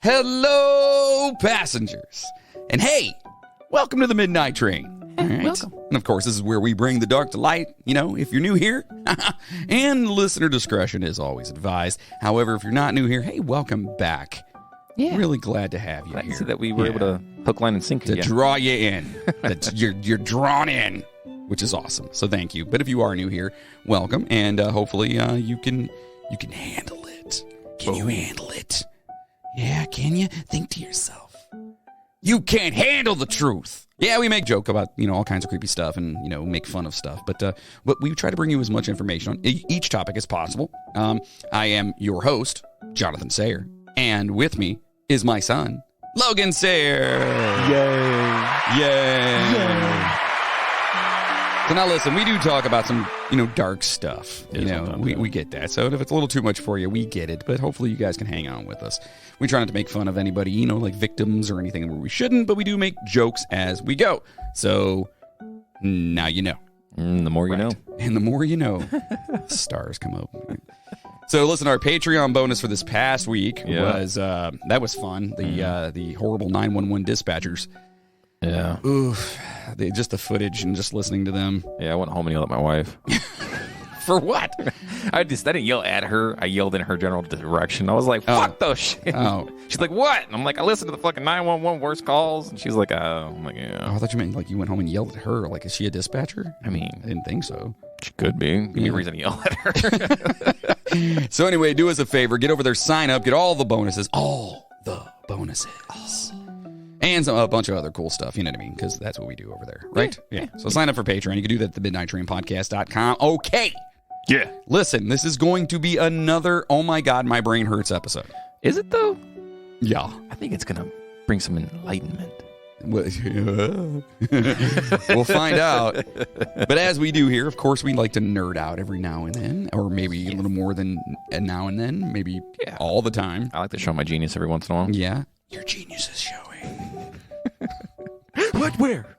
Hello, passengers. And hey, welcome to the Midnight Train. All right. Welcome. And of course, this is where we bring the dark to light, if you're new here. And listener discretion is always advised. However, if you're not new here, hey, welcome back. Yeah. Really glad to have you here. See that we were able to hook, line, and sinker to draw you in. That you're drawn in, which is awesome. So thank you. But if you are new here, welcome. And hopefully you can handle it. Can you handle it? Yeah, can you? Think to yourself. You can't handle the truth. Yeah, we make joke about, all kinds of creepy stuff and, make fun of stuff. But we try to bring you as much information on each topic as possible. I am your host, Jonathan Sayre. And with me is my son, Logan Sayre. Yay. Yay. So now listen, we do talk about some, dark stuff. We get that. So if it's a little too much for you, we get it. But hopefully you guys can hang on with us. We try not to make fun of anybody, like victims or anything where we shouldn't, but we do make jokes as we go. So now you know. The more you know. And the more you know. Stars come up. So listen, our Patreon bonus for this past week was, that was fun. The horrible 911 dispatchers. Yeah. Oof. Just the footage and just listening to them. Yeah, I went home and yelled at my wife. For what? I didn't yell at her. I yelled in her general direction. I was like, fuck those shit. Oh. She's like, what? And I'm like, I listened to the fucking 911 worst calls. And she's like, oh. I'm like, yeah. Oh, I thought you meant like you went home and yelled at her. Like, is she a dispatcher? I mean, I didn't think so. She could be. Give me a reason to yell at her. So anyway, do us a favor. Get over there, sign up, get all the bonuses. All the bonuses. And a bunch of other cool stuff, you know what I mean? Because that's what we do over there, right? Yeah. So sign up for Patreon. You can do that at themidnighttrainpodcast.com. Okay. Yeah. Listen, this is going to be another, oh my God, my brain hurts episode. Is it, though? Yeah. I think it's going to bring some enlightenment. We'll find out. But as we do here, of course, we like to nerd out every now and then, or maybe a little more than now and then, maybe all the time. I like to show my genius every once in a while. Yeah. Your genius is showing. What? Where?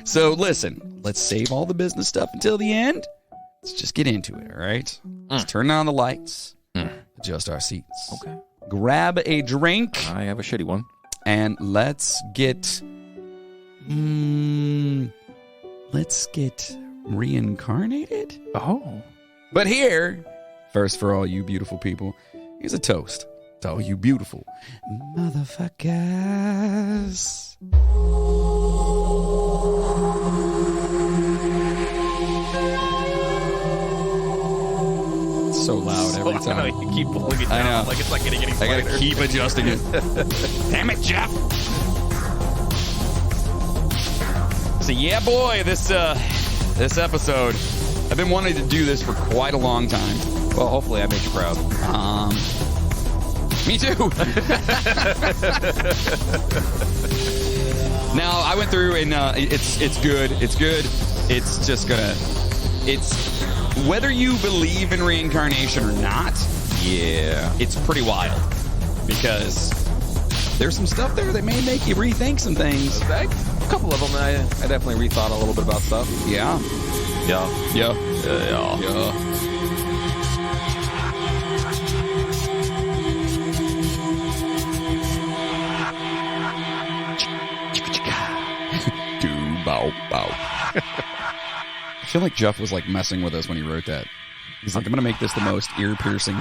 So listen, let's save all the business stuff until the end. Let's just get into it, all right? Let's turn on the lights, adjust our seats. Okay. Grab a drink. I have a shitty one. And let's get reincarnated. Oh. But here, first for all you beautiful people, here's a toast to all you beautiful motherfuckers. It's so loud every time. I know, you keep pulling it down. I know. Like it's not getting any quieter. I gotta keep adjusting it. Damn it, Jeff. So yeah, boy, this episode, I've been wanting to do this for quite a long time. Well, hopefully I made you proud. Me too. Now, I went through and it's good. It's good. It's just gonna... It's... Whether you believe in reincarnation or not, it's pretty wild. Because there's some stuff there that may make you rethink some things. A couple of them, I definitely rethought a little bit about stuff. Yeah. Yeah. Bow. I feel like Jeff was like messing with us when he wrote that. He's like, I'm going to make this the most ear-piercing.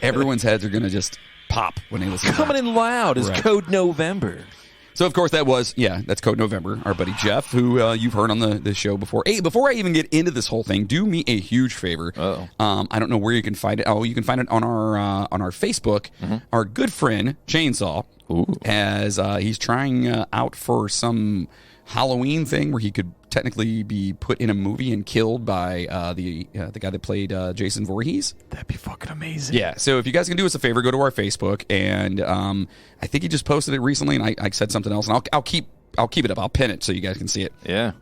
Everyone's heads are going to just pop when they listen. Coming in loud is Code November. So, of course, that's Code November, our buddy Jeff, who you've heard on the show before. Hey, before I even get into this whole thing, do me a huge favor. I don't know where you can find it. Oh, you can find it on our Facebook. Mm-hmm. Our good friend, Chainsaw, as he's trying out for some Halloween thing where he could technically be put in a movie and killed by the guy that played Jason Voorhees. That'd be fucking amazing. Yeah, so if you guys can do us a favor, go to our Facebook, and I think he just posted it recently, and I said something else, and I'll keep it up. I'll pin it so you guys can see it. Yeah.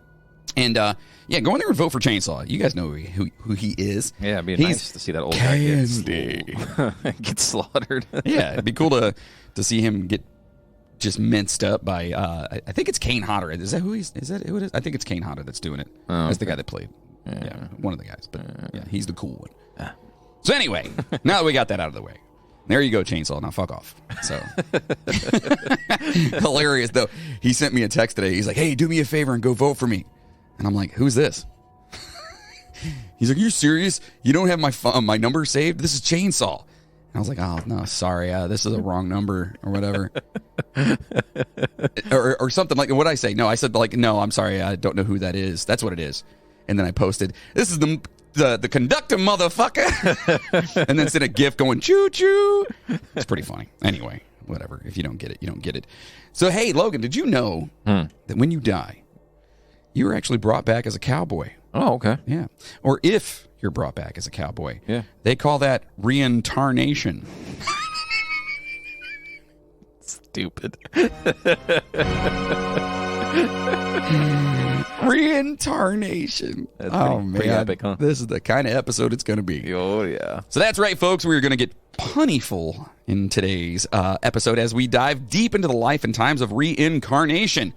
And go in there and vote for Chainsaw. You guys know who he is. Yeah, it'd be nice to see that old guy get slaughtered. Yeah, it'd be cool to see him get just minced up by I think it's Kane Hodder. Is that who it is? I think it's Kane Hodder that's doing it. That's the guy that played. Yeah, one of the guys. But yeah, he's the cool one. So anyway, now that we got that out of the way, There you go, Chainsaw. Now fuck off. So hilarious though. He sent me a text today. He's like, "Hey, do me a favor and go vote for me." And I'm like, "Who's this?" He's like, "Are you serious? You don't have my number saved? This is Chainsaw." And I was like, "Oh no, sorry. This is a wrong number or whatever." or something like what I say. No, I said like, "No, I'm sorry. I don't know who that is." That's what it is. And then I posted, "This is the conductor, mother," and then sent a GIF going choo choo. It's pretty funny. Anyway, whatever. If you don't get it, you don't get it. So hey, Logan, did you know that when you die, you are actually brought back as a cowboy? Oh, okay. Yeah. Or if you're brought back as a cowboy, yeah, they call that reincarnation. Stupid. Reincarnation. That's pretty epic, huh? This is the kind of episode it's going to be. Oh, yeah. So that's right, folks. We're going to get pun-iful in today's episode as we dive deep into the life and times of reincarnation.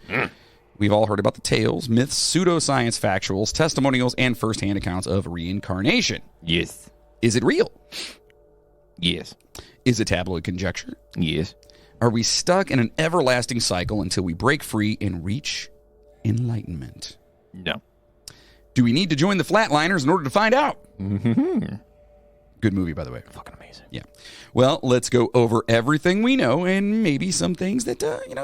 We've all heard about the tales, myths, pseudo-science, factuals, testimonials, and first-hand accounts of reincarnation. Yes. Is it real? Yes. Is it tabloid conjecture? Yes. Are we stuck in an everlasting cycle until we break free and reach enlightenment? No. Do we need to join the Flatliners in order to find out? Mm-hmm. Good movie, by the way. Fucking amazing. Yeah. Well, let's go over everything we know and maybe some things that,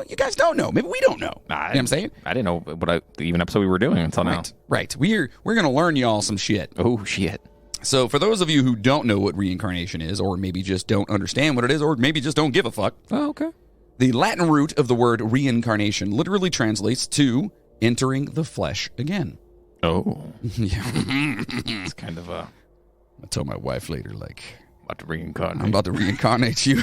you guys don't know. Maybe we don't know. You know what I'm saying? I didn't know what even episode we were doing until now. Right. We're going to learn y'all some shit. Oh, shit. So for those of you who don't know what reincarnation is, or maybe just don't understand what it is, or maybe just don't give a fuck. Oh, okay. The Latin root of the word reincarnation literally translates to entering the flesh again. Oh. Yeah. It's kind of I'll tell my wife later, like, about to reincarnate. I'm about to reincarnate you.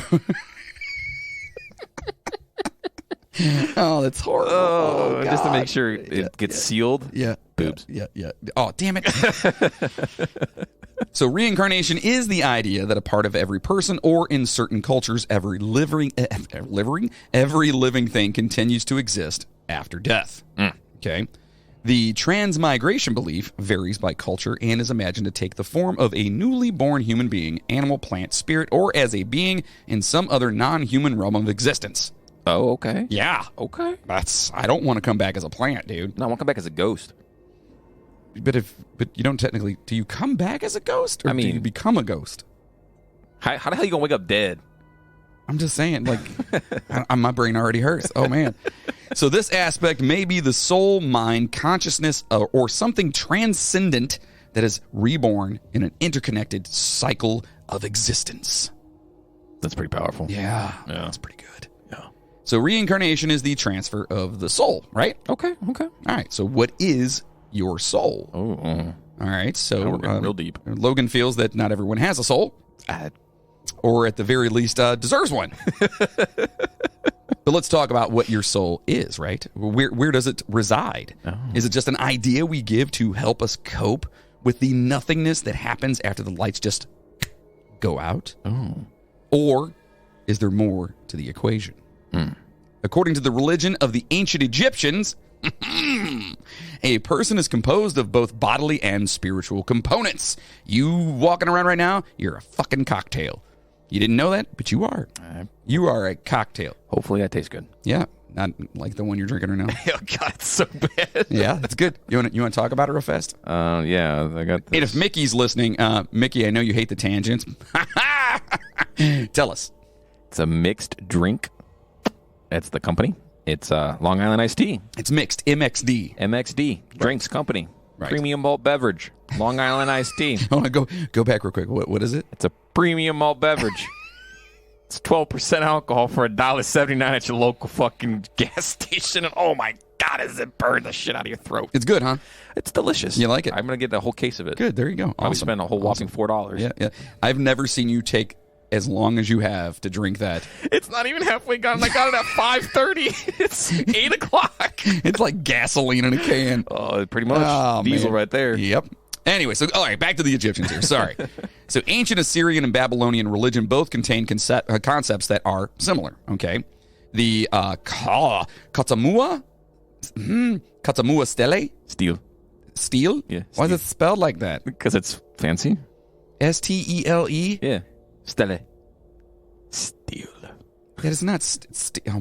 Oh, that's horrible. Oh, just to make sure it gets sealed. Yeah. Boobs. Yeah. Oh, damn it. So reincarnation is the idea that a part of every person, or in certain cultures, every living thing continues to exist after death. Okay. The transmigration belief varies by culture and is imagined to take the form of a newly born human being, animal, plant, spirit, or as a being in some other non-human realm of existence. Oh, okay. Yeah. Okay. I don't want to come back as a plant, dude. No, I want to come back as a ghost. But you don't technically, do you come back as a ghost, or do you become a ghost? How the hell are you gonna wake up dead? I'm just saying, like, my brain already hurts. Oh man. So this aspect may be the soul, mind, consciousness, or something transcendent that is reborn in an interconnected cycle of existence. That's pretty powerful. Yeah. That's pretty good. Yeah. So reincarnation is the transfer of the soul, right? Okay. All right. So what is your soul? Oh. All right. So we're getting real deep. Logan feels that not everyone has a soul, or at the very least deserves one. But let's talk about what your soul is, right? Where does it reside? Oh. Is it just an idea we give to help us cope with the nothingness that happens after the lights just go out? Oh. Or is there more to the equation? According to the religion of the ancient Egyptians, a person is composed of both bodily and spiritual components. You walking around right now, you're a fucking cocktail. You didn't know that, but you are. You are a cocktail. Hopefully that tastes good. Yeah, not like the one you're drinking right now. Oh God, it's so bad. Yeah, that's good. You want to talk about it real fast? Yeah, I got this. And if Mickey's listening, Mickey, I know you hate the tangents. Tell us. It's a mixed drink. That's the company. It's Long Island Iced Tea. It's mixed. MXD. MXD. Drinks Company. Right. Premium malt beverage. Long Island Iced Tea. I want to go back real quick. What is it? It's a premium malt beverage. It's 12% alcohol for $1.79 at your local fucking gas station. And oh my God, does it burn the shit out of your throat. It's good, huh? It's delicious. You like it? I'm going to get the whole case of it. Good. There you go. Probably spend a whole whopping $4. Yeah. I've never seen you take as long as you have to drink that. It's not even halfway gone. I got it at 5:30. It's 8 o'clock. It's like gasoline in a can. Oh, pretty much. Diesel right there. Yep. Anyway, so all right, back to the Egyptians here. Sorry. So ancient Assyrian and Babylonian religion both contain concepts that are similar. Okay. The Katamua stele? Steel? Yeah. Why is it spelled like that? Because it's fancy. Stele? Yeah. Stele. Steel. That is not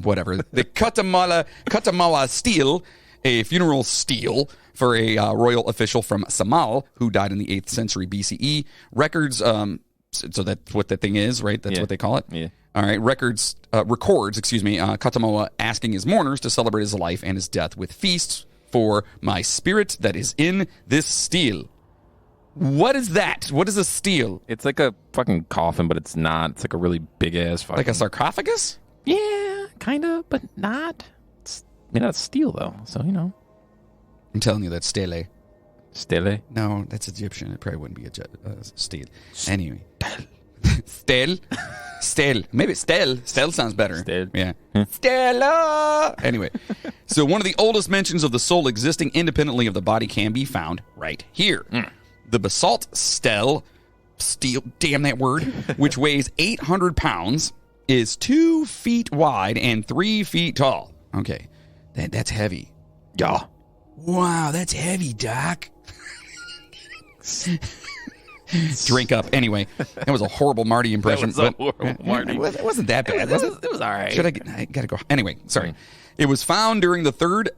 whatever. The Katamala stele, a funeral stele for a royal official from Samal who died in the 8th century BCE. Records, so that's what that thing is, right? That's what they call it? Yeah. All right. Records, Katamoa asking his mourners to celebrate his life and his death with feasts for my spirit that is in this stele. What is that? What is a stele? It's like a fucking coffin, but it's not. It's like a really big-ass fucking... Like a sarcophagus? Yeah, kind of, but not. It's made out of steel, though, so, you know. I'm telling you, that's stele. Stele? No, that's Egyptian. It probably wouldn't be a stele. Anyway. Stel? Stel. Maybe Stel. Stel sounds better. Stel. Yeah. Stella! Anyway. So one of the oldest mentions of the soul existing independently of the body can be found right here. The basalt stele, steel, damn that word, which weighs 800 pounds, is 2 feet wide and 3 feet tall. Okay. That's heavy. Yeah. Wow, that's heavy, Doc. Drink up. Anyway, that was a horrible Marty impression. That was a horrible Marty. It wasn't that bad, was it? It was all right. I gotta go. Anyway, sorry. It was found during the third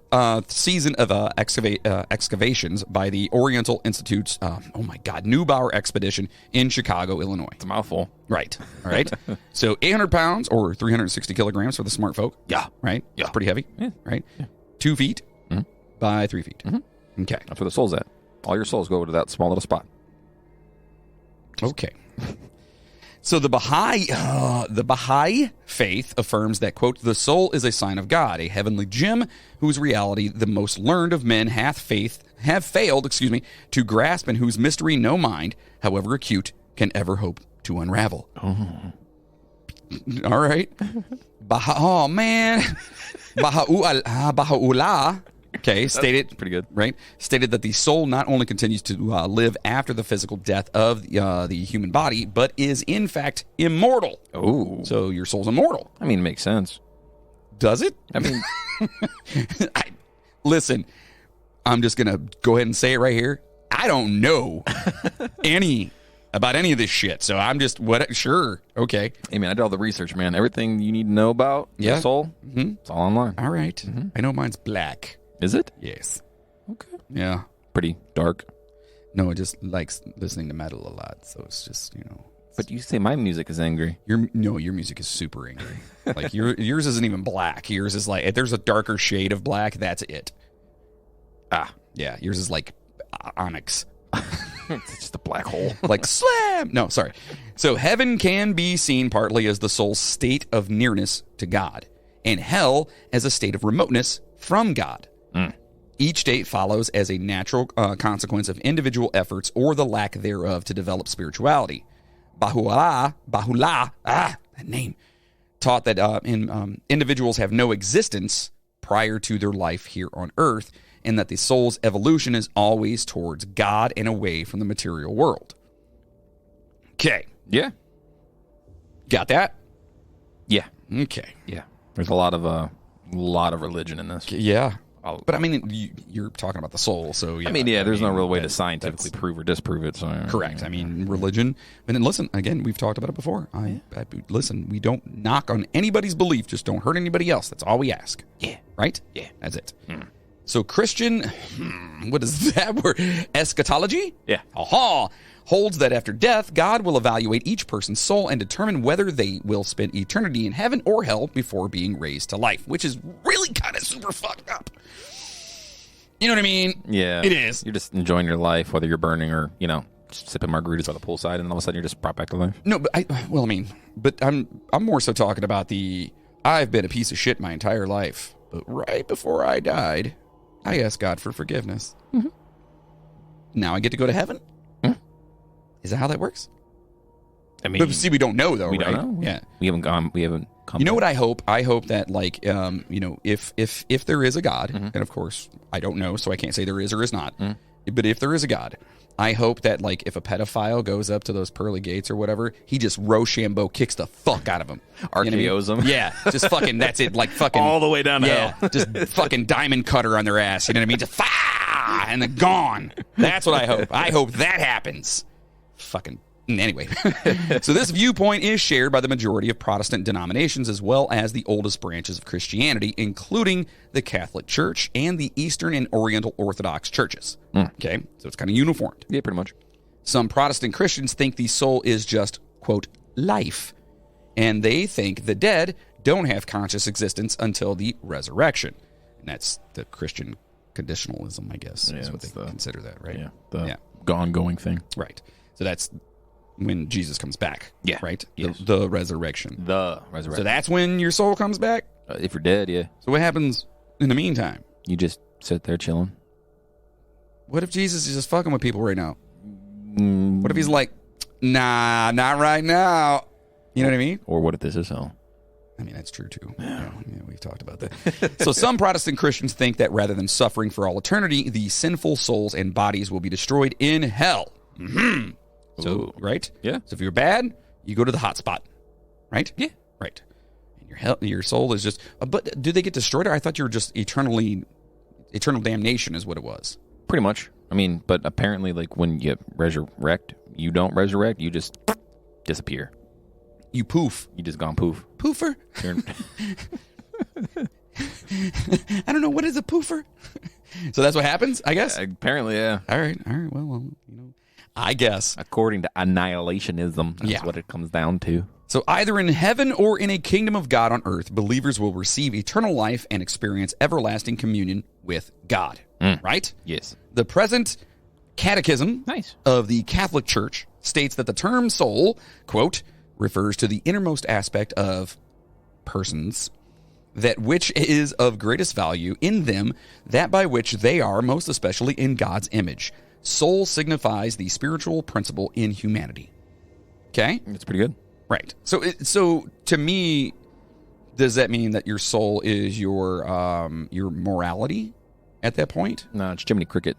season of excavations by the Oriental Institute's, Neubauer expedition in Chicago, Illinois. It's a mouthful. Right. All right. So 800 pounds or 360 kilograms for the smart folk. Yeah. Right? Yeah. It's pretty heavy. Yeah. Right? Yeah. 2 feet by 3 feet. Okay. That's where the soul's at. All your souls go to that small little spot. Okay. So the Baha'i faith affirms that, quote, the soul is a sign of God, a heavenly gem whose reality the most learned of men have failed to grasp, and whose mystery no mind, however acute, can ever hope to unravel. Oh. All right. Baha'u'llah. Okay, stated pretty good. Right, stated that the soul not only continues to live after the physical death of the human body, but is in fact immortal. Oh, so your soul's immortal. I mean, it makes sense. Does it? I mean, listen, I'm just gonna go ahead and say it right here. I don't know about any of this shit, so I'm just sure. Okay. Hey man, I did all the research, man. Everything you need to know about your soul, it's all online. All right. I know mine's black. Is it? Yes. Okay. Yeah. Pretty dark. No, it just likes listening to metal a lot, so it's just, But you say my music is angry. Your music is super angry. Like yours isn't even black. Yours is like, if there's a darker shade of black, that's it. Yeah. Yours is like onyx. It's just a black hole. Like slam. No, sorry. So heaven can be seen partly as the soul's state of nearness to God, and hell as a state of remoteness from God. Each state follows as a natural consequence of individual efforts or the lack thereof to develop spirituality. Baha'u'llah, that name, taught that individuals have no existence prior to their life here on earth, and that the soul's evolution is always towards God and away from the material world. Okay. Yeah. Got that? Yeah. Okay. Yeah. There's a lot of religion in this. Yeah. But I mean, you're talking about the soul, so yeah. I mean, there's no real way to scientifically prove or disprove it. So correct. I mean, religion. And then listen, again, we've talked about it before. Listen, we don't knock on anybody's belief. Just don't hurt anybody else. That's all we ask. Yeah. Right? Yeah. That's it. So Christian, what is that word? Eschatology? Yeah. Aha! Holds that after death, God will evaluate each person's soul and determine whether they will spend eternity in heaven or hell before being raised to life, which is really kind of super fucked up. You know what I mean? Yeah. It is. You're just enjoying your life, whether you're burning or, just sipping margaritas by the poolside, and all of a sudden you're just brought back to life. No, but I'm more so talking about I've been a piece of shit my entire life, but right before I died, I asked God for forgiveness. Now I get to go to heaven? Is that how that works? I mean, but see, we don't know though. We right? don't know. Yeah, we haven't come. You know what I hope? I hope that if there is a God, and of course I don't know, so I can't say there is or is not. But if there is a God, I hope that if a pedophile goes up to those pearly gates or whatever, he just Rochambeau kicks the fuck out of him, RKO's them. Yeah, just fucking. That's it. Like fucking all the way down to hell. Just fucking diamond cutter on their ass. You know what I mean? Just and then gone. That's what I hope. I hope that happens. Fucking Anyway, so this viewpoint is shared by the majority of Protestant denominations as well as the oldest branches of Christianity, including the Catholic Church and the Eastern and Oriental Orthodox churches. Okay, so it's kind of uniformed. Yeah, pretty much. Some Protestant Christians think the soul is just, quote, life, and they think the dead don't have conscious existence until the resurrection. And that's the Christian conditionalism, I guess, is what they consider that, right? Yeah, the ongoing thing. Right. So that's when Jesus comes back. Yeah. Right? Yes. The resurrection. The resurrection. So that's when your soul comes back? If you're dead, yeah. So what happens in the meantime? You just sit there chilling. What if Jesus is just fucking with people right now? What if he's like, nah, not right now? You know what I mean? Or what if this is hell? I mean, that's true, too. Yeah, we've talked about that. So some Protestant Christians think that rather than suffering for all eternity, the sinful souls and bodies will be destroyed in hell. Mm-hmm. So, right? Yeah. So if you're bad, you go to the hot spot. Right? Yeah. Right. And your soul is just... but do they get destroyed? Or I thought you were just eternal damnation is what it was. Pretty much. I mean, but apparently, like, when you resurrect, you don't resurrect, you just disappear. You poof. You just gone poof. Poofer? I don't know. What is a poofer? So that's what happens, I guess? Apparently, yeah. All right. Well, you know, I guess. According to annihilationism, that's what it comes down to. So either in heaven or in a kingdom of God on earth, believers will receive eternal life and experience everlasting communion with God. Right? Yes. The present catechism of the Catholic Church states that the term soul, quote, refers to the innermost aspect of persons, that which is of greatest value in them, that by which they are most especially in God's image. Soul signifies the spiritual principle in humanity. Okay? That's pretty good. Right. So to me, does that mean that your soul is your morality at that point? No, it's Jiminy Cricket.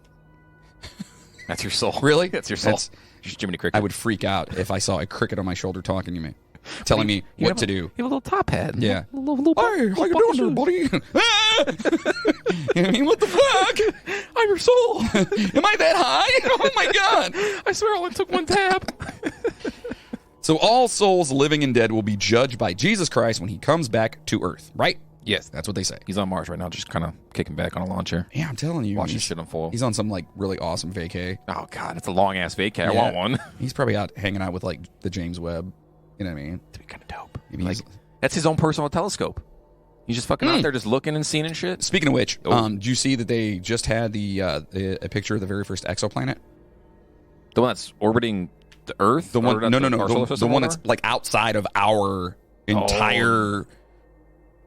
That's your soul. Really? That's your soul. Just Jiminy Cricket. I would freak out if I saw a cricket on my sholler talking to me, telling me what to do. You have a little top hat. Yeah. Little hey, how you doing there, buddy? You know what I mean? What the fuck? I'm your soul. Am I that high? Oh my God. I swear I only took one tap. So all souls, living and dead, will be judged by Jesus Christ when he comes back to earth, right? Yes. That's what they say. He's on Mars right now, just kind of kicking back on a lawn chair. Yeah, I'm telling you. Watching shit unfold. He's on some like really awesome vacay. Oh, God, it's a long-ass vacay. I want one. He's probably out hanging out with like the James Webb. You know what I mean? That'd be kind of dope. Like, that's his own personal telescope. He's just fucking out there just looking and seeing and shit. Speaking of which, did you see that they just had a picture of the very first exoplanet? The one that's orbiting the Earth? The one, no. The one that's like outside of our entire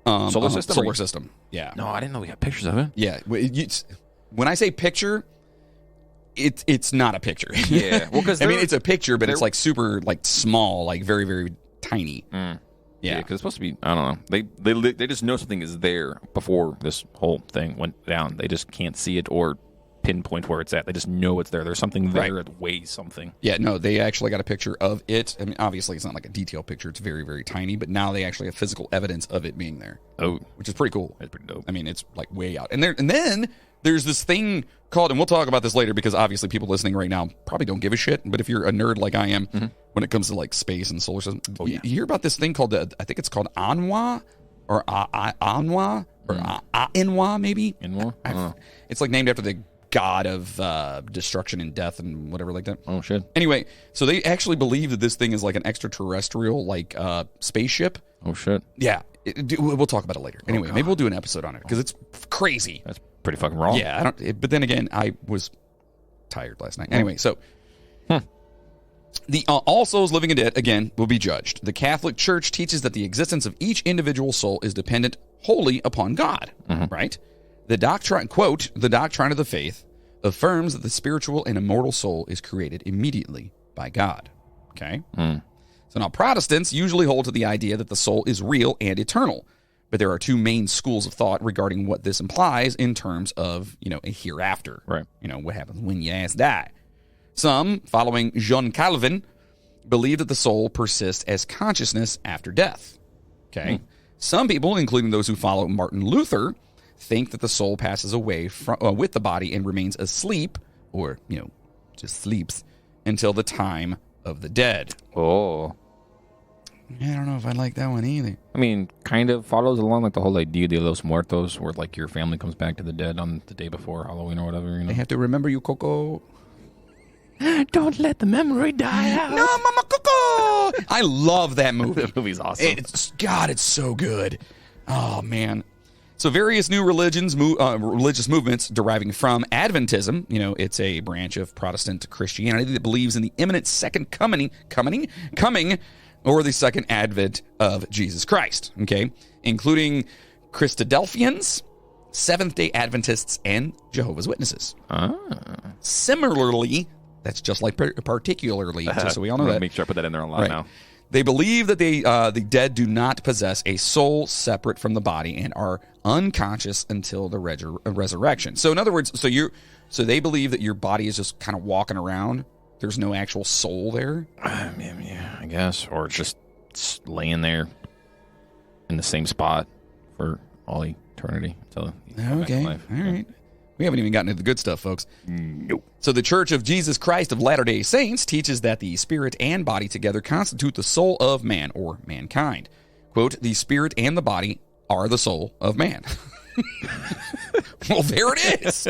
solar system. Yeah. No, I didn't know we got pictures of it. Yeah. When I say picture, it's not a picture. Yeah. Well, because I mean, it's a picture, but it's like super like small, like very, very tiny. Yeah, because it's supposed to be. I don't know. They just know something is there before this whole thing went down. They just can't see it or pinpoint where it's at. They just know it's there. There's something there that weighs something. Yeah, no, they actually got a picture of it. I mean, obviously, it's not like a detailed picture. It's very, very tiny. But now they actually have physical evidence of it being there. Oh, which is pretty cool. That's pretty dope. I mean, it's like way out. And then there's this thing called, and we'll talk about this later because obviously people listening right now probably don't give a shit. But if you're a nerd like I am, when it comes to like space and solar system, you hear about this thing called, I think it's called Anwa or Anwa or Inwa maybe. Inwa? It's like named after the god of destruction and death and whatever like that. Oh, shit. Anyway, so they actually believe that this thing is like an extraterrestrial like spaceship. Oh, shit. Yeah. We'll talk about it later. Anyway, maybe we'll do an episode on it because it's crazy. That's pretty fucking wrong. Yeah, but then again, I was tired last night. Anyway, so the all souls, living and dead, again, will be judged. The Catholic Church teaches that the existence of each individual soul is dependent wholly upon God, right? The doctrine, quote, the doctrine of the faith affirms that the spiritual and immortal soul is created immediately by God. Okay? So now Protestants usually hold to the idea that the soul is real and eternal. But there are two main schools of thought regarding what this implies in terms of, a hereafter. Right. What happens when your ass die. Some, following Jean Calvin, believe that the soul persists as consciousness after death. Okay? Some people, including those who follow Martin Luther, think that the soul passes away with the body and remains asleep, or, just sleeps, until the time of the dead. Oh. Yeah, I don't know if I like that one either. I mean, kind of follows along like the whole Dia de los Muertos, where like your family comes back to the dead on the day before Halloween or whatever. You know? They have to remember you, Coco. Don't let the memory die out. No, Mama Coco. I love that movie. That movie's awesome. It's so good. Oh man. So various new religious movements deriving from Adventism, it's a branch of Protestant Christianity that believes in the imminent second coming, or the second advent of Jesus Christ, okay? Including Christadelphians, Seventh-day Adventists, and Jehovah's Witnesses. Similarly, that's just like particularly, just so we all know that. Make sure I put that in there a lot now. They believe that the dead do not possess a soul separate from the body and are unconscious until the resurrection. So in other words, so they believe that your body is just kind of walking around. There's no actual soul there. Yeah, I guess, or just laying there in the same spot for all eternity until you come back to life. All right. We haven't even gotten into the good stuff, folks. Nope. So the Church of Jesus Christ of Latter-day Saints teaches that the spirit and body together constitute the soul of man, or mankind. Quote, the spirit and the body are the soul of man. Well, there it is.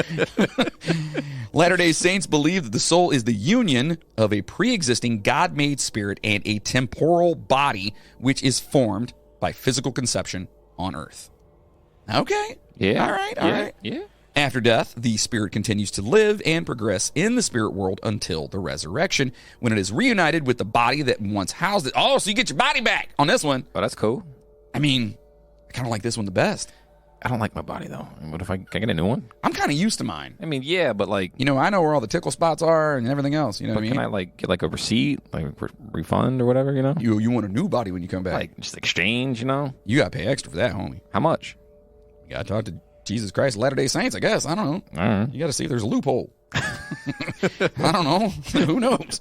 Latter-day Saints believe that the soul is the union of a pre-existing God-made spirit and a temporal body, which is formed by physical conception on earth. Okay. Yeah. All right. Yeah. After death, the spirit continues to live and progress in the spirit world until the resurrection, when it is reunited with the body that once housed it. Oh, so you get your body back on this one. Oh, that's cool. I mean, I kind of like this one the best. I don't like my body, though. What if I get a new one? I'm kind of used to mine. I mean, yeah, but like... I know where all the tickle spots are and everything else. You know what I mean? Can I like get like a receipt, like refund or whatever, You want a new body when you come back. Like just exchange, You got to pay extra for that, homie. How much? You got to talk to Jesus Christ Latter-day Saints, I guess. I don't know. All right. You got to see if there's a loophole. I don't know. Who knows?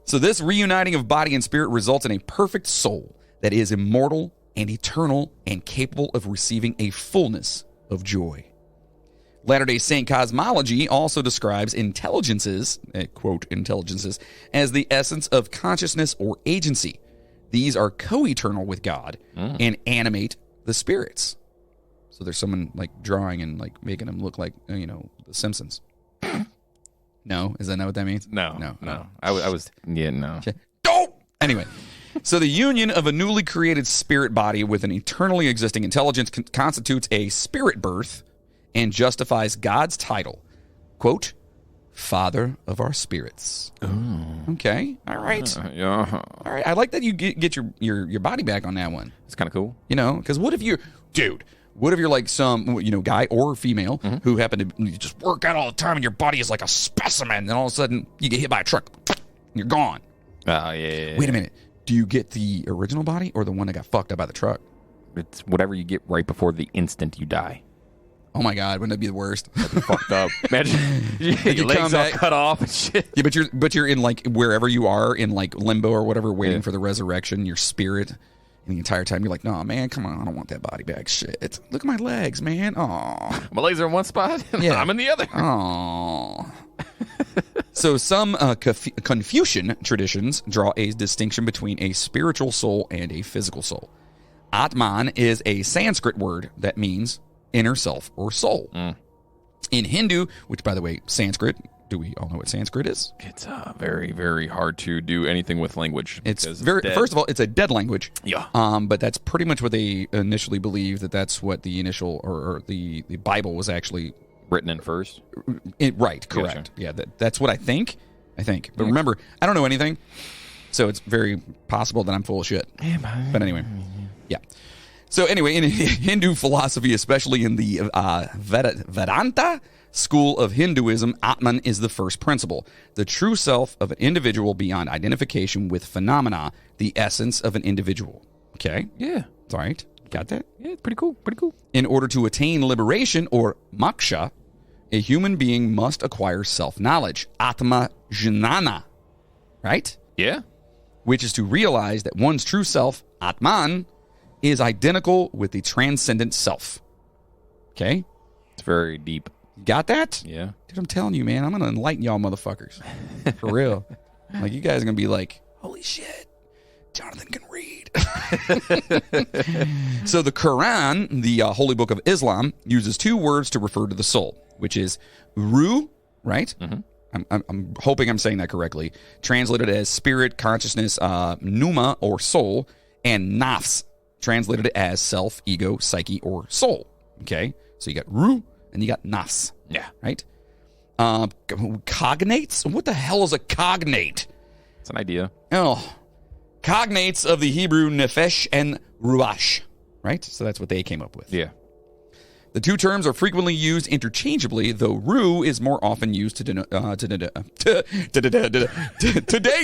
So this reuniting of body and spirit results in a perfect soul that is immortal and eternal and capable of receiving a fullness of joy. Latter-day Saint cosmology also describes intelligences, quote, intelligences, as the essence of consciousness or agency. These are co-eternal with God and animate the spirits. So there's someone like drawing and like making them look like, The Simpsons. No? Is that not what that means? No. I was, no. Don't! Anyway. So the union of a newly created spirit body with an eternally existing intelligence constitutes a spirit birth and justifies God's title, quote, Father of our spirits. Ooh. Okay. All right. Yeah. All right. I like that you get your body back on that one. It's kind of cool. Because what if you're like some, guy or female who happen to just work out all the time and your body is like a specimen, and all of a sudden you get hit by a truck and you're gone. Oh, yeah. Wait a minute. Do you get the original body or the one that got fucked up by the truck? It's whatever you get right before the instant you die. Oh my God, wouldn't that be the worst? That'd be fucked up. Imagine your legs all cut off and shit. Yeah, but you're in like wherever you are in like limbo or whatever, waiting for the resurrection, your spirit. And the entire time you're like, no, man, come on, I don't want that body back. Shit. Look at my legs, man. Aw. My legs are in one spot and I'm in the other. Aw. So some Confucian traditions draw a distinction between a spiritual soul and a physical soul. Atman is a Sanskrit word that means inner self or soul. In Hindu, which, by the way, Sanskrit, do we all know what Sanskrit is? It's very, very hard to do anything with language. It's first of all, it's a dead language. Yeah. But that's pretty much what they initially believed, that's what the initial or the Bible was actually written in first. Right. Correct. Gotcha. Yeah. That's what I think. But remember, I don't know anything, so it's very possible that I'm full of shit. But anyway, yeah. So anyway, in Hindu philosophy, especially in the Vedanta school of Hinduism, Atman is the first principle, the true self of an individual beyond identification with phenomena, the essence of an individual. Okay? Yeah. All right. Got that? Yeah, pretty cool. In order to attain liberation, or moksha, a human being must acquire self-knowledge, Atma Jnana, right? Yeah. Which is to realize that one's true self, Atman, is identical with the transcendent self. Okay? It's very deep. Got that? Yeah. Dude, I'm telling you, man, I'm going to enlighten y'all motherfuckers. For real. Like, you guys are going to be like, holy shit, Jonathan can read. So the Quran, the holy book of Islam, uses two words to refer to the soul, which is ruh, right? I'm hoping I'm saying that correctly. Translated as spirit, consciousness, pneuma, or soul, and nafs, translated as self, ego, psyche, or soul. Okay? So you got ruh, and you got nafs. Yeah. Right? Cognates? What the hell is a cognate? It's an idea. Oh, cognates of the Hebrew nefesh and ruach, right? So that's what they came up with. Yeah. The two terms are frequently used interchangeably, though ruh is more often used today,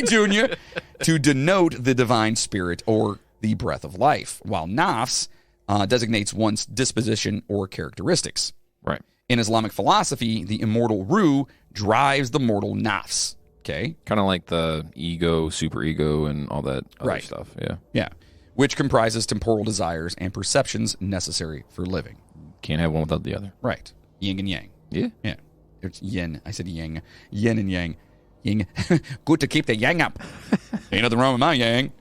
Junior, to denote the divine spirit or the breath of life, while nafs designates one's disposition or characteristics. Right. In Islamic philosophy, the immortal ruh drives the mortal nafs. Okay. Kind of like the ego, superego, and all that other Right. stuff. Yeah. Yeah. Which comprises temporal desires and perceptions necessary for living. Can't have one without the other. Right. Yin and yang. Yeah. Yeah. It's yin. I said yang. Yin and yang. Yin. Good to keep the yang up. Ain't nothing wrong with my yang.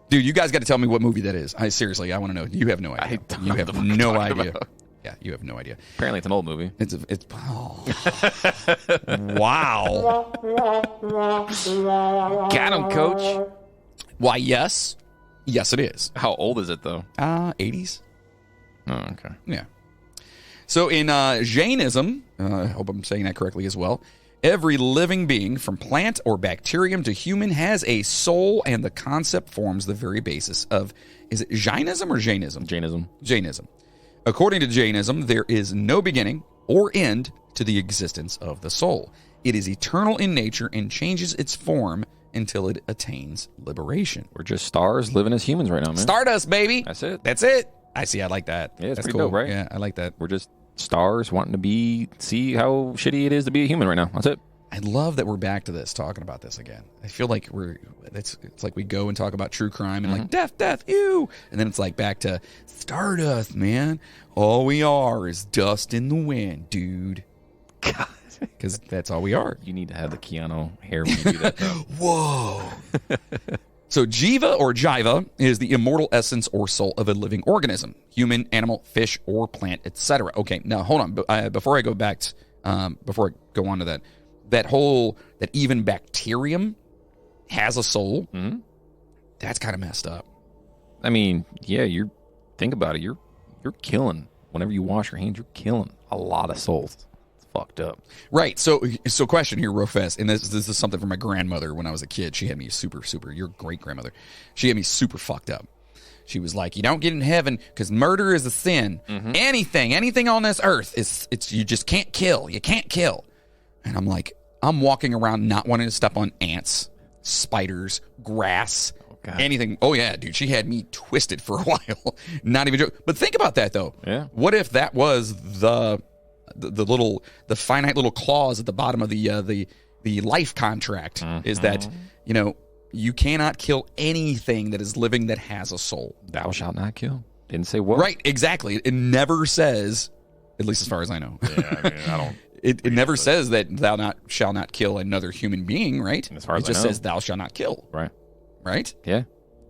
Dude, you guys got to tell me what movie that is. Seriously, I want to know. You have no idea. You have no idea. Yeah, you have no idea. Apparently, it's an old movie. It's oh. Wow. Got him, coach. Why, yes. Yes, it is. How old is it, though? 80s. Oh, okay. Yeah. So in Jainism, I hope I'm saying that correctly as well, every living being, from plant or bacterium to human, has a soul, and the concept forms the very basis of, is it Jainism or Jainism? Jainism. Jainism. According to Jainism, there is no beginning or end to the existence of the soul. It is eternal in nature and changes its form until it attains liberation. We're just stars living as humans right now, man. Stardust, baby. That's it. That's it. I see. I like that. Yeah, it's That's pretty cool. dope, right? Yeah, I like that. We're just stars wanting to see how shitty it is to be a human right now. That's it. I love that we're back to this, talking about this again. I feel like it's like we go and talk about true crime and like death, ew. And then it's like back to stardust, man. All we are is dust in the wind, dude. God. Because that's all we are. You need to have the Keanu hair when you do that, though. Whoa. So jiva or jiva is the immortal essence or soul of a living organism, human, animal, fish, or plant, etc. Okay, now hold on. Before I go back, before I go on to that, that even bacterium has a soul, that's kind of messed up. I mean, yeah, think about it. You're killing, whenever you wash your hands, you're killing a lot of souls. It's fucked up. Right. So question here real fast, and this is something from my grandmother when I was a kid. She had me super, your great-grandmother. She had me super fucked up. She was like, you don't get in heaven because murder is a sin. Anything on this earth, it's you just can't kill. You can't kill. And I'm like, I'm walking around not wanting to step on ants, spiders, grass, anything. Oh, yeah, dude. She had me twisted for a while. Not even joking. But think about that, though. Yeah. What if that was the finite little clause at the bottom of the life contract is that, you cannot kill anything that is living that has a soul. Thou shalt not kill. Didn't say what. Right, exactly. It never says, at least as far as I know. Yeah, I mean, I don't. It never says that thou shall not kill another human being, right? As far as it just I know. says thou shalt not kill. Right. Right? Yeah.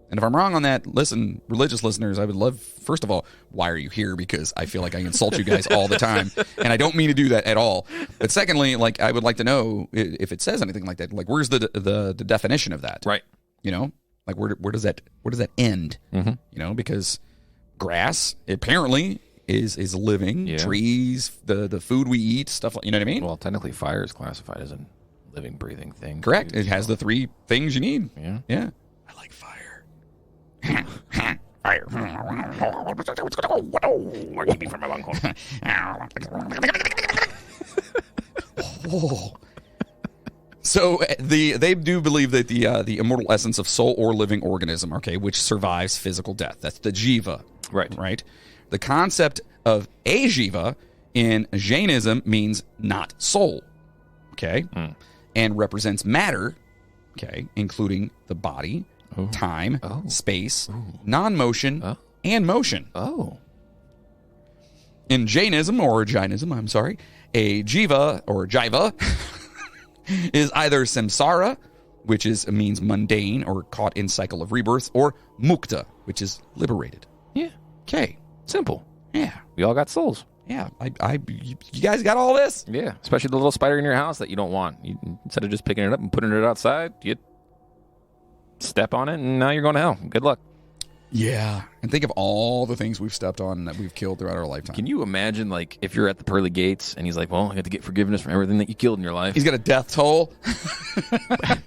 And if I'm wrong on that, listen, religious listeners, I would love, first of all, why are you here? Because I feel like I insult you guys all the time, and I don't mean to do that at all. But secondly, like, I would like to know if it says anything like that. Like, where's the definition of that? Right. Like where does that end? Because grass apparently is living. Yeah. Trees, the food we eat, stuff like, you know what I mean? Well, technically, fire is classified as a living, breathing thing. Correct. Too, it has the three things you need. Yeah. Yeah. I like fire. Fire. Keep me from my bunghole. Oh. So they do believe that the immortal essence of soul or living organism, which survives physical death. That's the jiva. Right. The concept of a jiva in Jainism means not soul. And represents matter. Including the body, time, space, non-motion, and motion. In Jainism, a jiva or jiva is either samsara, which means mundane or caught in cycle of rebirth, or mukta, which is liberated. Yeah. Okay. Simple. Yeah. We all got souls. Yeah. You guys got all this? Yeah. Especially the little spider in your house that you don't want. Instead of just picking it up and putting it outside, you step on it and now you're going to hell. Good luck. Yeah. And think of all the things we've stepped on that we've killed throughout our lifetime. Can you imagine, like, if you're at the pearly gates and he's like, well, I got to get forgiveness from everything that you killed in your life? He's got a death toll.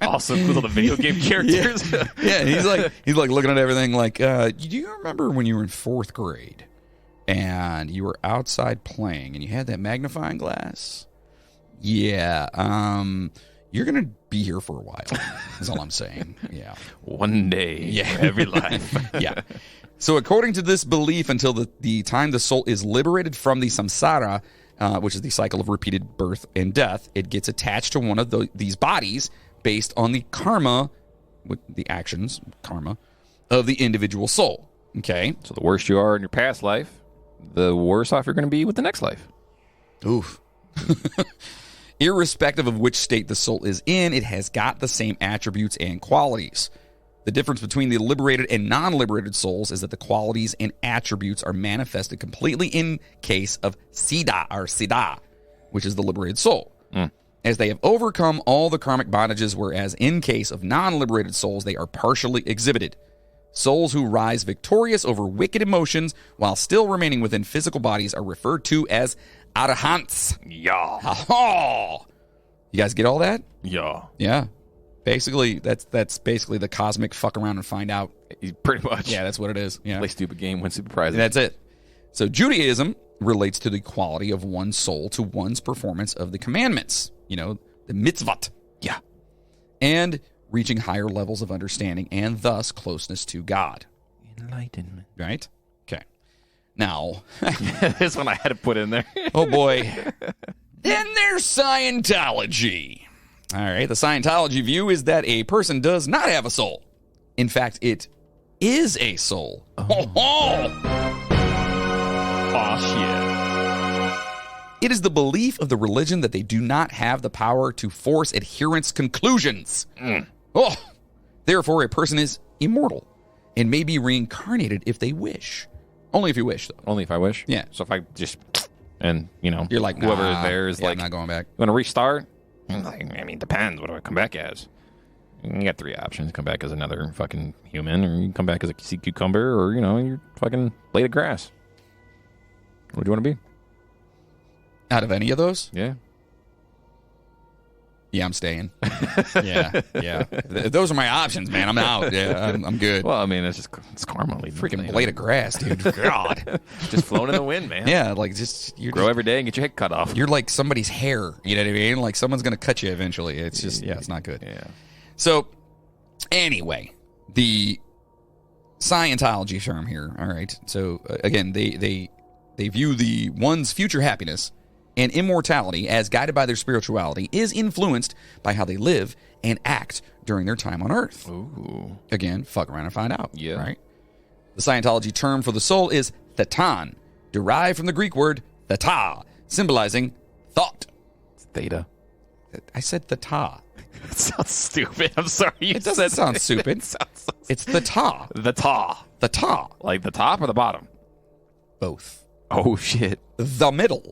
Awesome. With all the video game characters. Yeah. He's like looking at everything like, do you remember when you were in 4th grade and you were outside playing and you had that magnifying glass? Yeah. You're going to be here for a while. That's all I'm saying. Yeah. One day for every life. Yeah. So according to this belief, until the time the soul is liberated from the samsara, which is the cycle of repeated birth and death, it gets attached to one of these bodies based on the karma, with the actions, karma, of the individual soul. Okay? So the worse you are in your past life, the worse off you're going to be with the next life. Oof. Irrespective of which state the soul is in, it has got the same attributes and qualities. The difference between the liberated and non-liberated souls is that the qualities and attributes are manifested completely in case of Siddha, which is the liberated soul, as they have overcome all the karmic bondages, whereas in case of non-liberated souls, they are partially exhibited. Souls who rise victorious over wicked emotions while still remaining within physical bodies are referred to as arahants. Yeah. Ha-ha! You guys get all that? Yeah. Yeah. Basically, that's basically the cosmic fuck around and find out. Pretty much. Yeah, that's what it is. Yeah. Play stupid game, win stupid prizes. That's it. So Judaism relates to the quality of one's soul to one's performance of the commandments. You know, the mitzvot. Yeah. And reaching higher levels of understanding and thus closeness to God. Enlightenment. Right? Okay. Now. This one I had to put in there. Oh, boy. Then there's Scientology. All right. The Scientology view is that a person does not have a soul. In fact, it is a soul. Oh, shit. It is the belief of the religion that they do not have the power to force adherents' conclusions. Oh, therefore, a person is immortal and may be reincarnated if they wish. Only if you wish, though. Only if I wish? Yeah. So if I just, and, you know, you're like, whoever is there is like, I'm not going back. You want to restart? Like, I mean, depends. What do I come back as? You got 3 options. Come back as another fucking human, or you can come back as a sea cucumber, or, you know, you're fucking blade of grass. What do you want to be? Out of any of those? Yeah. Yeah, I'm staying. Yeah. Those are my options, man. I'm out. Yeah, I'm good. Well, I mean, it's karma. Freaking blade of grass, dude. God. Just flowing in the wind, man. Yeah, like just you grow every day and get your head cut off. You're like somebody's hair. You know what I mean? Like someone's gonna cut you eventually. It's just it's not good. Yeah. So anyway, the Scientology term here. All right. So again, they view the one's future happiness and immortality, as guided by their spirituality, is influenced by how they live and act during their time on Earth. Ooh. Again, fuck around and find out. Yeah. Right? The Scientology term for the soul is thetan, derived from the Greek word theta, symbolizing thought. It's theta. I said theta. It sounds stupid. I'm sorry. It doesn't sound stupid. It sounds so it's theta. The ta. Theta. Like the top or the bottom? Both. Oh, shit. The middle.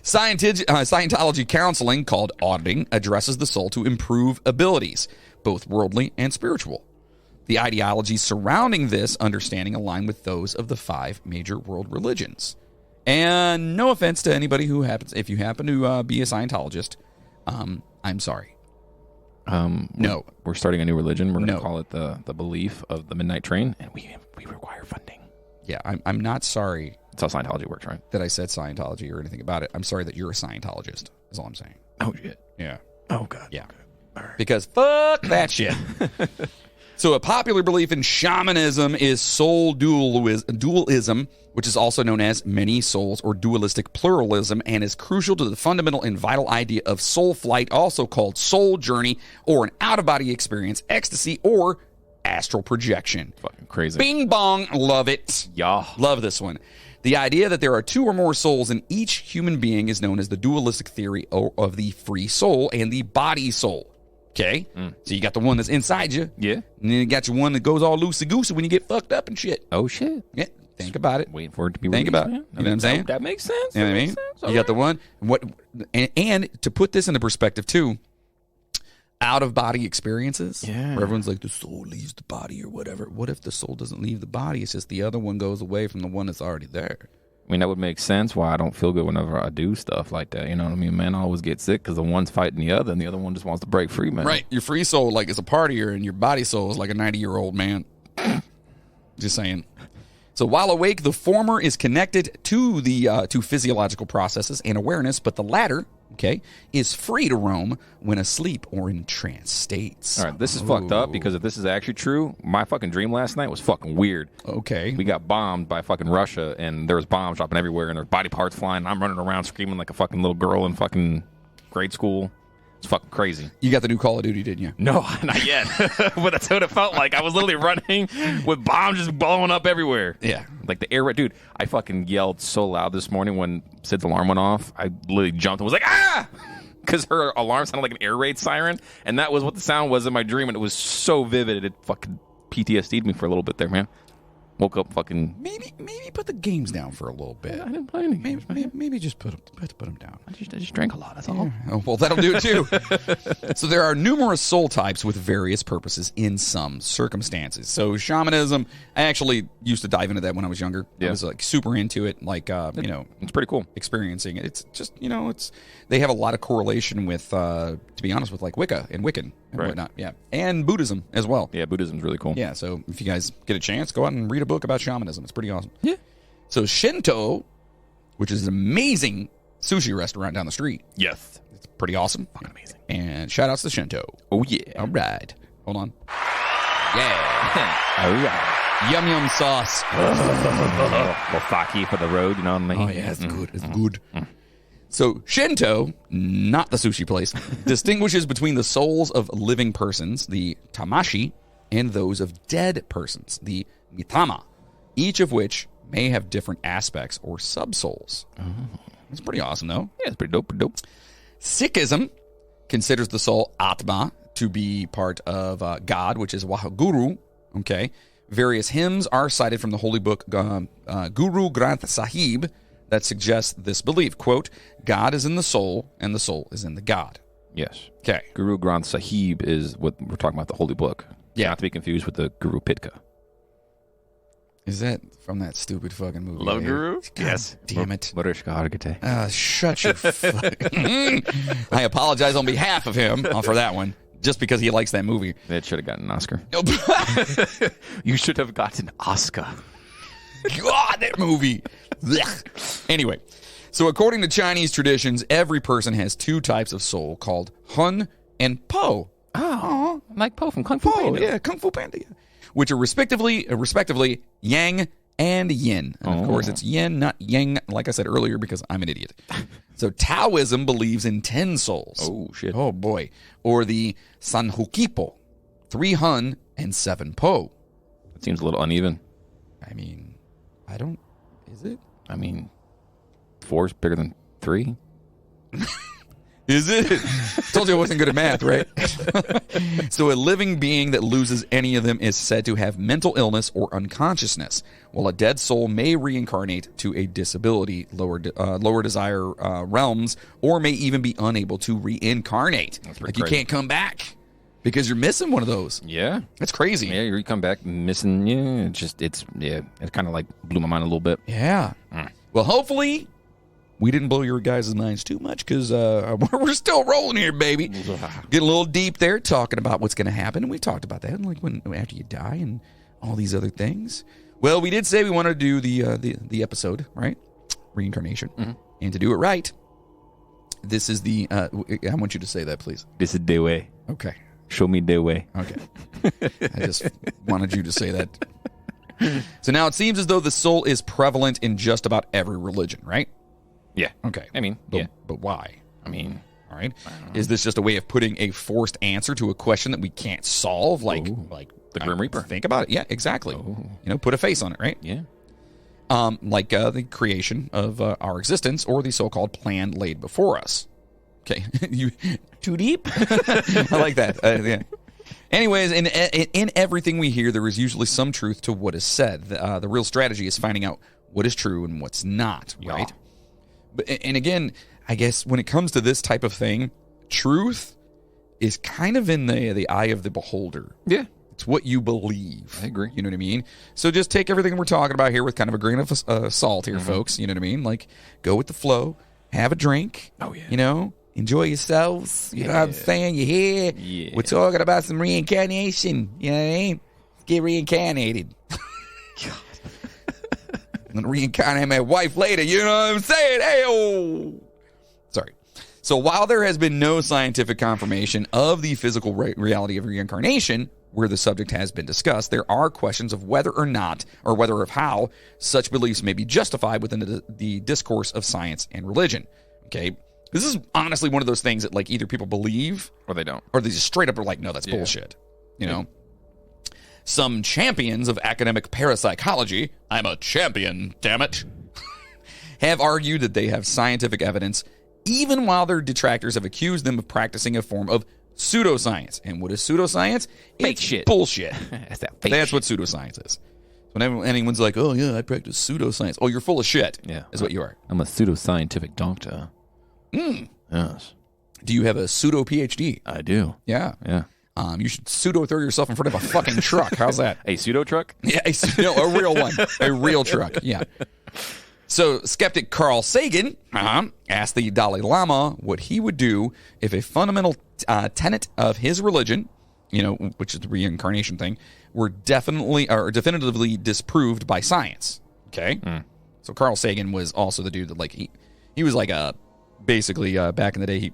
Scientology counseling, called auditing, addresses the soul to improve abilities, both worldly and spiritual. The ideologies surrounding this understanding align with those of the 5 major world religions. And no offense to anybody who happens, if you happen to be a Scientologist, I'm sorry. No. We're starting a new religion. We're going to call it the belief of the Midnight Train, and we require funding. Yeah, I'm not sorry. That's how Scientology works, right? That I said Scientology or anything about it. I'm sorry that you're a Scientologist, is all I'm saying. Oh, shit. Yeah. Oh, God. Yeah. Okay. All right. Because fuck that shit. So a popular belief in shamanism is soul dualism, which is also known as many souls or dualistic pluralism, and is crucial to the fundamental and vital idea of soul flight, also called soul journey, or an out-of-body experience, ecstasy, or astral projection. Fucking crazy. Bing bong, love it. Yeah. Love this one. The idea that there are 2 or more souls in each human being is known as the dualistic theory of the free soul and the body soul. Okay? So you got the one that's inside you. Yeah. And then you got your one that goes all loosey-goosey when you get fucked up and shit. Oh, shit. Yeah. Think about it. Waiting for it to be Think released, about it. man. You know what I'm saying? That makes sense. You know what I mean? You got the one. And to put this into perspective, too, out-of-body experiences. Yeah. Where everyone's like, the soul leaves the body or whatever. What if the soul doesn't leave the body? It's just the other one goes away from the one that's already there. I mean, that would make sense why I don't feel good whenever I do stuff like that. You know what I mean? Man, I always get sick because the one's fighting the other, and the other one just wants to break free, man. Right. Your free soul, like, is a partier, and your body soul is like a 90-year-old man. Just saying. So while awake, the former is connected to the to physiological processes and awareness, but the latter, okay, is free to roam when asleep or in trance states. All right, this is fucked up because if this is actually true, my fucking dream last night was fucking weird. Okay. We got bombed by fucking Russia, and there was bombs dropping everywhere, and there's body parts flying, and I'm running around screaming like a fucking little girl in fucking grade school. It's fucking crazy. You got the new Call of Duty, didn't you? No, not yet. But that's what it felt like. I was literally running with bombs just blowing up everywhere. Yeah. Like the air raid. Dude, I fucking yelled so loud this morning when Sid's alarm went off. I literally jumped and was like, ah! Because her alarm sounded like an air raid siren. And that was what the sound was in my dream. And it was so vivid. It fucking PTSD'd me for a little bit there, man. Woke up fucking... Maybe put the games down for a little bit. I didn't play any games, Maybe just put them down. I just drank a lot, that's all. Oh, well, that'll do it too. So there are numerous soul types with various purposes in some circumstances. So shamanism, I actually used to dive into that when I was younger. Yeah. I was like super into it, like It's pretty cool. experiencing it. It's just they have a lot of correlation with, to be honest, with like Wicca and Wiccan and Right. whatnot. Yeah, and Buddhism as well. Yeah, Buddhism's really cool. Yeah, so if you guys get a chance, go out and read a book about shamanism. It's pretty awesome. Yeah. So Shinto, which is an amazing sushi restaurant down the street. Yes. It's pretty awesome. Fucking amazing. And shout outs to Shinto. Oh, yeah. All right. Hold on. Yeah. Oh, yeah. Yum yum sauce. Well, Faki for the road, you know what I mean? Oh, yeah, it's good. It's good. So Shinto, not the sushi place, distinguishes between the souls of living persons, the tamashi, and those of dead persons, the mitama, each of which may have different aspects or subsouls. That's pretty awesome, though. Yeah, it's pretty dope. Sikhism considers the soul Atma to be part of God, which is Waheguru. Okay. Various hymns are cited from the holy book Guru Granth Sahib that suggests this belief. Quote, God is in the soul, and the soul is in the God. Yes. Okay. Guru Granth Sahib is what we're talking about, the holy book. Yeah. Not to be confused with the Guru Pitka. Is that from that stupid fucking movie? Love right? Guru? God Yes. damn it. Barishka Shut your fucking... I apologize on behalf of him for that one, just because he likes that movie. That should have gotten an Oscar. You should have gotten Oscar. God, that movie. Blech. Anyway, so according to Chinese traditions, every person has two types of soul called Hun and Po. Oh, like Po from Kung Fu Po, Panda. yeah, Kung Fu Panda, yeah. Which are respectively Yang and Yin. And of course, it's Yin, not Yang, like I said earlier, because I'm an idiot. So Taoism believes in 10 souls. Oh, shit. Oh, boy. Or the Sanhukipo, 3 Hun and 7 Po. That seems a little uneven. I mean, is it? I mean, 4 is bigger than 3. Is it? Told you I wasn't good at math, right? So a living being that loses any of them is said to have mental illness or unconsciousness, while a dead soul may reincarnate to a disability, lower desire realms, or may even be unable to reincarnate. Like you can't come back because you're missing one of those. Yeah. That's crazy. Yeah, you come back missing. Yeah, it kind of like blew my mind a little bit. Yeah. Well, hopefully we didn't blow your guys' minds too much because we're still rolling here, baby. Get a little deep there, talking about what's going to happen, and we talked about that, like when after you die and all these other things. Well, we did say we wanted to do the episode, right? Reincarnation, and to do it right, this is the. I want you to say that, please. This is the way. Okay. Show me the way. Okay. I just wanted you to say that. So now it seems as though the soul is prevalent in just about every religion, right? Yeah. Okay. I mean, but why? I mean, all right. Is this just a way of putting a forced answer to a question that we can't solve? Like the Grim Reaper. Think about it. Yeah, exactly. Put a face on it, right? Yeah. Like the creation of our existence or the so-called plan laid before us. Okay. Too deep? I like that. Yeah. Anyways, in everything we hear, there is usually some truth to what is said. The real strategy is finding out what is true and what's not, right? Yeah. But, and again, I guess when it comes to this type of thing, truth is kind of in the eye of the beholder. Yeah. It's what you believe. I agree. You know what I mean? So just take everything we're talking about here with kind of a grain of salt here, folks. You know what I mean? Like, go with the flow. Have a drink. Oh, yeah. You know? Enjoy yourselves. You know what I'm saying? You hear? Yeah. We're talking about some reincarnation. You know what I mean? Let's get reincarnated. I'm going to reincarnate my wife later. You know what I'm saying? Hey-oh. Sorry. So while there has been no scientific confirmation of the physical reality of reincarnation, where the subject has been discussed, there are questions of whether or not, or whether of how, such beliefs may be justified within the discourse of science and religion. Okay? This is honestly one of those things that, like, either people believe or they don't, or they just straight up are like, no, that's bullshit. You know? Some champions of academic parapsychology, I'm a champion, damn it, have argued that they have scientific evidence, even while their detractors have accused them of practicing a form of pseudo-science. And what is pseudo-science? Fake shit. Bullshit. That's what pseudo-science is. Whenever anyone's like, oh, yeah, I practice pseudo-science. Oh, you're full of shit. Yeah. Is what you are. I'm a pseudo-scientific doctor. Yes. Do you have a pseudo-PhD? I do. Yeah. Yeah. You should pseudo-throw yourself in front of a fucking truck. How's that? A pseudo truck? Yeah, a real one. A real truck. Yeah. So, skeptic Carl Sagan asked the Dalai Lama what he would do if a fundamental tenet of his religion, you know, which is the reincarnation thing, were definitively disproved by science. Okay? So, Carl Sagan was also the dude that, like, he was like a, basically, back in the day,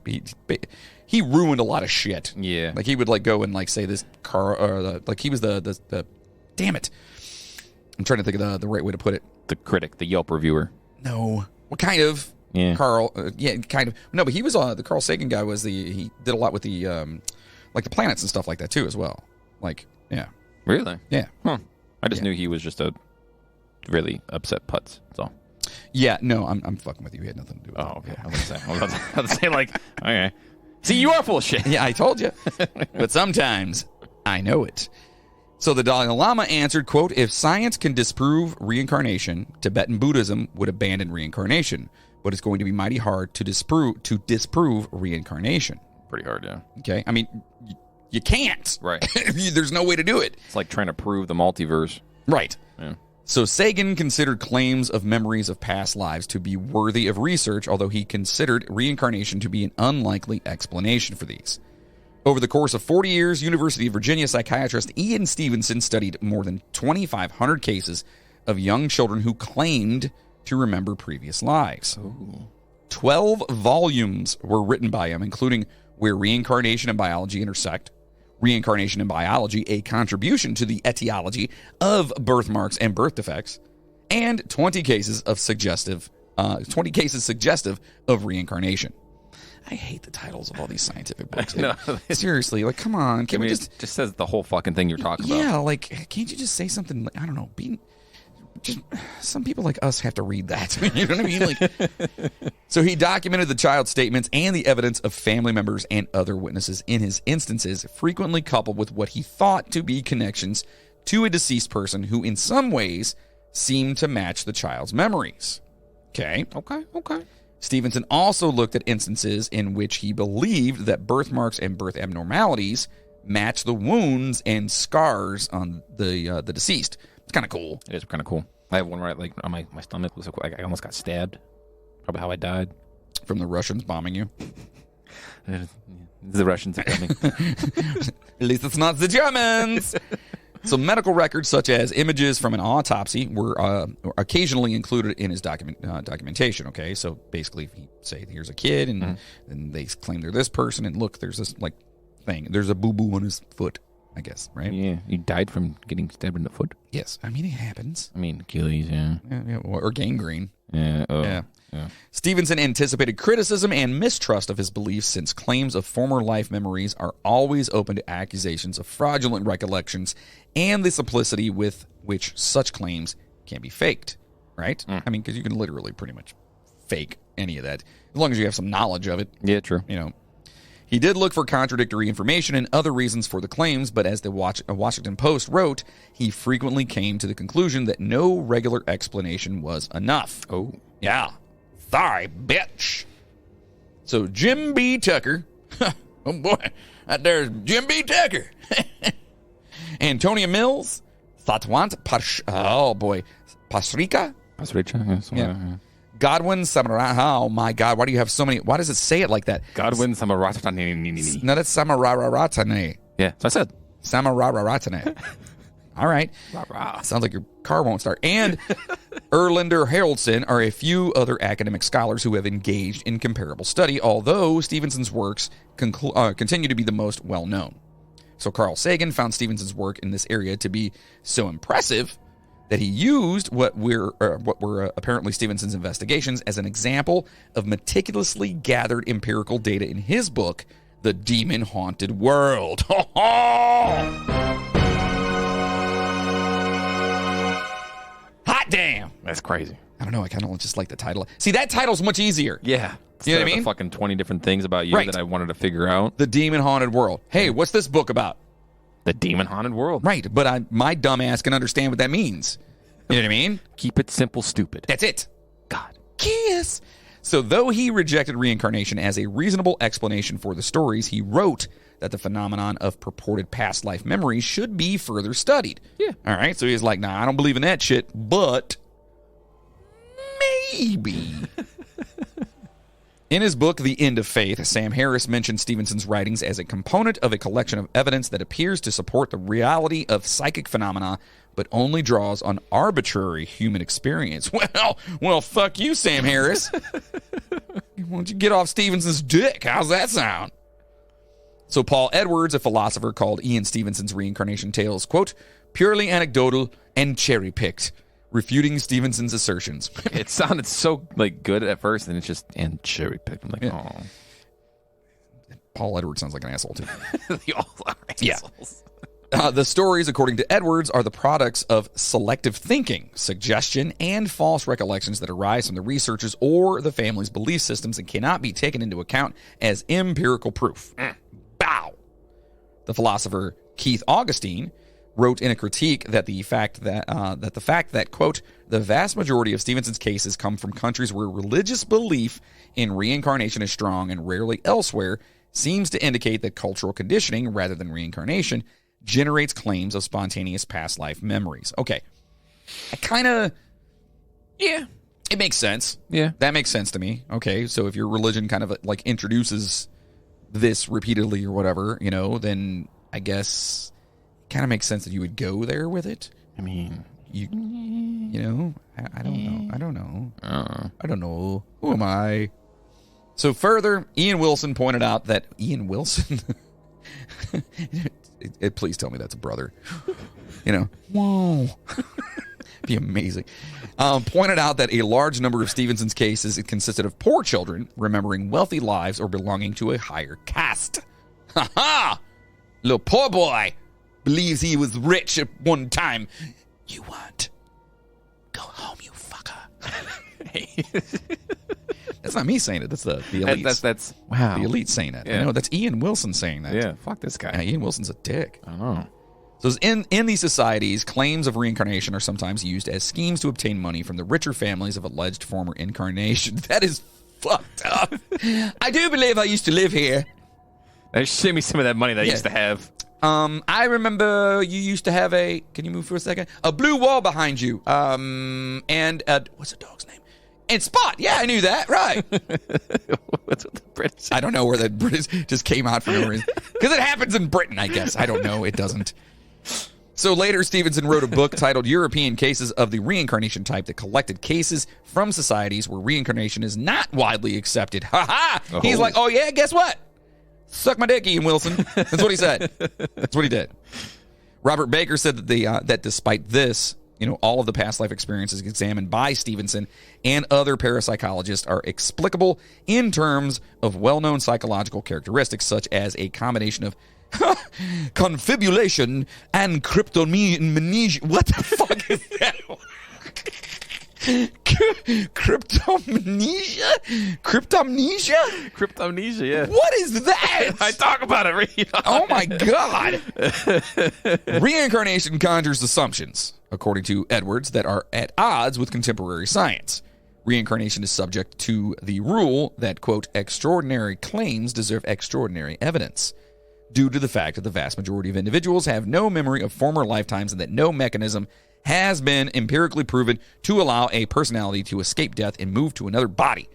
he ruined a lot of shit. Yeah. Like, he would, like, go and, like, say this like, he was the damn it. I'm trying to think of the right way to put it. The critic, the Yelp reviewer. No. What kind of? Yeah. Carl. Yeah, kind of. No, but he was the Carl Sagan guy was he did a lot with the like the planets and stuff like that too as well. Like, yeah. Really? Yeah. Huh. I just knew he was just a really upset putz. That's all. Yeah. No, I'm fucking with you. He had nothing to do with it. Oh, okay. I was about to say, like, okay. See, you are full of shit. Yeah, I told you. But sometimes I know it. So the Dalai Lama answered, quote, if science can disprove reincarnation, Tibetan Buddhism would abandon reincarnation, but it's going to be mighty hard to disprove reincarnation. Pretty hard, yeah. Okay? I mean, you can't. Right. There's no way to do it. It's like trying to prove the multiverse. Right. Yeah. So Sagan considered claims of memories of past lives to be worthy of research, although he considered reincarnation to be an unlikely explanation for these. Over the course of 40 years, University of Virginia psychiatrist Ian Stevenson studied more than 2,500 cases of young children who claimed to remember previous lives. Ooh. 12 volumes were written by him, including Where Reincarnation and Biology Intersect, Reincarnation and Biology, A Contribution to the Etiology of Birthmarks and Birth Defects, and 20 cases suggestive of reincarnation. I hate the titles of all these scientific books. No. Seriously, like, come on. Can we just says the whole fucking thing you're talking about. Yeah, like, can't you just say something, like, I don't know, just some people like us have to read that. You know what I mean? Like, so he documented the child's statements and the evidence of family members and other witnesses in his instances, frequently coupled with what he thought to be connections to a deceased person who in some ways seemed to match the child's memories. Okay. Stevenson also looked at instances in which he believed that birthmarks and birth abnormalities match the wounds and scars on the deceased. It's kind of cool. It is kind of cool. I have one right, like, on my stomach. Looks like I almost got stabbed. Probably how I died. From the Russians bombing you? The Russians are coming. At least it's not the Germans. So medical records such as images from an autopsy were occasionally included in his documentation, okay? So basically, he'd say, here's a kid, and then they claim they're this person, and look, there's this, like, thing. There's a boo-boo on his foot, I guess, right? Yeah, he died from getting stabbed in the foot? Yes. I mean, it happens. I mean, Achilles, yeah. Or gangrene. Yeah, Yeah. Stevenson anticipated criticism and mistrust of his beliefs since claims of former life memories are always open to accusations of fraudulent recollections and the simplicity with which such claims can be faked, right? I mean, because you can literally pretty much fake any of that. As long as you have some knowledge of it. Yeah, true. You know. He did look for contradictory information and other reasons for the claims, but as the Washington Post wrote, he frequently came to the conclusion that no regular explanation was enough. Oh. Yeah. Sorry, bitch. So Jim B. Tucker. Oh, boy. There's Jim B. Tucker. Antonia Mills. Oh, boy. Pasrica? Pasrica? Yeah. Godwin Samarara. Oh, my God. Why do you have so many? Why does it say it like that? Godwin Samarara. No, that's Samarararatane. Yeah, so I said. Samarararatane. All right. Sounds like your car won't start. And Erlander Haraldson are a few other academic scholars who have engaged in comparable study, although Stevenson's works continue to be the most well-known. So Carl Sagan found Stevenson's work in this area to be so impressive that he used what were apparently Stevenson's investigations as an example of meticulously gathered empirical data in his book, The Demon-Haunted World. Hot damn! That's crazy. I don't know. I kind of just like the title. See, that title's much easier. Yeah. You know what I mean? The fucking 20 different things about you that I wanted to figure out. The Demon-Haunted World. Hey, what's this book about? The Demon-Haunted World. Right, but my dumb ass can understand what that means. You know what I mean? Keep it simple, stupid. That's it. God. Kiss. So though he rejected reincarnation as a reasonable explanation for the stories, he wrote that the phenomenon of purported past life memories should be further studied. Yeah. All right, so he's like, nah, I don't believe in that shit, but maybe. In his book, The End of Faith, Sam Harris mentioned Stevenson's writings as a component of a collection of evidence that appears to support the reality of psychic phenomena, but only draws on arbitrary human experience. Well, fuck you, Sam Harris. Why don't you get off Stevenson's dick? How's that sound? So Paul Edwards, a philosopher, called Ian Stevenson's reincarnation tales, quote, purely anecdotal and cherry-picked, refuting Stevenson's assertions. It sounded so good at first, and it's just cherry picked. I'm like, oh. Paul Edwards sounds like an asshole too. They all are assholes. The stories, according to Edwards, are the products of selective thinking, suggestion, and false recollections that arise from the researcher's or the family's belief systems and cannot be taken into account as empirical proof. Bow. The philosopher Keith Augustine wrote in a critique that the fact that, quote, the vast majority of Stevenson's cases come from countries where religious belief in reincarnation is strong and rarely elsewhere seems to indicate that cultural conditioning, rather than reincarnation, generates claims of spontaneous past life memories. Okay. Yeah. It makes sense. Yeah. That makes sense to me. Okay, so if your religion kind of like introduces this repeatedly or whatever, then I guess kind of makes sense that you would go there with it. I mean, I don't know. I don't know. Who am I? So further, Ian Wilson pointed out that Ian Wilson. Please tell me that's a brother. Whoa. Be amazing. Pointed out that a large number of Stevenson's cases consisted of poor children remembering wealthy lives or belonging to a higher caste. Ha ha! Little poor boy believes he was rich at one time. You weren't. Go home, you fucker. That's not me saying it. That's the elites. That's wow. The elite saying it. Yeah. That's Ian Wilson saying that. Yeah, fuck this guy. Ian Wilson's a dick. I know. So in these societies, claims of reincarnation are sometimes used as schemes to obtain money from the richer families of alleged former incarnations. That is fucked up. I do believe I used to live here. Show me some of that money that I used to have. I remember you used to have can you move for a second? A blue wall behind you. And what's the dog's name? And Spot. Yeah, I knew that. Right. What's with the British? I don't know where the British just came out for no reason. Because it happens in Britain, I guess. I don't know. It doesn't. So later, Stevenson wrote a book titled European Cases of the Reincarnation Type that collected cases from societies where reincarnation is not widely accepted. Ha ha! Oh. He's like, oh yeah, guess what? Suck my dick, Ian Wilson. That's what he said. That's what he did. Robert Baker said that that despite this, all of the past life experiences examined by Stevenson and other parapsychologists are explicable in terms of well-known psychological characteristics such as a combination of confibulation and cryptomnesia. What the fuck is that? Cryptomnesia, yeah. What is that? I talk about it. Read on. Oh my God. Reincarnation conjures assumptions, according to Edwards, that are at odds with contemporary science. Reincarnation is subject to the rule that, quote, extraordinary claims deserve extraordinary evidence, due to the fact that the vast majority of individuals have no memory of former lifetimes and that no mechanism has been empirically proven to allow a personality to escape death and move to another body.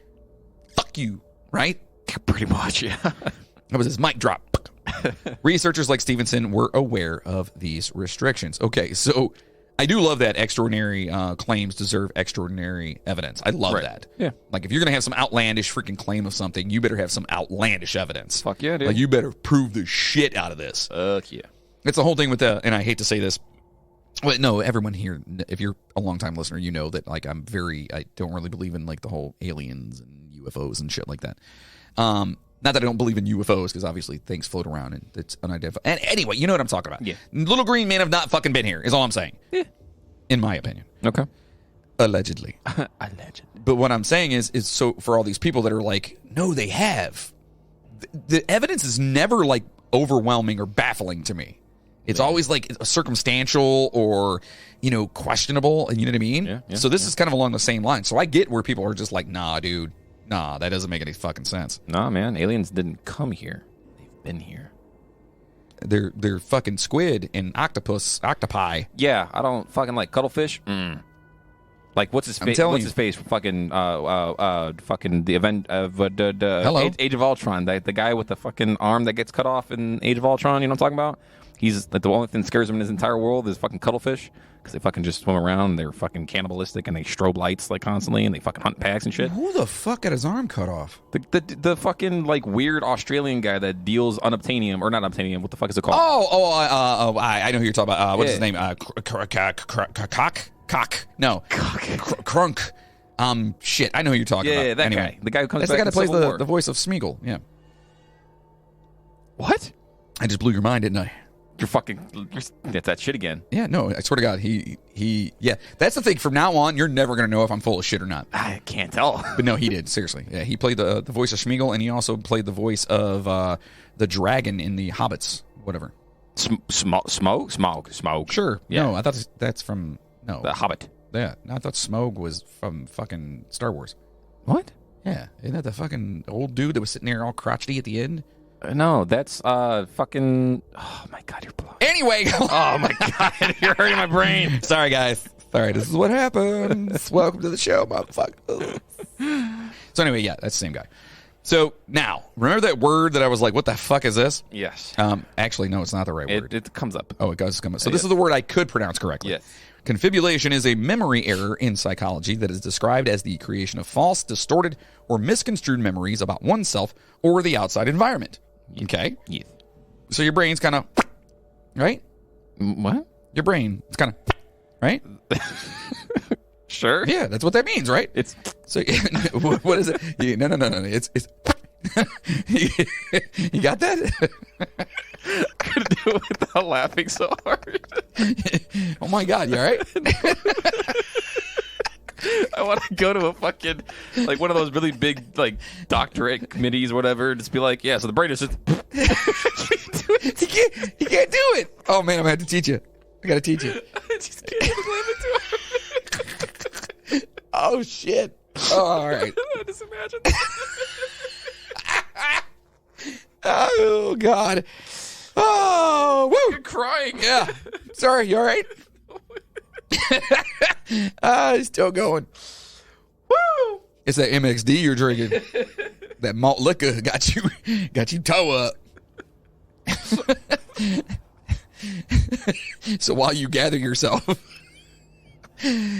Fuck you, right? Pretty much, yeah. That was his mic drop. Researchers like Stevenson were aware of these restrictions. Okay, so I do love that extraordinary claims deserve extraordinary evidence. I love that. Yeah. Like, if you're going to have some outlandish freaking claim of something, you better have some outlandish evidence. Fuck yeah, dude. Like, you better prove the shit out of this. Fuck yeah. It's the whole thing with the, and I hate to say this, but no, everyone here, if you're a long-time listener, you know that, like, I don't really believe in, like, the whole aliens and UFOs and shit like that. Not that I don't believe in UFOs, because obviously things float around and it's unidentified. And anyway, you know what I'm talking about. Yeah. Little green men have not fucking been here, is all I'm saying. Yeah. In my opinion. Okay. Allegedly. Allegedly. But what I'm saying is so for all these people that are like, no, they have. The evidence is never, like, overwhelming or baffling to me. It's always, like, circumstantial or, you know, questionable. You know what I mean? Yeah, so this is kind of along the same line. So I get where people are just like, nah, dude. Nah, that doesn't make any fucking sense. Nah, man. Aliens didn't come here. They've been here. They're fucking squid and octopi. Yeah, I don't fucking like cuttlefish. Like, what's his face? What's his face? Fucking the event of Age of Ultron. The guy with the fucking arm that gets cut off in Age of Ultron. You know what I'm talking about? He's like, the only thing that scares him in his entire world is fucking cuttlefish, because they fucking just swim around and they're fucking cannibalistic and they strobe lights like constantly and they fucking hunt packs and shit. Who the fuck got his arm cut off? The fucking, like, weird Australian guy that deals unobtainium, or not unobtainium. What the fuck is it called? I know who you're talking about. What's his name? Cock. No. Crunk. Shit. I know who you're talking about. Yeah, that guy. The guy who comes That's back the guy that plays Civil War. the voice of Smeagol. Yeah. What? I just blew your mind, didn't I? That's that shit again. Yeah, no, I swear to God, yeah. That's the thing. From now on, you're never going to know if I'm full of shit or not. I can't tell. But no, he did, seriously. Yeah, he played the voice of Smeagol, and he also played the voice of the dragon in the Hobbits, whatever. Smaug? Sure. Yeah. No, I thought that's from, no. The Hobbit. Yeah, no, I thought Smaug was from fucking Star Wars. What? Yeah, isn't that the fucking old dude that was sitting there all crotchety at the end? No, that's fucking. Oh my God, you're blowing. Anyway, oh my God, you're hurting my brain. Sorry, guys. Sorry, this is what happens. Welcome to the show, motherfucker. So anyway, yeah, that's the same guy. So now, remember that word that I was like, "What the fuck is this?" Yes. Actually, no, it's not the right word. It comes up. Oh, it does come up. So this is the word I could pronounce correctly. Yes. Confibulation is a memory error in psychology that is described as the creation of false, distorted, or misconstrued memories about oneself or the outside environment. Okay? Yes. So your brain's kind of, right? What? Your brain, it's kind of, right? Sure. Yeah, that's what that means, right? It's so. What is it? Yeah, no. It's. You got that? I couldn't do it without laughing so hard. Oh my God, you all right? I want to go to a fucking, like, one of those really big, like, doctorate committees or whatever, and just be like, yeah, so the brain is just. He can't do it. Oh man, I'm gonna have to teach you. I gotta teach you. I just can't laugh into it. Oh shit. Oh, all right. I just imagine. Oh God. Oh, woo! You're crying. Yeah. Sorry, you all right? Still going. Woo! It's that MXD you're drinking. That malt liquor got you toe up. So while you gather yourself.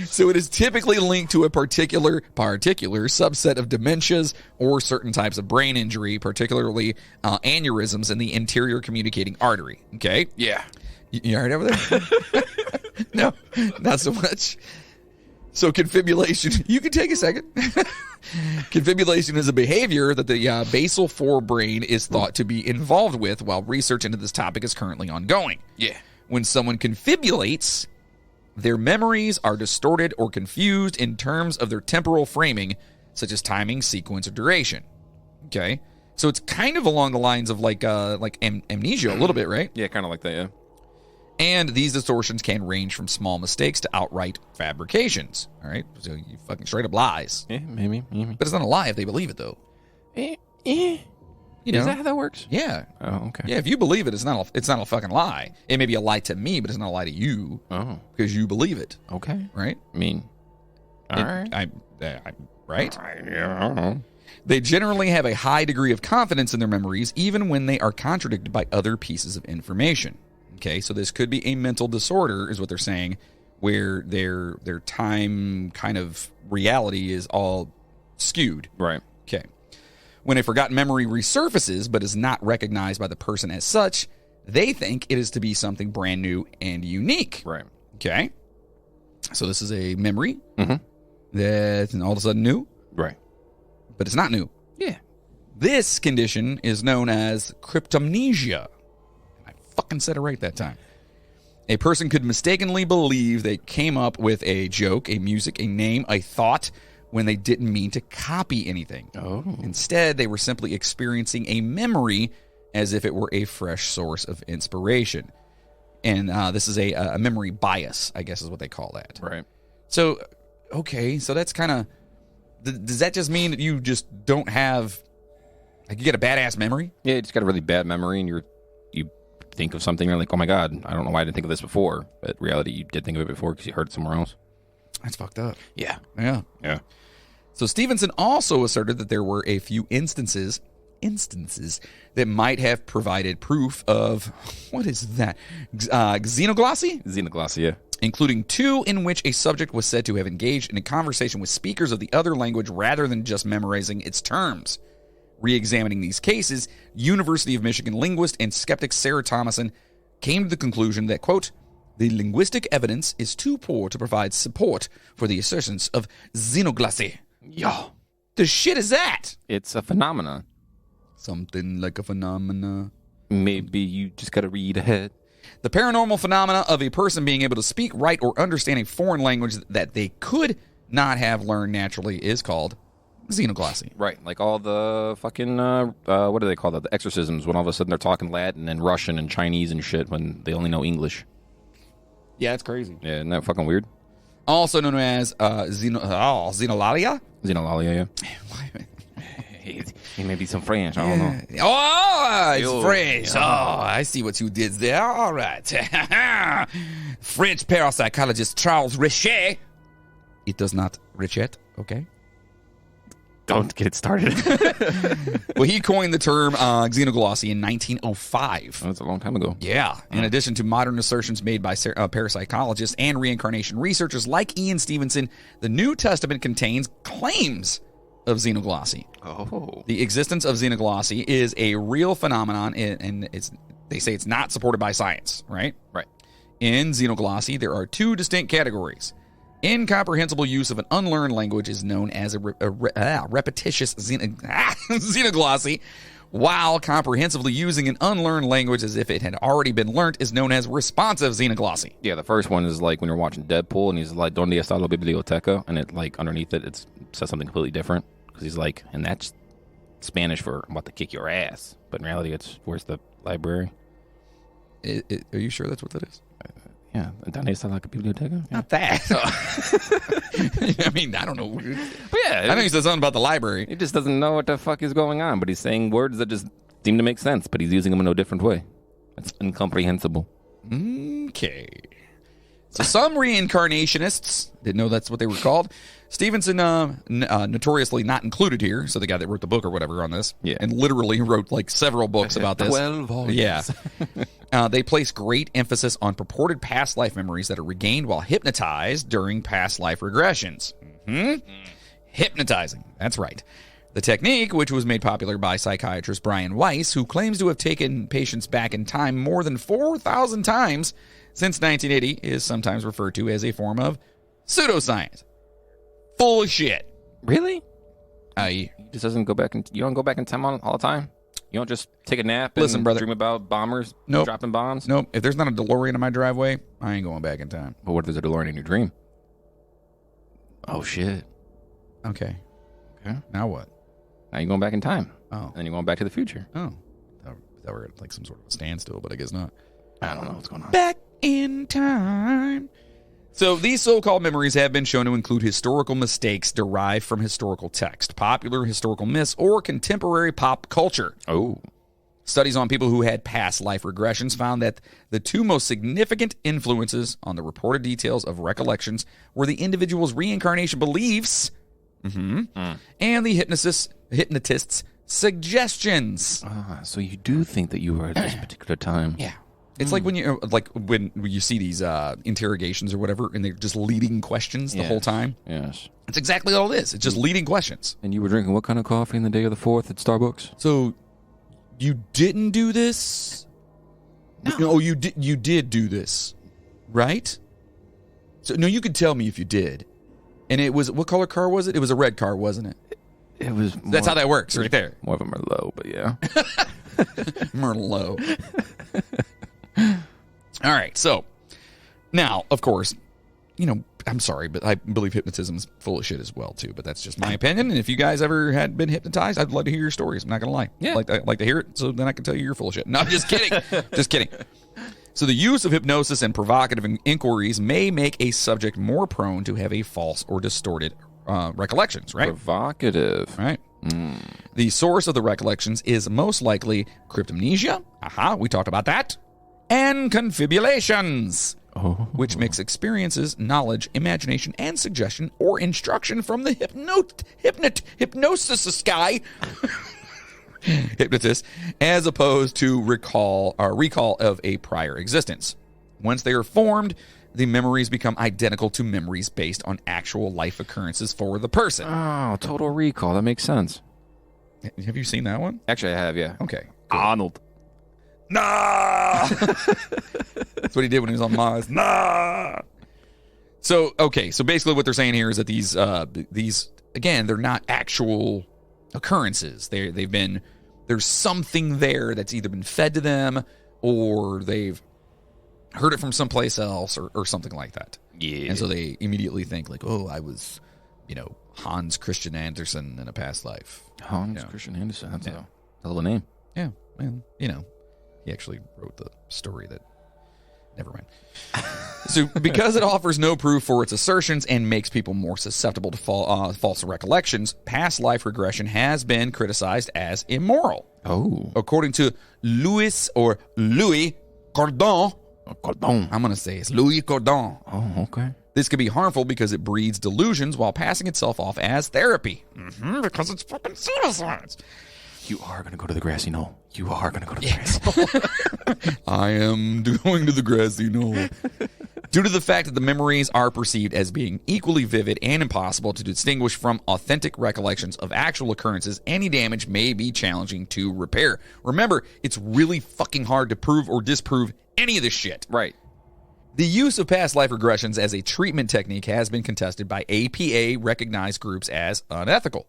So it is typically linked to a particular subset of dementias or certain types of brain injury, particularly aneurysms in the anterior communicating artery. Okay? Yeah. You all right over there? No, not so much. So confibulation, you can take a second. Confibulation is a behavior that the basal forebrain is thought to be involved with while research into this topic is currently ongoing. Yeah. When someone confibulates, Their memories are distorted or confused in terms of their temporal framing, such as timing, sequence, or duration. Okay? So it's kind of along the lines of like amnesia a little bit, right? Yeah, kind of like that, yeah. And these distortions can range from small mistakes to outright fabrications. All right? So you fucking straight up lies. Yeah, maybe. But it's not a lie if they believe it, though. You know? Is that how that works? Yeah. Oh, okay. Yeah, if you believe it, it's not a fucking lie. It may be a lie to me, but it's not a lie to you. Oh. Because you believe it. Okay. Right? I mean, all right. Right? Yeah, I don't know. They generally have a high degree of confidence in their memories, even when they are contradicted by other pieces of information. Okay, so this could be a mental disorder, is what they're saying, where their time kind of reality is all skewed. Right. Okay. When a forgotten memory resurfaces but is not recognized by the person as such, they think it is to be something brand new and unique. Right. Okay. So this is a memory that's all of a sudden new. Right. But it's not new. Yeah. This condition is known as cryptomnesia. I fucking said it right that time. A person could mistakenly believe they came up with a joke, a music, a name, a thought when they didn't mean to copy anything. Oh. Instead, they were simply experiencing a memory as if it were a fresh source of inspiration. And this is a memory bias, I guess is what they call that. Right. So, okay, so that's kind of... Does that just mean that you just don't have... Like, you get a badass memory? Yeah, you just got a really bad memory, and you think of something, and you're like, oh my God, I don't know why I didn't think of this before. But in reality, you did think of it before because you heard it somewhere else. That's fucked up. Yeah. Yeah. Yeah. So Stevenson also asserted that there were a few instances that might have provided proof of... What is that? Xenoglossy? Xenoglossy, yeah. Including 2 in which a subject was said to have engaged in a conversation with speakers of the other language rather than just memorizing its terms. Re-examining these cases, University of Michigan linguist and skeptic Sarah Thomason came to the conclusion that, quote, the linguistic evidence is too poor to provide support for the assertions of xenoglossy. Yo. The shit is that? It's a phenomenon. Something like a phenomena. Maybe you just got to read ahead. The paranormal phenomena of a person being able to speak, write, or understand a foreign language that they could not have learned naturally is called xenoglossy. Right, like all the fucking, what do they call that? The exorcisms, when all of a sudden they're talking Latin and Russian and Chinese and shit when they only know English. Yeah, it's crazy. Yeah, isn't that fucking weird? Also known as xenolalia? Xenolalia, yeah. He may be some French, I don't know. Oh, it's Yo, French. yeah. Oh, I see what you did there. All right. French parapsychologist Charles Richet. It does not Richet, okay? Don't get it started. Well, he coined the term xenoglossy in 1905. That's a long time ago. Yeah. In addition to modern assertions made by parapsychologists and reincarnation researchers like Ian Stevenson, the New Testament contains claims of xenoglossy. Oh. The existence of xenoglossy is a real phenomenon, and they say it's not supported by science, right? Right. In xenoglossy, there are 2 distinct categories. Incomprehensible use of an unlearned language is known as a repetitious xenoglossy, while comprehensively using an unlearned language as if it had already been learnt is known as responsive xenoglossy. Yeah, the first one is like when you're watching Deadpool and he's like, "Donde está la biblioteca?" And it like underneath it says something completely different because he's like, and that's Spanish for "I'm about to kick your ass," but in reality, it's "Where's the library?" Are you sure that's what that is? Yeah, ¿Donde está la biblioteca? Yeah. Not that. I mean, I don't know. But yeah, I know he said something about the library. he just doesn't know what the fuck is going on, but he's saying words that just seem to make sense, but he's using them in a different way. It's incomprehensible. Okay. So some reincarnationists didn't know that's what they were called. Stevenson, notoriously not included here, so the guy that wrote the book or whatever on this, Yeah. and literally wrote like several books about this. 12 volumes. Yeah. They place great emphasis on purported past life memories that are regained while hypnotized during past life regressions. Hypnotizing. That's right. The technique, which was made popular by psychiatrist Brian Weiss, who claims to have taken patients back in time more than 4,000 times since 1980, is sometimes referred to as a form of pseudo-science. Full of shit. Really? I He just doesn't go back in. You don't go back in time all the time? You don't just take a nap and Listen, brother. dream about bombers dropping bombs? Nope. If there's not a DeLorean in my driveway, I ain't going back in time. But what if there's a DeLorean in your dream? Oh, shit. Okay. Okay. Now what? Now you're going back in time. Oh. And then you're going back to the future. Oh. I thought we were at like some sort of a standstill, but I guess not. I don't know what's going on. Back in time. So these so-called memories have been shown to include historical mistakes derived from historical text, popular historical myths, or contemporary pop culture. Oh. Studies on people who had past life regressions found that the two most significant influences on the reported details of recollections were the individual's reincarnation beliefs and the hypnotist's suggestions. So you do think that you were at this particular time. Yeah. It's like when you see these interrogations or whatever, and they're just leading questions the whole time. Yes. It's exactly all it is. It's just leading questions. And you were drinking what kind of coffee in the day of the 4th at Starbucks? So, you didn't do this? No, you did do this, right? So, no, you could tell me if you did. And it was, what color car was it? It was a red car, wasn't it? It was. That's how that works, right there. More of a Merlot, but yeah. Merlot. All right, so now, of course, I'm sorry, but I believe hypnotism is full of shit as well, too. But that's just my opinion. And if you guys ever had been hypnotized, I'd love to hear your stories. I'm not going to lie. Yeah. I'd like to hear it, so then I can tell you you're full of shit. No, I'm just kidding. Just kidding. So the use of hypnosis and provocative inquiries may make a subject more prone to have a false or distorted recollections, right? Provocative. Right. The source of the recollections is most likely cryptomnesia. We talked about that. And confibulations, which mix experiences, knowledge, imagination, and suggestion or instruction from the hypnosis guy, hypnotist, as opposed to recall of a prior existence. Once they are formed, the memories become identical to memories based on actual life occurrences for the person. Oh, total recall. That makes sense. Have you seen that one? Actually, I have, yeah. Okay. Cool. Arnold. Nah! That's what he did when he was on Mars. Nah! So basically what they're saying here is that these again, they're not actual occurrences. There's something there that's either been fed to them or they've heard it from someplace else or something like that. Yeah. And so they immediately think like, oh, I was, Hans Christian Andersen in a past life. Hans Christian Andersen. That's a hell of a name. Yeah. And, he actually wrote the story that... Never mind. So, because it offers no proof for its assertions and makes people more susceptible to false recollections, past life regression has been criticized as immoral. Oh. According to Louis Cordon. I'm going to say it's Louis Cordon. Oh, okay. This could be harmful because it breeds delusions while passing itself off as therapy. Because it's fucking pseudo-science. You are going to go to the grassy knoll. You are going to go to the grassy knoll. I am going to the grassy knoll. Due to the fact that the memories are perceived as being equally vivid and impossible to distinguish from authentic recollections of actual occurrences, any damage may be challenging to repair. Remember, it's really fucking hard to prove or disprove any of this shit. Right. The use of past life regressions as a treatment technique has been contested by APA-recognized groups as unethical.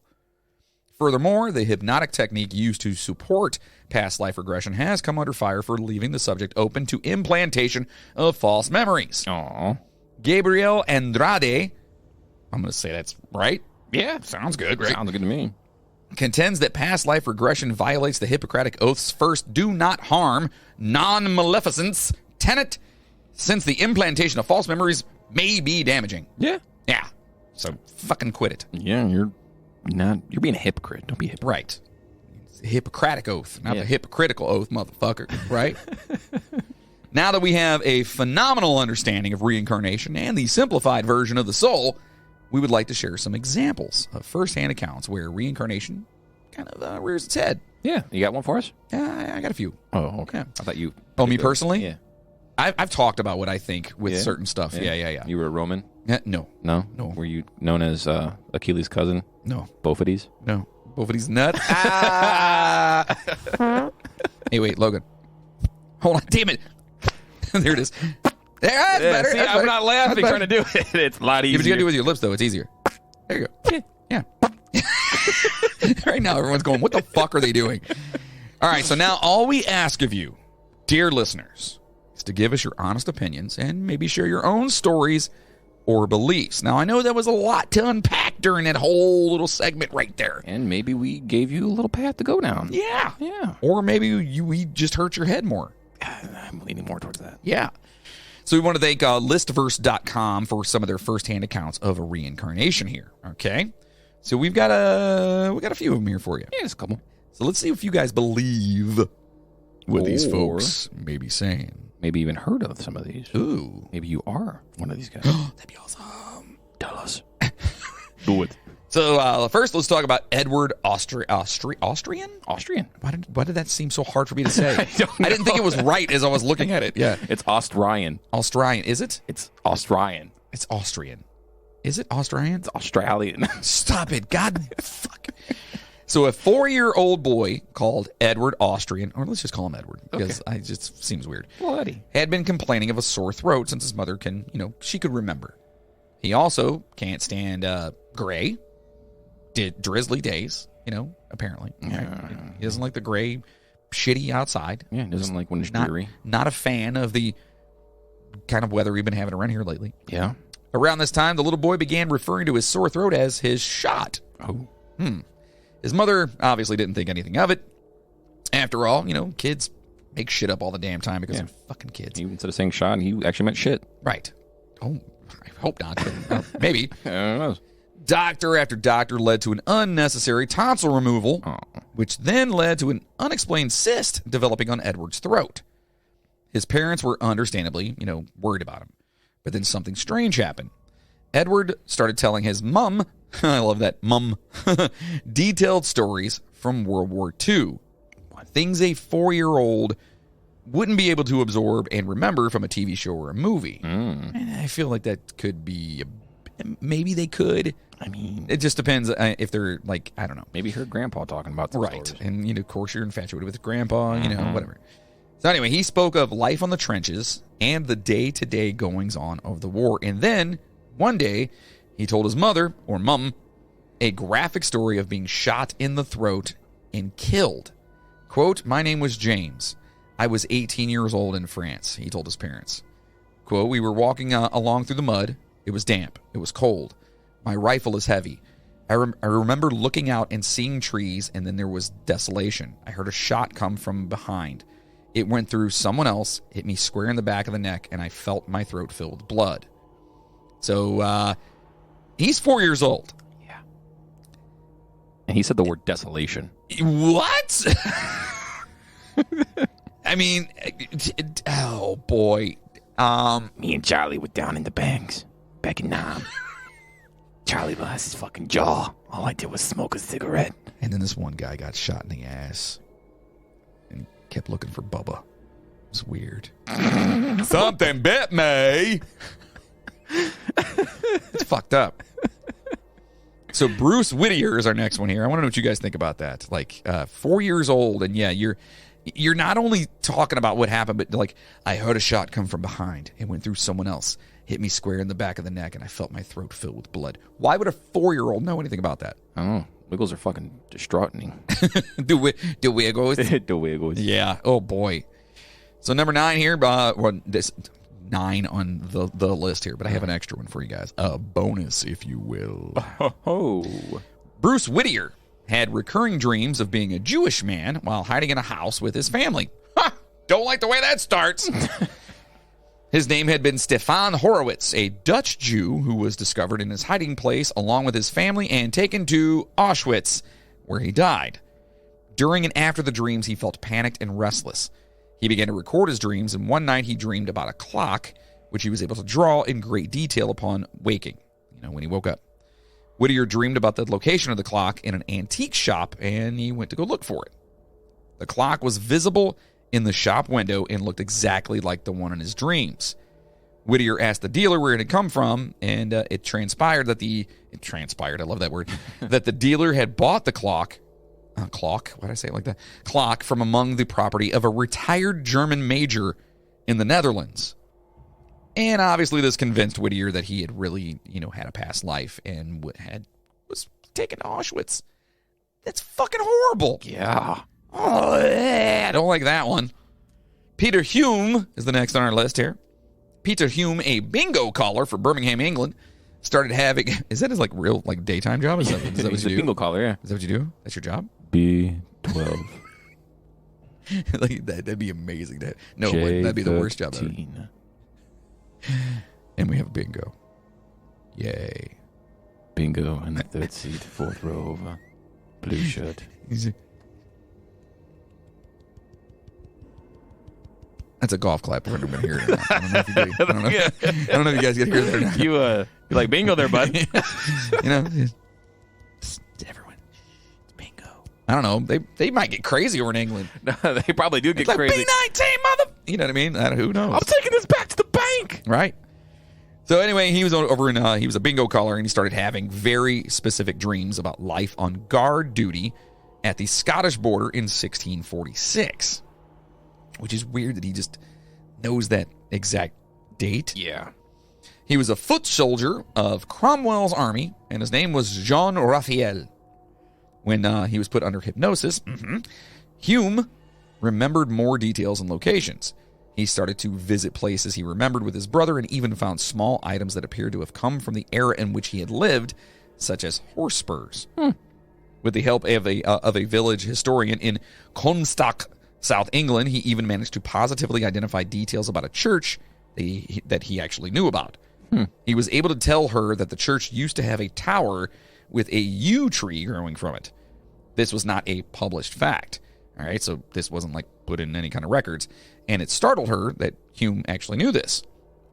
Furthermore, the hypnotic technique used to support past life regression has come under fire for leaving the subject open to implantation of false memories. Aww. Gabriel Andrade, I'm going to say that's right. Yeah. Sounds good, right? Sounds good to me. Contends that past life regression violates the Hippocratic Oath's first do not harm, non-maleficence tenet, since the implantation of false memories may be damaging. Yeah. Yeah. So fucking quit it. Yeah, you're being a hypocrite. Don't be a hypocrite. Right. It's a Hippocratic Oath, not the hypocritical oath, motherfucker. Right? Now that we have a phenomenal understanding of reincarnation and the simplified version of the soul, we would like to share some examples of first-hand accounts where reincarnation kind of rears its head. Yeah. You got one for us? Yeah, I got a few. Oh, okay. Yeah. I thought you... Oh, me personally? Yeah. I've talked about what I think with certain stuff. Yeah. You were a Roman? No. No? No. Were you known as Achilles' cousin? No. Bophides? No. Bophides' nut? Hey, wait, Logan. Hold on. Damn it. There it is. That's better. See, That's I'm better. not laughing trying to do it. It's a lot easier. Yeah, but you got to do it with your lips, though. It's easier. There you go. Yeah. Right now, everyone's going, what the fuck are they doing? All right, so now all we ask of you, dear listeners, is to give us your honest opinions and maybe share your own stories or beliefs. Now, I know that was a lot to unpack during that whole little segment right there. And maybe we gave you a little path to go down. Yeah. Yeah. Or maybe we just hurt your head more. I'm leaning more towards that. Yeah. So we want to thank listverse.com for some of their firsthand accounts of a reincarnation here. Okay. So we got a few of them here for you. Yeah, just a couple. So let's see if you guys believe what these folks may be saying. Maybe even heard of some of these. Ooh. Maybe you are one of these guys. That'd be awesome. Tell us. Do it. So first, let's talk about Edward Austrian? Austrian? Why did that seem so hard for me to say? I didn't think it was right as I was looking at it. Yeah. It's Austrian. Austrian. Is it? It's Austrian. It's Austrian. Is it Austrian? It's Australian. Stop it. God. Fuck. So a 4-year-old boy called Edward Austrian, or let's just call him Edward, because it just seems weird. Well, Eddie. Had been complaining of a sore throat since his mother she could remember. He also can't stand gray, drizzly days, apparently. Yeah. He doesn't like the gray, shitty outside. Yeah, he doesn't like when it's dreary. Not a fan of the kind of weather we've been having around here lately. Yeah. Around this time, the little boy began referring to his sore throat as his shot. Oh. His mother obviously didn't think anything of it. After all, kids make shit up all the damn time because they're fucking kids. He, instead of saying shot, he actually meant shit. Right. Oh, I hope not. But, maybe. I don't know. Doctor after doctor led to an unnecessary tonsil removal, which then led to an unexplained cyst developing on Edward's throat. His parents were understandably, worried about him. But then something strange happened. Edward started telling his mum, I love that, mum, detailed stories from World War II. Things a 4-year-old wouldn't be able to absorb and remember from a TV show or a movie. And I feel like that could be, maybe they could. I mean, it just depends if they're like, I don't know. Maybe heard Grandpa talking about some stories. And, of course, you're infatuated with Grandpa, whatever. So anyway, he spoke of life on the trenches and the day-to-day goings-on of the war. And then, one day, he told his mother, or mum, a graphic story of being shot in the throat and killed. Quote, "My name was James. I was 18 years old in France," he told his parents. Quote, "We were walking along through the mud. It was damp. It was cold. My rifle is heavy. I remember looking out and seeing trees, and then there was desolation. I heard a shot come from behind. It went through someone else, hit me square in the back of the neck, and I felt my throat fill with blood." So, he's 4 years old. Yeah. And he said the word desolation. What? I mean, oh boy. Me and Charlie were down in the banks back in Nam. Charlie lost his fucking jaw. All I did was smoke a cigarette. And then this one guy got shot in the ass and kept looking for Bubba. It was weird. Something bit me. It's fucked up. So Bruce Whittier is our next one here. I want to know what you guys think about that. Like 4 years old, and yeah, you're not only talking about what happened, but like, I heard a shot come from behind. It went through someone else, hit me square in the back of the neck, and I felt my throat fill with blood. Why would a 4-year-old know anything about that? I don't know. Wiggles are fucking distraughting. The Wiggles? The Wiggles. Yeah. Oh, boy. So number 9 here, this 9 on the list here, but I have an extra one for you guys. A bonus, if you will. Oh. Bruce Whittier had recurring dreams of being a Jewish man while hiding in a house with his family. Ha! Don't like the way that starts. His name had been Stefan Horowitz, a Dutch Jew who was discovered in his hiding place along with his family and taken to Auschwitz, where he died. During and after the dreams, he felt panicked and restless. He began to record his dreams, and one night he dreamed about a clock, which he was able to draw in great detail upon waking, when he woke up. Whittier dreamed about the location of the clock in an antique shop, and he went to go look for it. The clock was visible in the shop window and looked exactly like the one in his dreams. Whittier asked the dealer where it had come from, and it transpired, I love that word, that the dealer had bought the clock, why did I say it like that? Clock from among the property of a retired German major in the Netherlands. And obviously this convinced Whittier that he had really, had a past life and was taken to Auschwitz. That's fucking horrible. Yeah. Oh, I don't like that one. Peter Hume is the next on our list here. Peter Hume, a bingo caller for Birmingham, England, started having... Is that his like real like daytime job? Is that what you do? Bingo caller, yeah. Is that what you do? That's your job? B12. Like that'd be amazing. No, that'd be the worst job ever. And we have bingo. Yay. Bingo in the third seat, fourth row over. Blue shirt. That's a golf clap. We're going to hear it or not. I don't know if you guys get to hear that or not. You like bingo there, bud. You know, everyone, it's bingo. I don't know. They might get crazy over in England. They probably do get like, crazy. B19, mother. You know what I mean? Who knows? I'm taking this back to the bank. Right. So anyway, he was over in. He was a bingo caller, and he started having very specific dreams about life on guard duty at the Scottish border in 1646. Which is weird that he just knows that exact date. Yeah. He was a foot soldier of Cromwell's army, and his name was Jean Raphael. When he was put under hypnosis, Hume remembered more details and locations. He started to visit places he remembered with his brother and even found small items that appeared to have come from the era in which he had lived, such as horse spurs. With the help of a village historian in Comstock, South England, he even managed to positively identify details about a church that he actually knew about. He was able to tell her that the church used to have a tower with a yew tree growing from it. This was not a published fact. All right, so this wasn't like put in any kind of records. And it startled her that Hume actually knew this.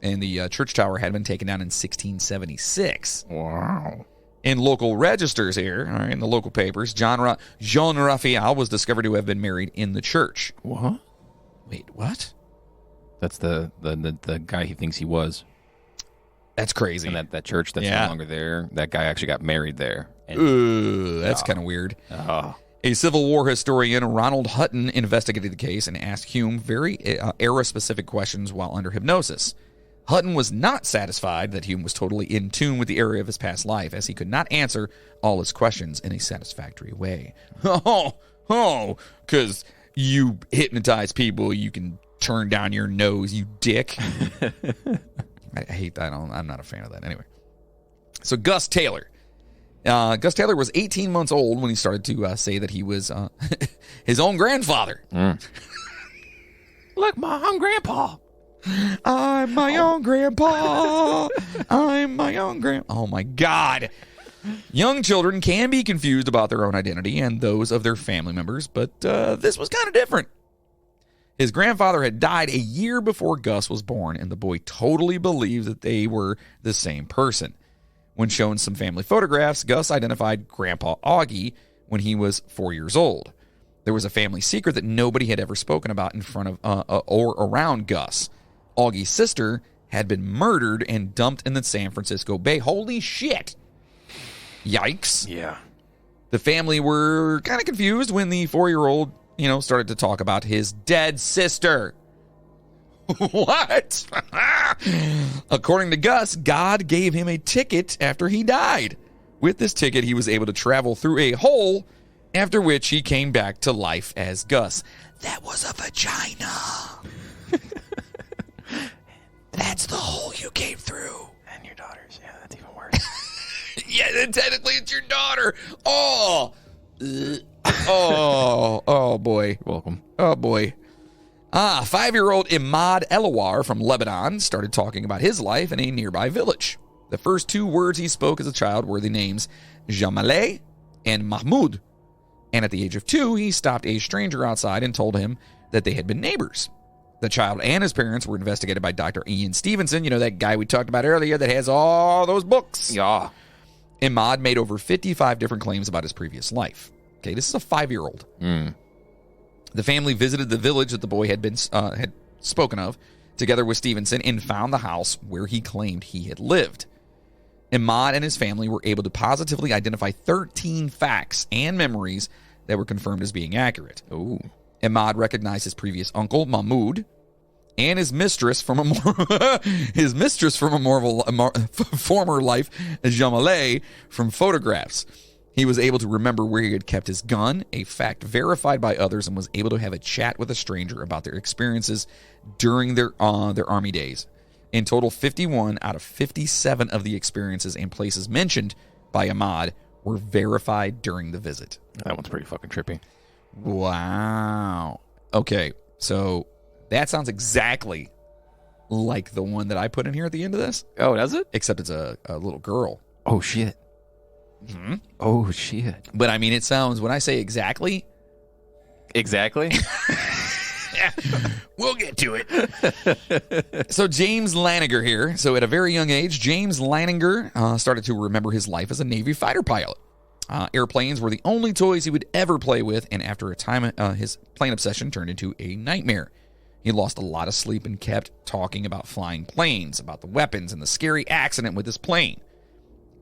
And the church tower had been taken down in 1676. Wow. In local registers here, all right, in the local papers, Jean Raphael was discovered to have been married in the church. What? Wait, what? That's the guy he thinks he was. That's crazy. And that church that's no longer there, that guy actually got married there. And, that's kind of weird. A Civil War historian, Ronald Hutton, investigated the case and asked Hume very era-specific questions while under hypnosis. Hutton was not satisfied that Hume was totally in tune with the area of his past life, as he could not answer all his questions in a satisfactory way. Because you hypnotize people, you can turn down your nose, you dick. I hate that. I'm not a fan of that. Anyway. So Gus Taylor. Gus Taylor was 18 months old when he started to say that he was his own grandfather. Look, Ma, I'm Grandpa. I'm my own grandpa. I'm my own grandpa. Oh, my God. Young children can be confused about their own identity and those of their family members, but this was kind of different. His grandfather had died a year before Gus was born, and the boy totally believed that they were the same person. When shown some family photographs, Gus identified Grandpa Augie when he was 4 years old. There was a family secret that nobody had ever spoken about in front of or around Gus. Augie's sister had been murdered and dumped in the San Francisco Bay. Holy shit. Yikes. Yeah. The family were kind of confused when the 4-year-old, started to talk about his dead sister. What? According to Gus, God gave him a ticket after he died. With this ticket, he was able to travel through a hole, after which he came back to life as Gus. That was a vagina. That's the hole you came through. And your daughter's. Yeah, that's even worse. Yeah, then technically it's your daughter. Oh, boy. You're welcome. Oh, boy. 5-year-old Imad Elawar from Lebanon started talking about his life in a nearby village. The first 2 words he spoke as a child were the names Jamaleh and Mahmoud. And at the age of 2, he stopped a stranger outside and told him that they had been neighbors. The child and his parents were investigated by Dr. Ian Stevenson, that guy we talked about earlier that has all those books. Yeah. Imad made over 55 different claims about his previous life. Okay, this is a 5-year-old. The family visited the village that the boy had been had spoken of, together with Stevenson, and found the house where he claimed he had lived. Imad and his family were able to positively identify 13 facts and memories that were confirmed as being accurate. Ooh. Imad recognized his previous uncle, Mahmoud, and his mistress from a former life, Jamaleh, from photographs. He was able to remember where he had kept his gun, a fact verified by others, and was able to have a chat with a stranger about their experiences during their Army days. In total, 51 out of 57 of the experiences and places mentioned by Ahmad were verified during the visit. That one's pretty fucking trippy. Wow. Okay, so that sounds exactly like the one that I put in here at the end of this. Oh, does it? Except it's a little girl. Oh, shit. Mm-hmm. Oh, shit. But I mean, it sounds, when I say exactly... Exactly? We'll get to it. So James Laniger here. So at a very young age, James Laniger started to remember his life as a Navy fighter pilot. Airplanes were the only toys he would ever play with, and after a time, his plane obsession turned into a nightmare. He lost a lot of sleep and kept talking about flying planes, about the weapons, and the scary accident with his plane.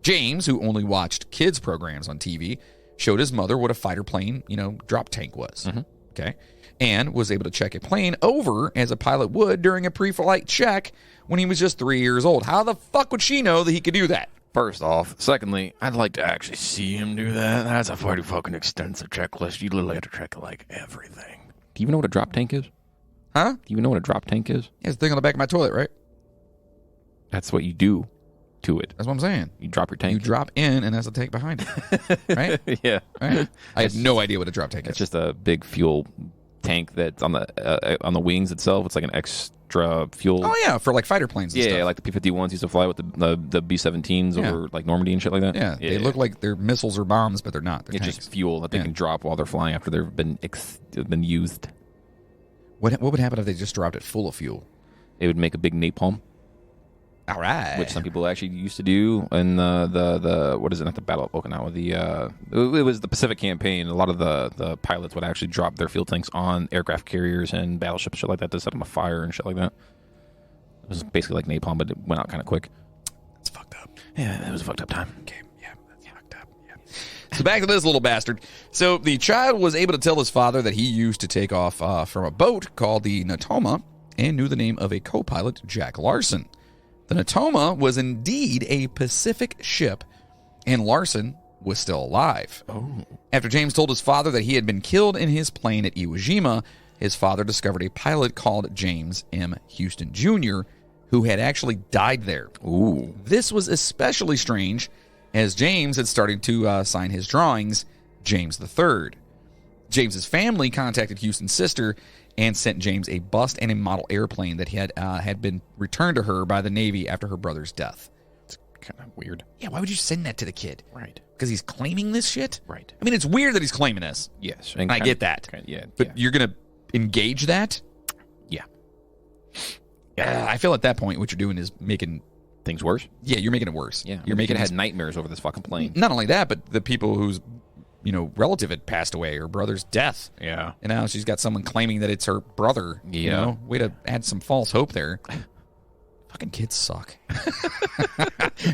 James, who only watched kids' programs on TV, showed his mother what a fighter plane, drop tank was. Mm-hmm. Okay. And was able to check a plane over as a pilot would during a pre-flight check when he was just 3 years old. How the fuck would she know that he could do that? First off. Secondly, I'd like to actually see him do that. That's a pretty fucking extensive checklist. You literally have to check, everything. Do you even know what a drop tank is? Huh? Do you even know what a drop tank is? Yeah, it's the thing on the back of my toilet, right? That's what you do to it. That's what I'm saying. You drop your tank. You drop in, and that's the tank behind it. Right? Yeah. Right? I have no idea what a drop tank is. It's just a big fuel tank that's on the wings itself. It's like an extra fuel. Oh, yeah, for fighter planes and stuff. Yeah, like the P-51s used to fly with the B-17s over Normandy and shit like that. Yeah, they look like they're missiles or bombs, but they're not. They're it's tanks. Just fuel that they can drop while they're flying after they've been used. What would happen if they just dropped it full of fuel? It would make a big napalm. All right. Which some people actually used to do in the what is it, not the Battle of Okinawa, it was the Pacific Campaign. A lot of the pilots would actually drop their fuel tanks on aircraft carriers and battleships, shit like that, to set them afire and shit like that. It was basically like napalm, but it went out kind of quick. That's fucked up. Yeah, it was a fucked up time. Okay, yeah, that's fucked up. Yeah. So back to this little bastard. So the child was able to tell his father that he used to take off from a boat called the Natoma and knew the name of a co-pilot, Jack Larson. The Natoma was indeed a Pacific ship, and Larson was still alive. Oh. After James told his father that he had been killed in his plane at Iwo Jima, his father discovered a pilot called James M. Houston Jr., who had actually died there. Ooh. This was especially strange, as James had started to sign his drawings, James III. James's family contacted Houston's sister and sent James a bust and a model airplane that had been returned to her by the Navy after her brother's death. It's kind of weird. Yeah, why would you send that to the kid? Right. Because he's claiming this shit? Right. I mean, it's weird that he's claiming this. Yes. And I get that. But you're going to engage that? Yeah. I feel at that point what you're doing is making things worse. Yeah, you're making it worse. Yeah. You're making it had nightmares over this fucking plane. Not only that, but the people whose relative had passed away, her brother's death. Yeah. And now she's got someone claiming that it's her brother. Yeah. Way to add some false hope there. Fucking kids suck.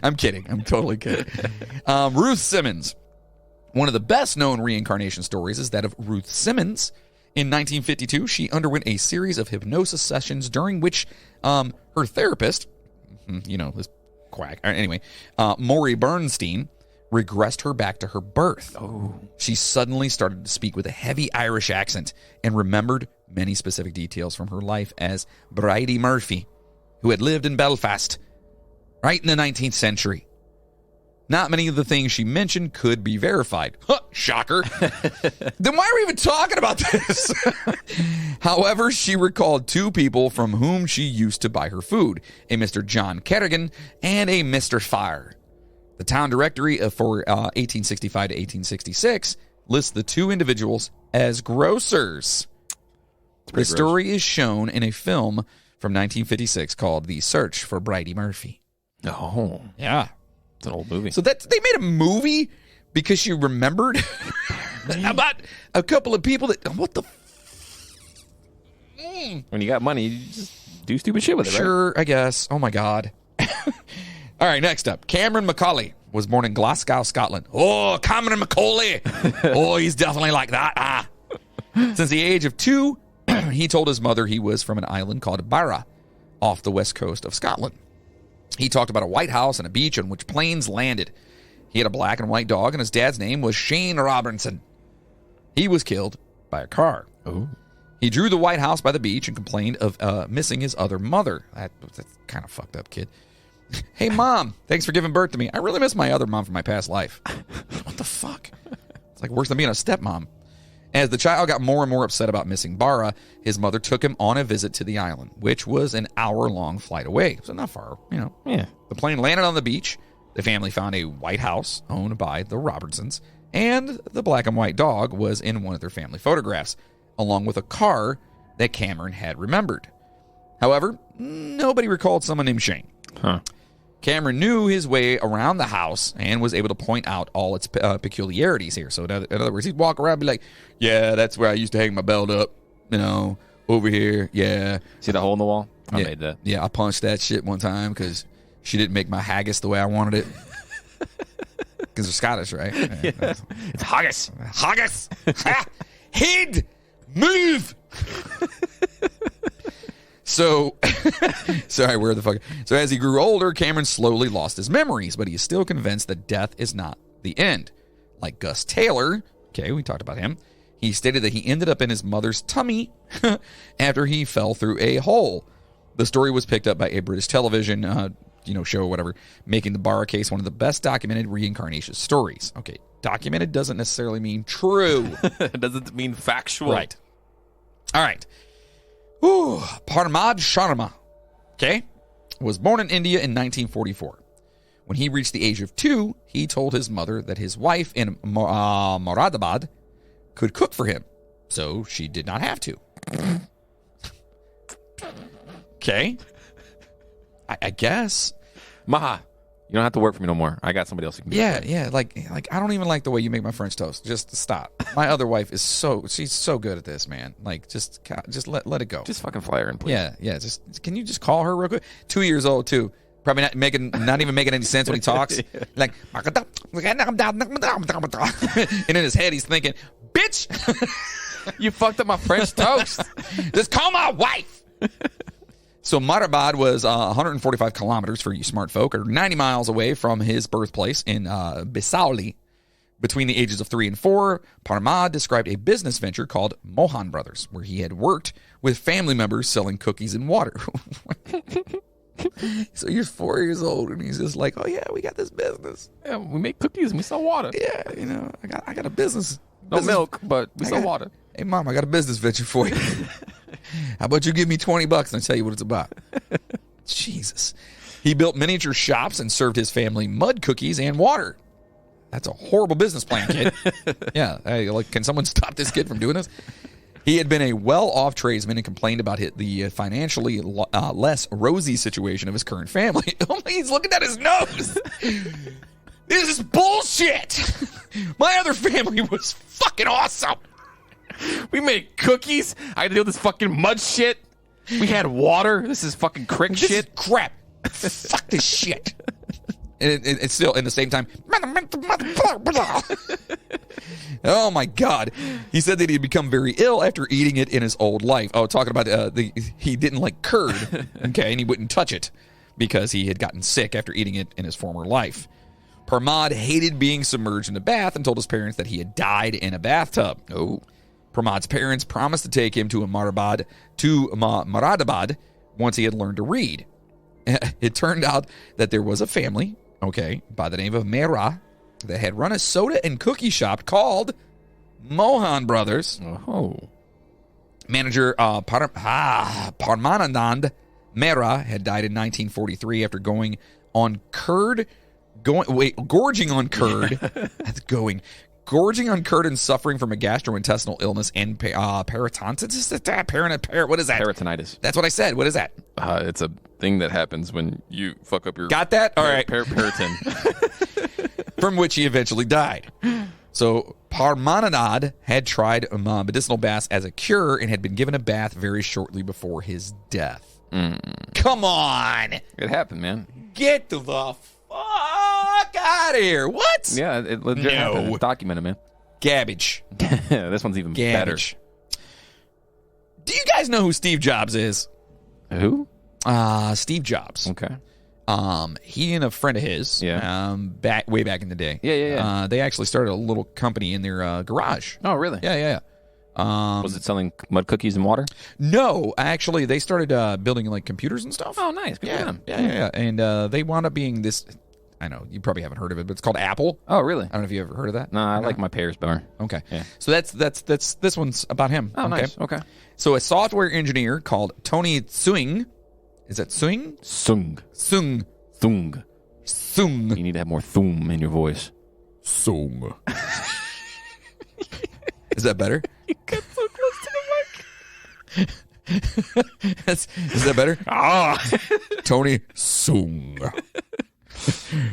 I'm kidding. I'm totally kidding. Ruth Simmons. One of the best known reincarnation stories is that of Ruth Simmons. In 1952, she underwent a series of hypnosis sessions during which her therapist, this quack, anyway, Maury Bernstein, regressed her back to her birth. Oh. She suddenly started to speak with a heavy Irish accent and remembered many specific details from her life as Bridie Murphy, who had lived in Belfast right in the 19th century. Not many of the things she mentioned could be verified. Huh, shocker. Then why are we even talking about this? However, she recalled two people from whom she used to buy her food, a Mr. John Kerrigan and a Mr. Fire. The town directory for 1865 to 1866 lists the two individuals as grocers. The story is shown in a film from 1956 called The Search for Bridie Murphy. Oh. Yeah. It's an old movie. So they made a movie because she remembered about a couple of people that... What the... When you got money, you just do stupid shit with it, right? Sure, I guess. Oh, my God. All right, next up. Cameron Macaulay was born in Glasgow, Scotland. Oh, Cameron Macaulay. Oh, he's definitely like that. Since the age of 2, he told his mother he was from an island called Barra off the west coast of Scotland. He talked about a White House and a beach on which planes landed. He had a black and white dog, and his dad's name was Shane Robinson. He was killed by a car. Oh. He drew the White House by the beach and complained of missing his other mother. That's kind of fucked up, kid. Hey, Mom, thanks for giving birth to me. I really miss my other mom from my past life. What the fuck? It's like worse than being a stepmom. As the child got more and more upset about missing Bara, his mother took him on a visit to the island, which was an hour-long flight away. So not far, Yeah. The plane landed on the beach. The family found a White House owned by the Robertsons, and the black and white dog was in one of their family photographs, along with a car that Cameron had remembered. However, nobody recalled someone named Shane. Huh. Cameron knew his way around the house and was able to point out all its peculiarities here. So in other words, he'd walk around and be like, yeah, that's where I used to hang my belt up, over here, yeah. See the hole in the wall? I made that. Yeah, I punched that shit one time because she didn't make my haggis the way I wanted it. Because they're Scottish, right? Yeah. It's haggis. Haggis! Head! Move! So, sorry, where the fuck? So as he grew older, Cameron slowly lost his memories, but he is still convinced that death is not the end. Like Gus Taylor, okay, we talked about him, he stated that he ended up in his mother's tummy after he fell through a hole. The story was picked up by a British television show or whatever, making the Bara case one of the best documented reincarnation stories. Okay, documented doesn't necessarily mean true. It doesn't mean factual. Right. All right. Parmad Sharma, okay, was born in India in 1944. When he reached the age of 2, he told his mother that his wife in Moradabad could cook for him, so she did not have to. Okay. I guess. Maha, you don't have to work for me no more. I got somebody else who can do it. Yeah. Like I don't even like the way you make my French toast. Just stop. My other wife is she's so good at this, man. Like just let it go. Just fucking fly her in, please. Yeah. Just can you just call her real quick? 2 years old too. Probably not even making any sense when he talks. Yeah. Like, and in his head he's thinking, "Bitch, You fucked up my French toast." just call my wife." So Moradabad was 145 kilometers for you smart folk, or 90 miles away from his birthplace in Bisauli. Between the ages of 3 and 4, Parmad described a business venture called Mohan Brothers, where he had worked with family members selling cookies and water. So he's 4 years old, and he's just like, "Oh yeah, we got this business. Yeah, we make cookies and we sell water. Yeah, I got a business. No milk, but we sell water. Hey, Mom, I got a business venture for you. How about you give me $20 and I'll tell you what it's about?" Jesus. He built miniature shops and served his family mud cookies and water. That's a horrible business plan, kid. Yeah. Hey, can someone stop this kid from doing this? He had been a well-off tradesman and complained about the financially less rosy situation of his current family. Oh, he's looking at his nose. This is bullshit. My other family was fucking awesome. We made cookies. I had to deal with this fucking mud shit. We had water. This is fucking crick This shit. is crap. Fuck this shit. And it's still, in the same time, oh my God. He said that he'd become very ill after eating it in his old life. Oh, talking about he didn't like curd, okay, and he wouldn't touch it because he had gotten sick after eating it in his former life. Parmad hated being submerged in a bath and told his parents that he had died in a bathtub. Oh. Parmad's parents promised to take him to Moradabad once he had learned to read. It turned out that there was a family, okay, by the name of Mehra, that had run a soda and cookie shop called Mohan Brothers. Oh. Manager Parmananand Mehra had died in 1943 after gorging on curd. Gorging on curd and suffering from a gastrointestinal illness and peritonitis. What is that? Peritonitis. That's what I said. What is that? It's a thing that happens when you fuck up your... Got that? All right. Periton. From which he eventually died. So Parmananand had tried medicinal baths as a cure and had been given a bath very shortly before his death. Come on. It happened, man. Get the fuck out of here. What? Yeah, it legit happened. It's documented, man. Gabbage. This one's even Gabbage. Do you guys know who Steve Jobs is? better. Who? Steve Jobs. Okay. He and a friend of his, way back in the day. Yeah. They actually started a little company in their garage. Oh, really? Yeah. Was it selling mud cookies and water? No, actually, they started building like computers and stuff. Oh, nice. Good for them. Yeah. And they wound up being this. I know you probably haven't heard of it, but it's called Apple. Oh, really? I don't know if you ever heard of that. No, I like my pears better. Okay. Yeah. So that's this one's about him. Oh, nice. Okay. So a software engineer called Tony Tsung. Is that Tsung? Sung. Tsung. Thung. Tsung. You need to have more thum in your voice. Tsung. Is that better? You got so close to the mic. Is that better? Tony Tsung.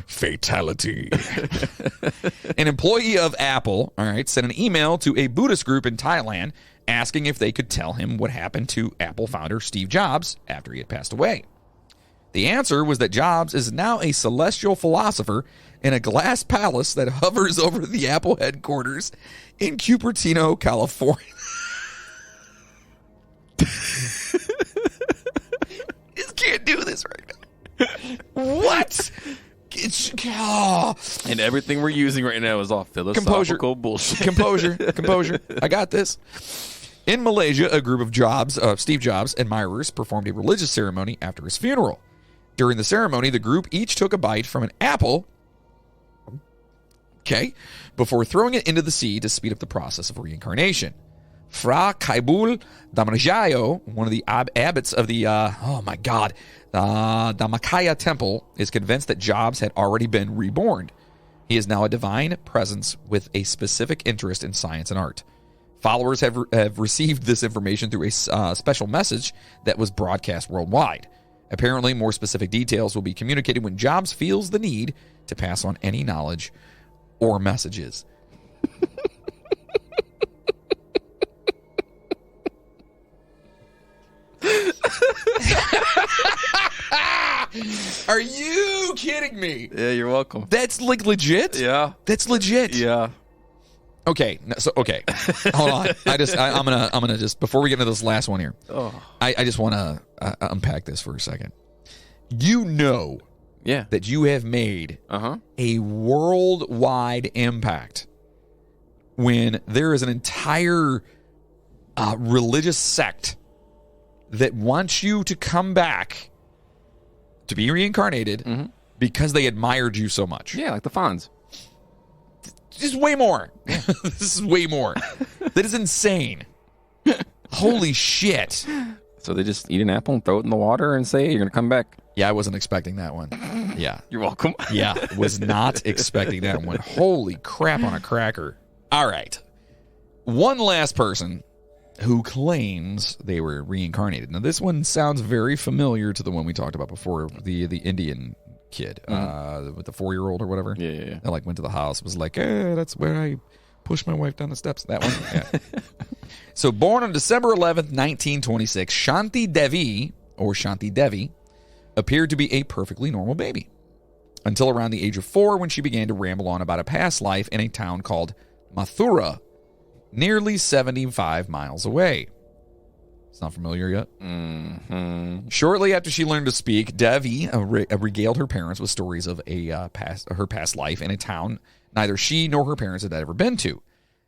Fatality. An employee of Apple, sent an email to a Buddhist group in Thailand asking if they could tell him what happened to Apple founder Steve Jobs after he had passed away. The answer was that Jobs is now a celestial philosopher in a glass palace that hovers over the Apple headquarters in Cupertino, California. Just can't do this right now. What? And everything we're using right now is all philosophical bullshit. Composure. I got this. In Malaysia, a group of Steve Jobs admirers performed a religious ceremony after his funeral. During the ceremony, the group each took a bite from an apple, before throwing it into the sea to speed up the process of reincarnation. Fra Kaibul Dhammajayo, one of the abbots of the Dhammakaya temple, is convinced that Jobs had already been reborn. He is now a divine presence with a specific interest in science and art. Followers have received this information through a special message that was broadcast worldwide. Apparently, more specific details will be communicated when Jobs feels the need to pass on any knowledge or messages. Are you kidding me? Yeah, you're welcome. That's like legit? Yeah. That's legit. Yeah. Okay. Hold on. I'm gonna just before we get into this last one here. I just want to unpack this for a second. That you have made a worldwide impact when there is an entire religious sect that wants you to come back to be reincarnated because they admired you so much. Yeah, like the Fonz. Just way more. This is way more. That is insane. Holy shit. So they just eat an apple and throw it in the water and say, you're going to come back. Yeah, I wasn't expecting that one. Yeah. You're welcome. Yeah, was not expecting that one. Holy crap on a cracker. All right. One last person who claims they were reincarnated. Now, this one sounds very familiar to the one we talked about before, the Indian kid with the 4-year-old or whatever. Yeah. That went to the house, was like, that's where I pushed my wife down the steps. That one. Yeah. So born on December 11th, 1926, Shanti Devi appeared to be a perfectly normal baby until around the age of 4 when she began to ramble on about a past life in a town called Mathura, nearly 75 miles away. It's not familiar yet. Mm-hmm. Shortly after she learned to speak, Devi regaled her parents with stories of her past life in a town neither she nor her parents had ever been to.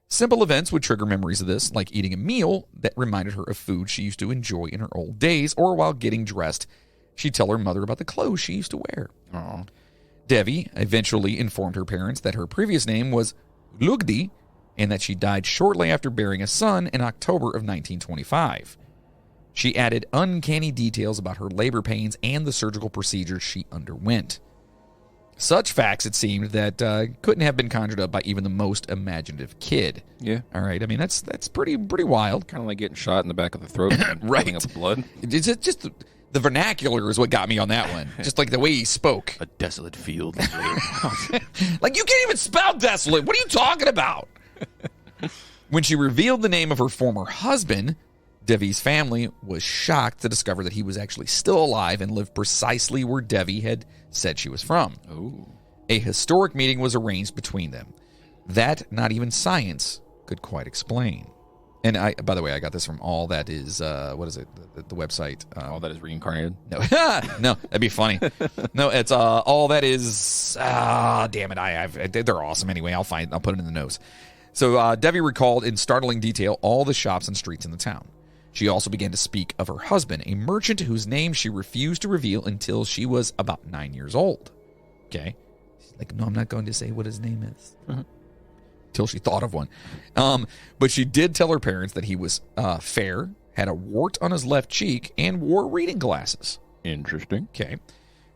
Simple events would trigger memories of this, like eating a meal that reminded her of food she used to enjoy in her old days, or while getting dressed, she'd tell her mother about the clothes she used to wear. Aww. Devi eventually informed her parents that her previous name was Lugdi, and that she died shortly after bearing a son in October of 1925. She added uncanny details about her labor pains and the surgical procedures she underwent. Such facts, it seemed, that couldn't have been conjured up by even the most imaginative kid. Yeah. All right. I mean, that's pretty wild. Kind of like getting shot in the back of the throat and right. up blood. It's just the vernacular is what got me on that one. Just like the way he spoke. A desolate field. Like, you can't even spell desolate. What are you talking about? When she revealed the name of her former husband, Devi's family was shocked to discover that he was actually still alive and lived precisely where Devi had said she was from. Ooh. A historic meeting was arranged between them. That not even science could quite explain. And by the way, I got this from All That Is, what is it? The website. All That Is Reincarnated? No, no, that'd be funny. No, it's All That Is, damn it. They're awesome anyway. I'll put it in the notes. So Devi recalled in startling detail all the shops and streets in the town. She also began to speak of her husband, a merchant whose name she refused to reveal until she was about 9 years old. Okay. She's like, no, I'm not going to say what his name is. Till she thought of one. But she did tell her parents that he was fair, had a wart on his left cheek, and wore reading glasses. Interesting. Okay.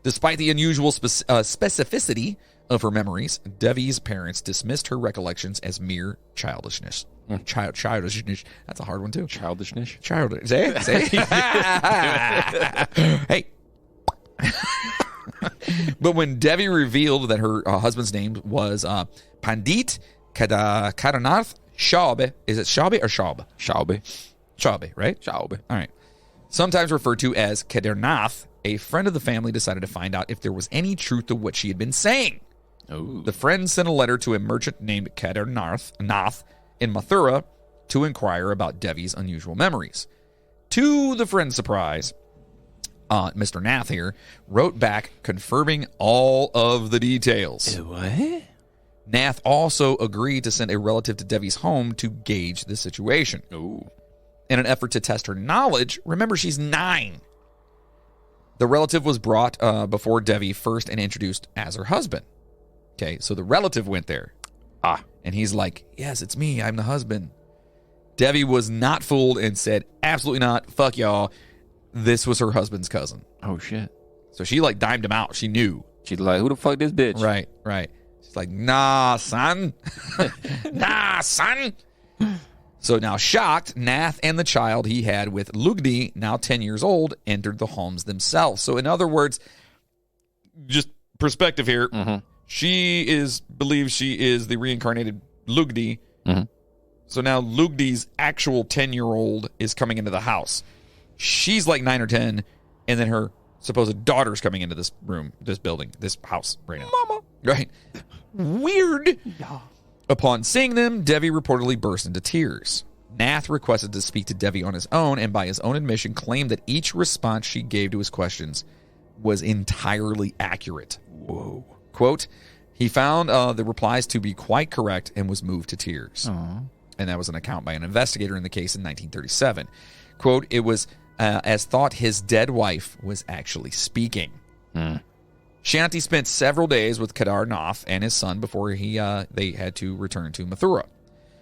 Despite the unusual specificity of her memories, Devi's parents dismissed her recollections as mere childishness. Childishness. That's a hard one, too. Childishness? Childish. Say it. Hey. But when Devi revealed that her husband's name was Pandit Kadarnath Chaube. Is it Chaube or Chaube? Chaube. Chaube, right? Chaube. All right. Sometimes referred to as Kadarnath, a friend of the family decided to find out if there was any truth to what she had been saying. Ooh. The friend sent a letter to a merchant named Kadarnath in Mathura to inquire about Devi's unusual memories. To the friend's surprise, Mr. Nath here wrote back confirming all of the details. What? Nath also agreed to send a relative to Devi's home to gauge the situation. Ooh. In an effort to test her knowledge, remember she's 9. The relative was brought before Devi first and introduced as her husband. Okay, so the relative went there. And he's like, yes, it's me. I'm the husband. Devi was not fooled and said, absolutely not. Fuck y'all. This was her husband's cousin. Oh, shit. So she like dimed him out. She knew. She's like, who the fuck this bitch? Right. She's like, nah, son. Nah, son. So now shocked, Nath and the child he had with Lugdi, now 10 years old, entered the homes themselves. So in other words, just perspective here. Mm-hmm. She believes she is the reincarnated Lugdi. Mm-hmm. So now Lugdi's actual 10-year-old is coming into the house. She's like 9 or 10, and then her supposed daughter's coming into this room, this building, this house right now. Mama. Right. Weird. Yeah. Upon seeing them, Devi reportedly burst into tears. Nath requested to speak to Devi on his own, and by his own admission, claimed that each response she gave to his questions was entirely accurate. Whoa. Quote, he found the replies to be quite correct and was moved to tears. Aww. And that was an account by an investigator in the case in 1937. Quote, it was as thought his dead wife was actually speaking. Shanti spent several days with Kedar Nath and his son before they had to return to Mathura.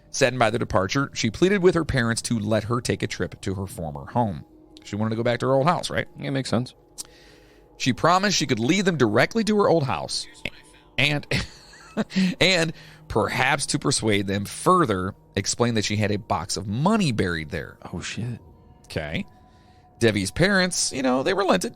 Saddened by their departure, she pleaded with her parents to let her take a trip to her former home. She wanted to go back to her old house, right? Yeah, makes sense. She promised she could lead them directly to her old house and perhaps to persuade them further, explain that she had a box of money buried there. Oh, shit. Okay. Devi's parents, they relented.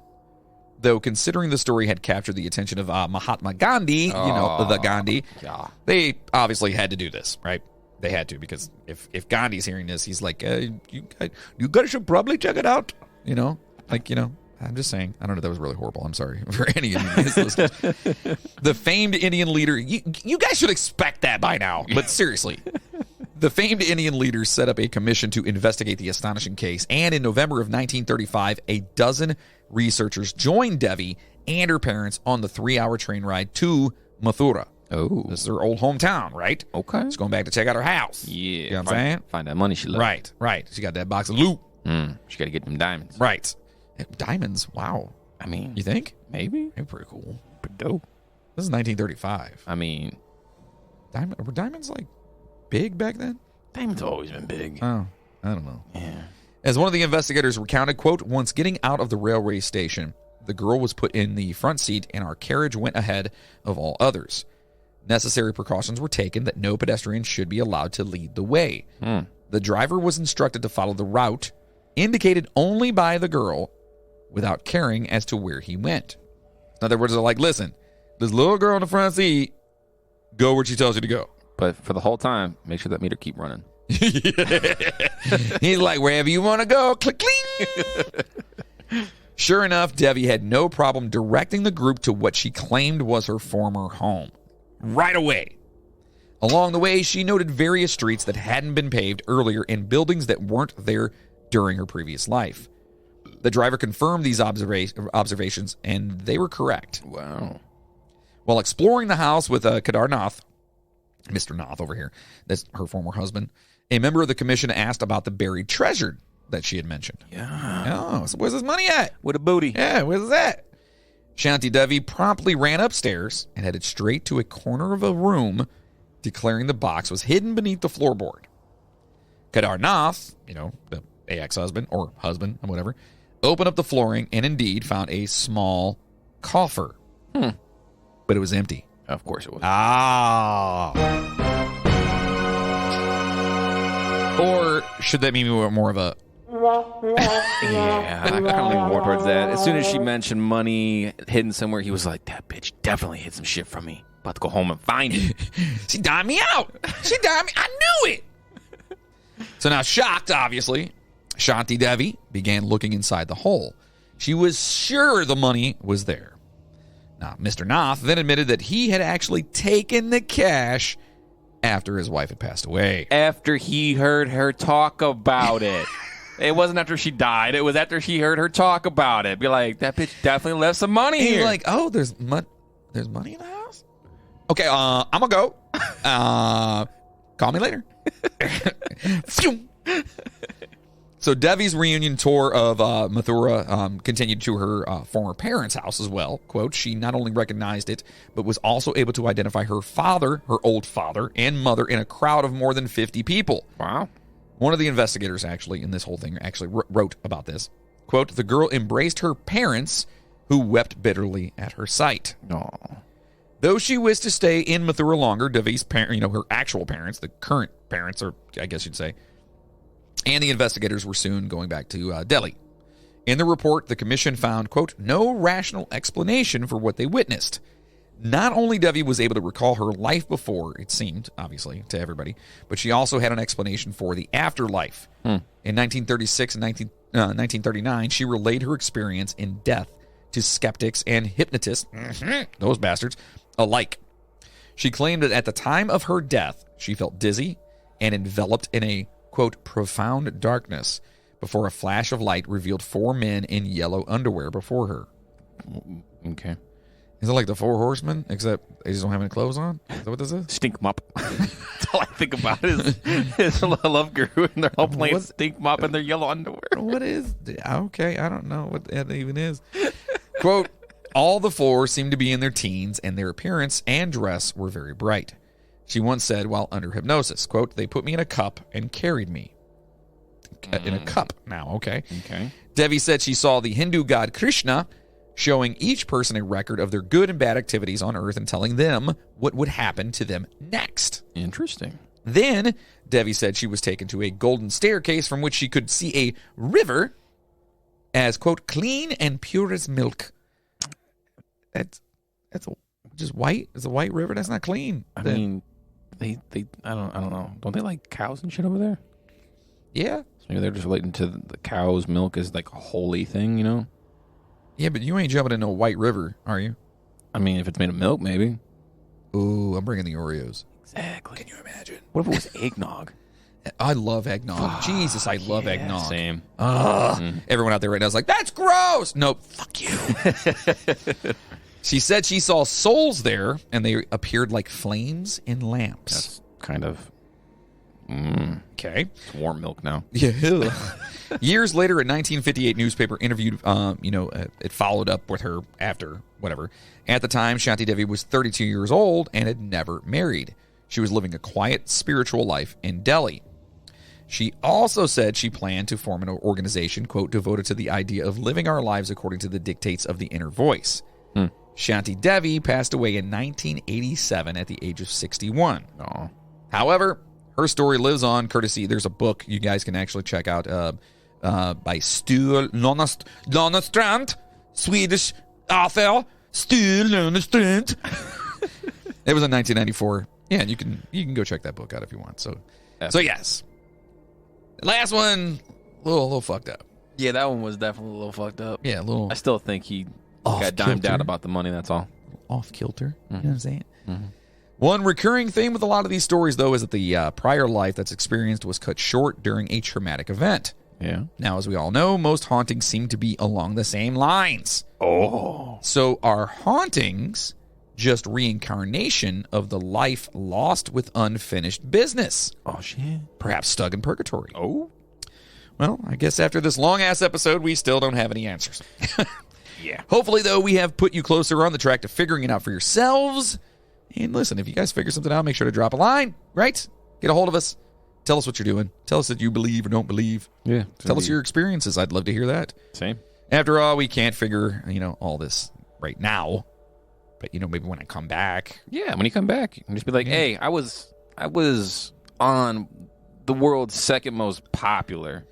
Though considering the story had captured the attention of Mahatma Gandhi, the Gandhi, Yeah. they obviously had to do this, right? They had to, because if Gandhi's hearing this, he's like, you guys should probably check it out. I'm just saying. I don't know. That was really horrible. I'm sorry for any Indian listeners. The famed Indian leader, you guys should expect that by now, but seriously. The famed Indian leader set up a commission to investigate the astonishing case, and in November of 1935, a dozen researchers joined Devi and her parents on the 3-hour train ride to Mathura. Oh. This is her old hometown, right? Okay. She's going back to check out her house. Yeah. You know what I'm saying? Find that money she left. Right. She got that box of loot. She got to get them diamonds. Right. Diamonds, wow. I mean, You think? maybe. They're pretty cool. Pretty dope. This is 1935. I mean, Were diamonds, like, big back then? diamonds have always been big. Oh, I don't know. Yeah. As one of the investigators recounted, quote, once getting out of the railway station, the girl was put in the front seat and our carriage went ahead of all others. Necessary precautions were taken that no pedestrian should be allowed to lead the way. The driver was instructed to follow the route indicated only by the girl without caring as to where he went. In other words, they're like, listen, this little girl in the front seat, go where she tells you to go. But for the whole time, make sure that meter keep running. He's like, wherever you want to go, click, cling. Sure enough, Devi had no problem directing the group to what she claimed was her former home. Right away. Along the way, she noted various streets that hadn't been paved earlier and buildings that weren't there during her previous life. The driver confirmed these observations, and they were correct. Wow. While exploring the house with Kedar Nath, Mr. Nath over here, that's her former husband, a member of the commission asked about the buried treasure that she had mentioned. Yeah. Oh, so where's his money at? With a booty. Yeah, where's that? Shanti Devi promptly ran upstairs and headed straight to a corner of a room, declaring the box was hidden beneath the floorboard. Kedar Nath, the ex-husband or husband or whatever, opened up the flooring and indeed found a small coffer. But it was empty. Of course it was. Or should that mean more of a... Yeah, I kind of lean more towards that. As soon as she mentioned money hidden somewhere, he was like, that bitch definitely hid some shit from me. About to go home and find it. She dined me out. She dined me. I knew it. So now, shocked, obviously, Shanti Devi began looking inside the hole. She was sure the money was there. Now, Mr. Nath then admitted that he had actually taken the cash after his wife had passed away. After he heard her talk about it. It wasn't after she died. It was after she heard her talk about it. Be like, that bitch definitely left some money And here. you're like, oh, there's money in the house? Okay, I'm going to go. Call me later. So Devi's reunion tour of Mathura continued to her former parents' house as well. Quote, she not only recognized it, but was also able to identify her father, her old father, and mother in a crowd of more than 50 people. Wow. One of the investigators actually in this whole thing actually wrote about this. Quote, the girl embraced her parents, who wept bitterly at her sight. Aww. Though she wished to stay in Mathura longer, Devi's parents, her actual parents, the current parents, or I guess you'd say, and the investigators were soon going back to Delhi. In the report, the commission found, quote, no rational explanation for what they witnessed. Not only Devi was able to recall her life before, it seemed, obviously, to everybody, but she also had an explanation for the afterlife. In 1936 and 1939, she relayed her experience in death to skeptics and hypnotists, those bastards, alike. She claimed that at the time of her death, she felt dizzy and enveloped in a, quote, profound darkness before a flash of light revealed 4 men in yellow underwear before her. Okay. Is it like the 4 horsemen, except they just don't have any clothes on? Is that what this is? Stink mop. That's all I think about is Love Guru, and they're all playing stink mop in their yellow underwear. What is... Okay, I don't know what that even is. Quote, all the 4 seemed to be in their teens, and their appearance and dress were very bright. She once said while under hypnosis, quote, they put me in a cup and carried me. In a cup now, okay. Okay. Devi said she saw the Hindu god Krishna showing each person a record of their good and bad activities on Earth and telling them what would happen to them next. Interesting. Then, Devi said she was taken to a golden staircase from which she could see a river as, quote, clean and pure as milk. That's just white. It's a white river. That's not clean. I mean, they I don't know. Don't they like cows and shit over there? Yeah. So maybe they're just relating to the cow's milk as like a holy thing, you know? Yeah, but you ain't jumping into a white river, are you? I mean, if it's made of milk, maybe. Ooh, I'm bringing the Oreos. Exactly. Can you imagine? What if it was eggnog? I love eggnog. Jesus, I love eggnog. Same. Everyone out there right now is like, that's gross. Nope. Fuck you. She said she saw souls there, and they appeared like flames in lamps. That's kind of... Okay. It's warm milk now. Yeah. Years later, a 1958 newspaper interviewed, it followed up with her after, whatever. At the time, Shanti Devi was 32 years old and had never married. She was living a quiet, spiritual life in Delhi. She also said she planned to form an organization, quote, devoted to the idea of living our lives according to the dictates of the inner voice. Shanti Devi passed away in 1987 at the age of 61. Oh. However, her story lives on courtesy. There's a book you guys can actually check out by Sture Lonnestrand, Swedish author Sture Lonnestrand. It was in 1994. Yeah, and you can go check that book out if you want. So yes. Last one, a little fucked up. Yeah, that one was definitely a little fucked up. Yeah, a little. I still think he got dimed out about the money, that's all. Off kilter. You know what I'm saying? One recurring theme with a lot of these stories, though, is that the prior life that's experienced was cut short during a traumatic event. Yeah. Now, as we all know, most hauntings seem to be along the same lines. Oh. So are hauntings just reincarnation of the life lost with unfinished business? Oh, shit. Perhaps stuck in purgatory. Oh. Well, I guess after this long-ass episode, we still don't have any answers. Yeah. Hopefully, though, we have put you closer on the track to figuring it out for yourselves. And listen, if you guys figure something out, make sure to drop a line, right? Get a hold of us. Tell us what you're doing. Tell us that you believe or don't believe. Yeah. Tell us your experiences. I'd love to hear that. Same. After all, we can't figure, all this right now. But, maybe when I come back. Yeah, when you come back, you can just be like, hey, I was on the world's second most popular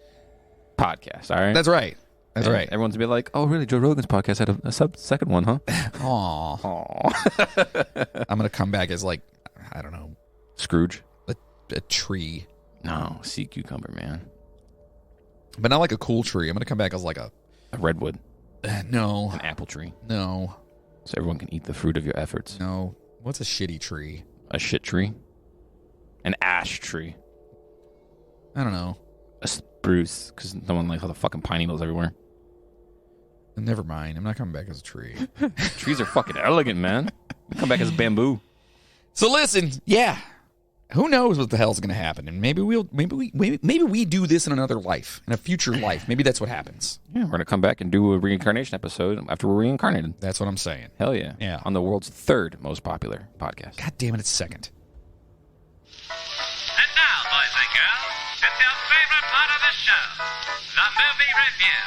podcast, all right? That's right. That's right. Everyone's going to be like, oh, really? Joe Rogan's podcast had a second one, huh? Aw. I'm going to come back as, I don't know. Scrooge? A tree. No, sea cucumber, man. But not like a cool tree. I'm going to come back as a redwood. No. An apple tree. No. So everyone can eat the fruit of your efforts. No. What's a shitty tree? A shit tree? An ash tree? I don't know. A spruce, because no one likes all the fucking pine needles everywhere. Never mind. I'm not coming back as a tree. Trees are fucking elegant, man. Come back as bamboo. So listen, yeah. Who knows what the hell's going to happen? And maybe we do this in another life, in a future life. Maybe that's what happens. Yeah, we're going to come back and do a reincarnation episode after we're reincarnated. That's what I'm saying. Hell yeah. Yeah. On the world's third most popular podcast. God damn it, it's second. And now, boys and girls, it's your favorite part of the show, the movie review.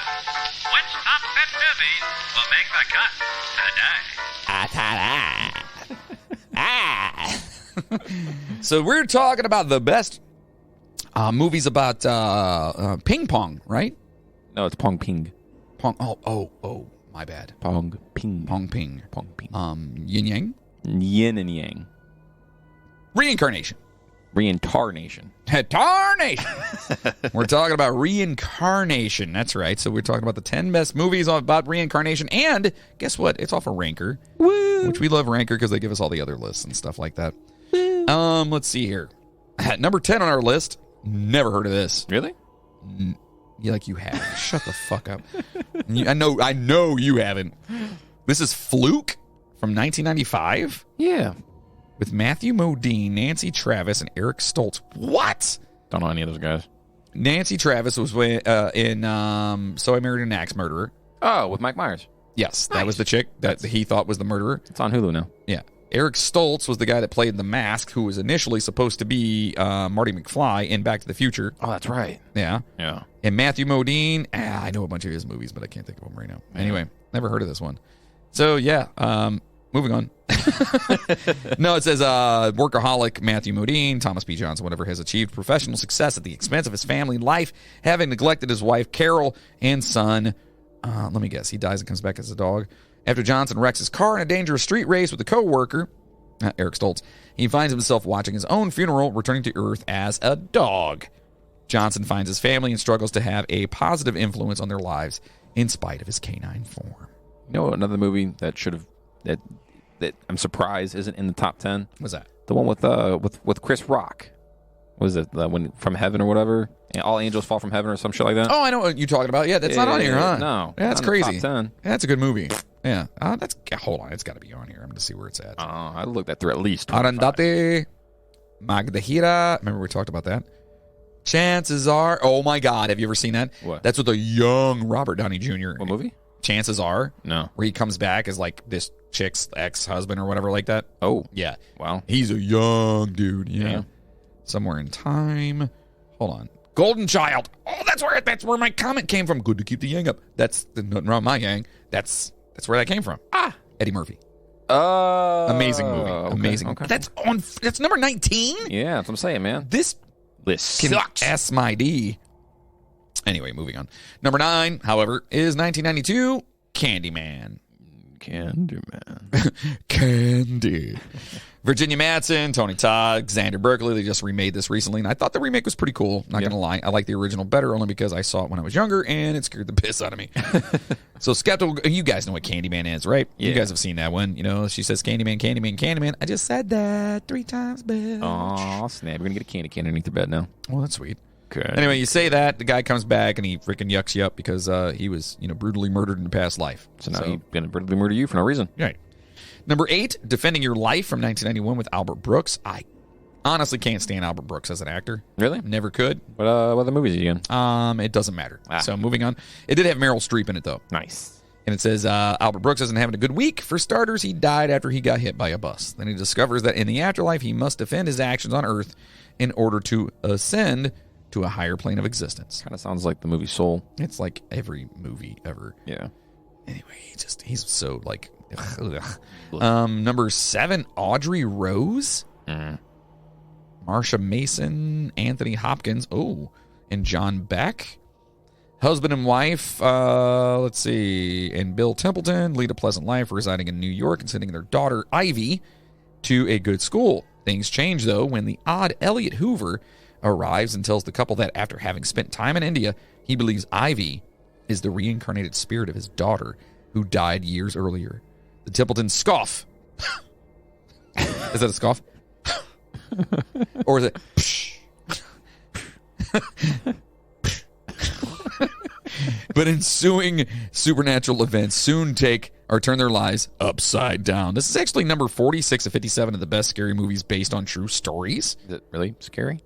Which top 10 movies will make the cut today? So we're talking about the best movies about ping pong, right? No, it's Pong Ping. Pong. Oh, my bad. Pong Ping. Pong ping. Pong Ping. Yin yang. Yin and Yang. Reincarnation. Reintarnation. Tarnation. We're talking about reincarnation. That's right. So we're talking about the 10 best movies about reincarnation. And guess what? It's off of Ranker. Woo! Which we love Ranker because they give us all the other lists and stuff like that. Let's see here. At number 10 on our list. Never heard of this. Really? You have. Shut the fuck up. I know you haven't. This is Fluke from 1995. Yeah. With Matthew Modine, Nancy Travis, and Eric Stoltz. What? Don't know any of those guys. Nancy Travis was in So I Married an Axe Murderer. Oh, with Mike Myers. Yes, Nice. that was the chick that he thought was the murderer. It's on Hulu now. Yeah. Eric Stoltz was the guy that played The Mask, who was initially supposed to be Marty McFly in Back to the Future. Oh, that's right. Yeah. Yeah. And Matthew Modine, I know a bunch of his movies, but I can't think of them right now. Anyway, never heard of this one. So, yeah, moving on. No, it says workaholic Matthew Modine, Thomas P. Johnson, whatever, has achieved professional success at the expense of his family life, having neglected his wife, Carol, and son. Let me guess. He dies and comes back as a dog. After Johnson wrecks his car in a dangerous street race with a co-worker, Eric Stoltz, he finds himself watching his own funeral, returning to Earth as a dog. Johnson finds his family and struggles to have a positive influence on their lives in spite of his canine form. You know another movie that should have that I'm surprised isn't in the top 10? What's that? The one with Chris Rock. Was it when From Heaven or whatever? And All Angels Fall from Heaven or some shit like that? Oh, I know what you're talking about. Yeah, that's not on here, huh? No. Yeah, that's not in the crazy. top 10. Yeah, that's a good movie. Yeah. Hold on. It's got to be on here. I'm going to see where it's at. I looked that through at least 25. Arandate Magdahira. Remember we talked about that? Chances are. Oh, my God. Have you ever seen that? What? That's with a young Robert Downey Jr. What movie? Chances are. No. Where he comes back as like this chick's ex-husband or whatever like that. Oh. Yeah. Wow. He's a young dude. Yeah. Damn. Somewhere in time. Hold on. Golden Child. Oh, that's where my comment came from. Good to keep the yang up. That's nothing wrong with my yang. That's where that came from. Eddie Murphy. Amazing movie. Okay, Amazing. okay. That's number 19? Yeah, that's what I'm saying, man. This List can sucks. S my D. Anyway, moving on. Number 9, however, is 1992, Candyman. Candyman. Candy. Virginia Madsen, Tony Todd, Xander Berkeley. They just remade this recently, and I thought the remake was pretty cool. Not gonna lie, I like the original better only because I saw it when I was younger, and it scared the piss out of me. So skeptical. You guys know what Candyman is, right? Yeah. You guys have seen that one. You know, she says Candyman, Candyman, Candyman. I just said that 3 times, bitch. Oh snap! We're gonna get a candy can underneath your bed now. Well, that's sweet. Okay. Anyway, you say that, the guy comes back and he freaking yucks you up because he was, brutally murdered in a past life. So now he's gonna brutally murder you for no reason. Right. Number 8, Defending Your Life from 1991 with Albert Brooks. I honestly can't stand Albert Brooks as an actor. Really? Never could. What other movies are you in? It doesn't matter. So moving on. It did have Meryl Streep in it, though. Nice. And it says, Albert Brooks isn't having a good week. For starters, he died after he got hit by a bus. Then he discovers that in the afterlife, he must defend his actions on Earth in order to ascend to a higher plane of existence. Kind of sounds like the movie Soul. It's like every movie ever. Yeah. Anyway, he's so like... number 7, Audrey Rose. Marsha Mason, Anthony Hopkins, and John Beck. Husband and wife, let's see, and Bill Templeton lead a pleasant life residing in New York and sending their daughter, Ivy, to a good school. Things change, though, when the odd Elliot Hoover arrives and tells the couple that after having spent time in India, he believes Ivy is the reincarnated spirit of his daughter who died years earlier. The Templetons scoff. Is that a scoff? Or is it... But ensuing supernatural events soon turn their lives upside down. This is actually number 46 of 57 of the best scary movies based on true stories. Is it really scary?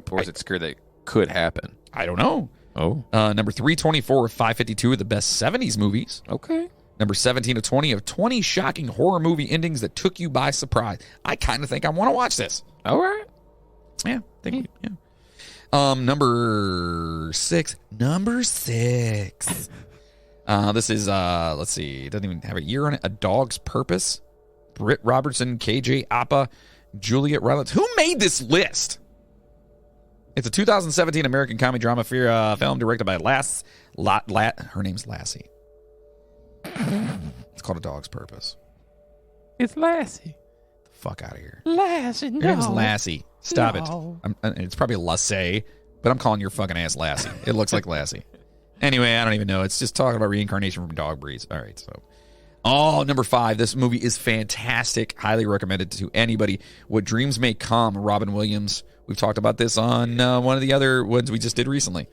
Or is it scary that it could happen? I don't know. Oh. Number 324 of 552 of the best 70s movies. Okay. Number 17 of 20 of 20 shocking horror movie endings that took you by surprise. I kind of think I want to watch this. All right. Yeah. Thank you. Yeah. Number 6. This is, let's see, it doesn't even have a year on it. A Dog's Purpose. Britt Robertson, KJ Apa, Juliet Rollins. Who made this list? It's a 2017 American comedy drama film directed by her name's Lassie. It's called A Dog's Purpose. It's Lassie. The fuck out of here. Lassie, no. Your name's Lassie. Stop No. it. It's probably Lassie, but I'm calling your fucking ass Lassie. It looks like Lassie. Anyway, I don't even know. It's just talking about reincarnation from dog breeds. All right, so. Number 5. This movie is fantastic. Highly recommended to anybody. What Dreams May Come, Robin Williams. We've talked about this on one of the other ones we just did recently.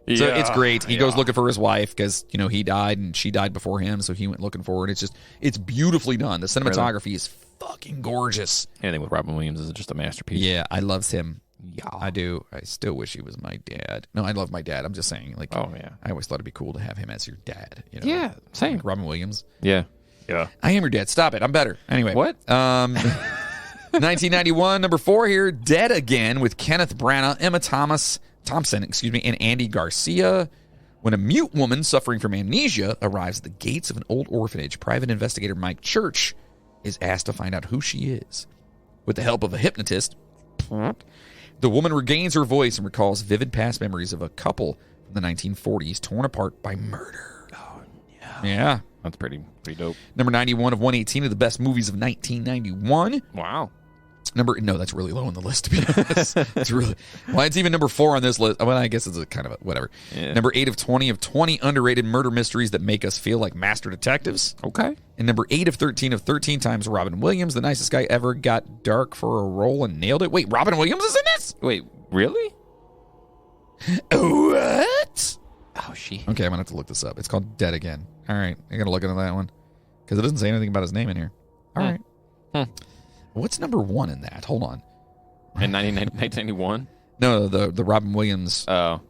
So it's great. He goes looking for his wife because, he died and she died before him, so he went looking for her. It's beautifully done. The cinematography is fucking gorgeous. Anything with Robin Williams is just a masterpiece. Yeah, I love him. Yeah. I do. I still wish he was my dad. No, I love my dad. I'm just saying, oh, yeah. I always thought it'd be cool to have him as your dad. Yeah, same. Like Robin Williams. Yeah. Yeah. I am your dad. Stop it. I'm better. Anyway. What? 1991, number 4 here, Dead Again with Kenneth Branagh, Emma Thompson, and Andy Garcia. When a mute woman suffering from amnesia arrives at the gates of an old orphanage, private investigator Mike Church is asked to find out who she is. With the help of a hypnotist, the woman regains her voice and recalls vivid past memories of a couple from the 1940s torn apart by murder. Oh, yeah. Yeah. That's pretty dope. Number 91 of 118 of the best movies of 1991. Wow. No, that's really low on the list, to be honest. It's even number 4 on this list. Well, I guess it's a kind of whatever. Yeah. Number 8 of 20 underrated murder mysteries that make us feel like master detectives. Okay. And number 8 of 13 times Robin Williams, the nicest guy ever, got dark for a role and nailed it. Wait, Robin Williams is in this? Wait, really? What? Oh, she. Okay, I'm going to have to look this up. It's called Dead Again. All right, I got to look into that one because it doesn't say anything about his name in here. All right. What's number 1 in that? Hold on. In 1991? No, the Robin Williams. Oh.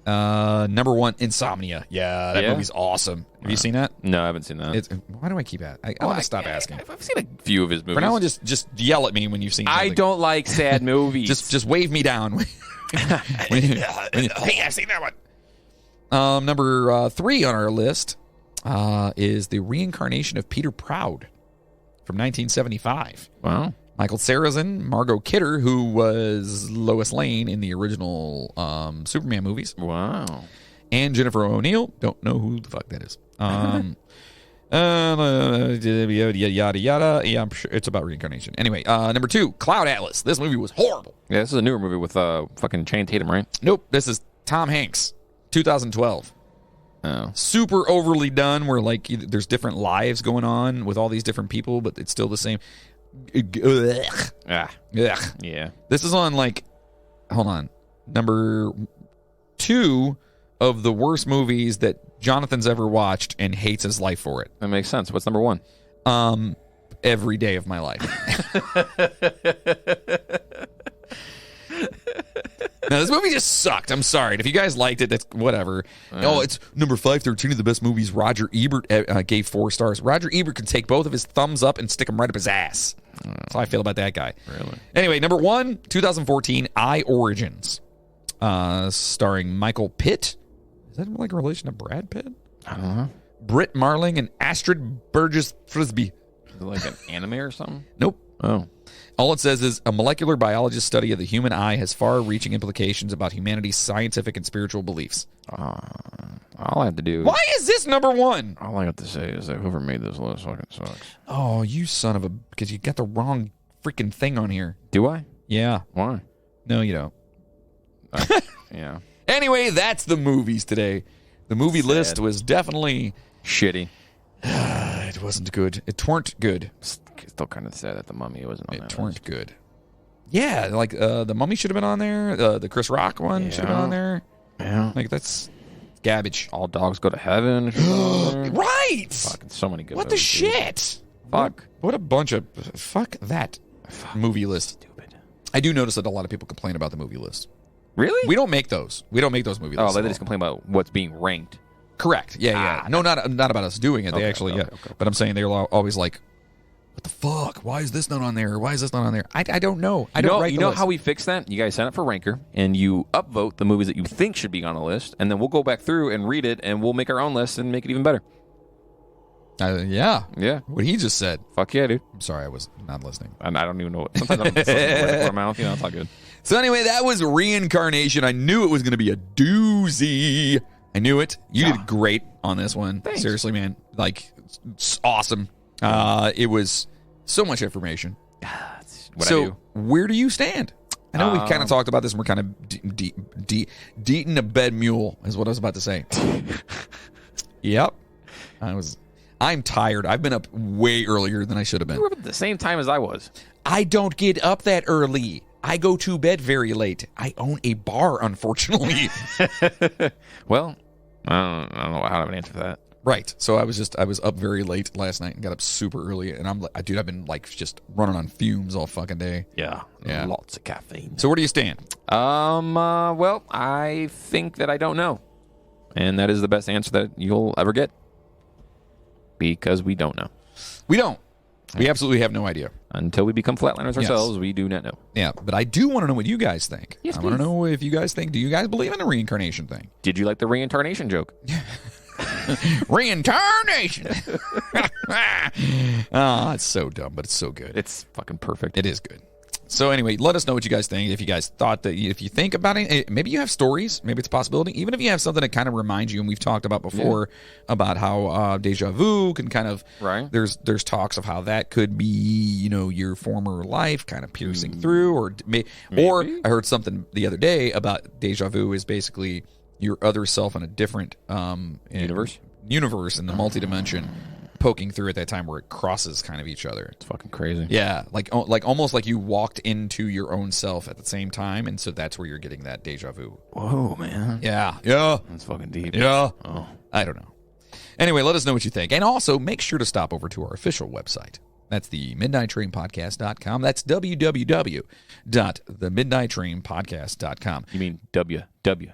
Number 1, Insomnia. Yeah, that movie's awesome. Have you seen that? No, I haven't seen that. Why do I keep at? I want to stop asking. I've seen a few of his movies. For now on, just yell at me when you've seen something. I don't like sad movies. Just wave me down. Hey, I've seen that one. Number 3 on our list is The Reincarnation of Peter Proud from 1975. Wow. Michael Sarrazin, Margot Kidder, who was Lois Lane in the original Superman movies. Wow. And Jennifer O'Neill. Don't know who the fuck that is. Yada yada yada. Yeah, I'm sure it's about reincarnation. Anyway, number 2, Cloud Atlas. This movie was horrible. Yeah, this is a newer movie with fucking Channing Tatum, right? Nope, this is Tom Hanks, 2012. Oh. Super overly done, where like there's different lives going on with all these different people, but it's still the same. Ugh. Ah. Ugh. Yeah. This is on like, hold on, number 2 of the worst movies that Jonathan's ever watched and hates his life for it. That makes sense. What's number 1? Every day of my life. Now, this movie just sucked. I'm sorry. And if you guys liked it, that's whatever. Oh, it's number 513 of the best movies Roger Ebert gave 4 stars. Roger Ebert could take both of his thumbs up and stick them right up his ass. That's how I feel about that guy. Really? Anyway, number 1, 2014, I Origins. Starring Michael Pitt. Is that like a relation to Brad Pitt? I don't know. Britt Marling and Astrid Burgess Frisbee. Is it like an anime or something? Nope. Oh. All it says is a molecular biologist study of the human eye has far-reaching implications about humanity's scientific and spiritual beliefs. All I have to do... Why is this number 1? All I have to say is that whoever made this list fucking sucks. Oh, you son of a... Because you got the wrong freaking thing on here. Do I? Yeah. Why? No, you don't. Yeah. Anyway, that's the movies today. The movie list was definitely... Shitty. It wasn't good. It weren't good. Still kind of sad that the Mummy wasn't on that It weren't list. good. Yeah, like the Mummy should have been on there. The Chris Rock one should have been on there. Yeah. Like that's garbage. All Dogs Go to Heaven. should be on there. Right. Fucking so many good What the movies, dude. shit? Fuck. What a bunch of fuck that movie list. Stupid. I do notice that a lot of people complain about the movie list. Really? We don't make those. We don't make those movie lists. Oh, at they all. just complain about what's being ranked. Correct. Yeah. No, not about us doing it. They actually, okay. But I'm saying they're always like, what the fuck? Why is this not on there? Why is this not on there? I don't know. I don't write You the know list. how we fix that? You guys sign up for Ranker, and you upvote the movies that you think should be on a list, and then we'll go back through and read it, and we'll make our own list and make it even better. Yeah. Yeah. What he just said. Fuck yeah, dude. I'm sorry, I was not listening. And I don't even know what. Sometimes I'm just listening to my mouth. You know, it's all good. So anyway, that was Reincarnation. I knew it was going to be a doozy. I knew it. You did great on this one. Thanks. Seriously, man. Like, it's awesome. It was so much information. What so, I do. where do you stand? I know we kind of talked about this, and we're kind of deeting a bed mule, is what I was about to say. Yep. I'm tired. I've been up way earlier than I should have You been. were up at the same time as I was. I don't get up that early. I go to bed very late. I own a bar, unfortunately. Well, I don't know how to have an answer for that. Right. So I was up very late last night and got up super early, and I'm like, dude, I've been like just running on fumes all fucking day. Yeah. Yeah. Lots of caffeine. So where do you stand? Well, I think that I don't know. And that is the best answer that you'll ever get. Because we don't know. We don't. We absolutely have no idea. Until we become Flatliners ourselves, we do not know. Yeah, but I do want to know what you guys think. Yes, I want to please. know if you guys think, do you guys believe in the reincarnation thing? Did you like the reincarnation joke? Reincarnation! Oh, it's so dumb, but it's so good. It's fucking perfect. It is good. So anyway, let us know what you guys think. If you guys thought that, if you think about it, maybe you have stories. Maybe it's a possibility. Even if you have something that kind of reminds you, and we've talked about before about how deja vu can kind of, Right. There's talks of how that could be, your former life kind of piercing through, or I heard something the other day about deja vu is basically your other self in a different universe in the multi-dimension, poking through at that time where it crosses kind of each other. It's fucking crazy. Yeah, like almost like you walked into your own self at the same time, and so that's where you're getting that deja vu. Whoa, man. Yeah. That's fucking deep. Yeah. Oh. I don't know. Anyway, let us know what you think. And also, make sure to stop over to our official website. That's the midnighttrainpodcast.com. That's www.themidnighttrainpodcast.com. You mean WWW?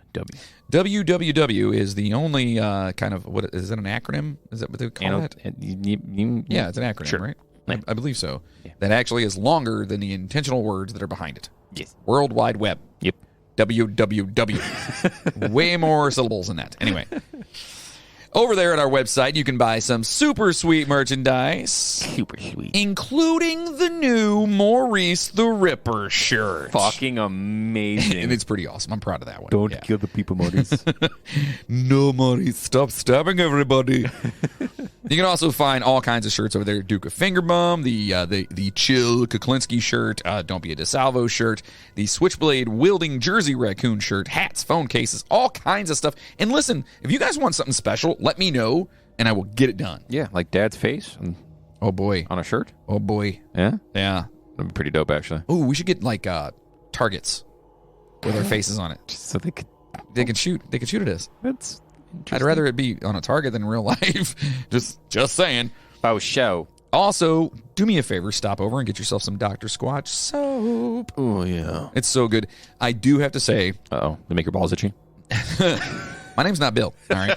WWW is the only kind of, what is it, an acronym? Is that what they call it? Yeah, it's an acronym, Sure. right? Yeah. I believe so. Yeah. That actually is longer than the intentional words that are behind it. Yes. World Wide Web. Yep. WWW. Way more syllables than that. Anyway. Over there at our website, you can buy some super sweet merchandise. Super sweet. Including the new Maurice the Ripper shirt. Fucking amazing. And it's pretty awesome. I'm proud of that one. Don't kill the people, Maurice. No, Maurice. Stop stabbing everybody. You can also find all kinds of shirts over there. Duke of Fingerbum, the Chill Kuklinski shirt, Don't Be a DeSalvo shirt, the Switchblade Wielding Jersey Raccoon shirt, hats, phone cases, all kinds of stuff. And listen, if you guys want something special, let me know, and I will get it done. Yeah, like Dad's face Oh, boy. on a shirt. Oh, boy. Yeah? Yeah. That'd be pretty dope, actually. Ooh, we should get, like, targets with our faces on it. Just so they could... They can shoot at us. That's I'd rather it be on a target than in real life. Just saying. Oh, show. Also, do me a favor, stop over and get yourself some Dr. Squatch soap. Oh, yeah. It's so good. I do have to say, Uh-oh. They make your balls itchy? my name's not Bill, all right?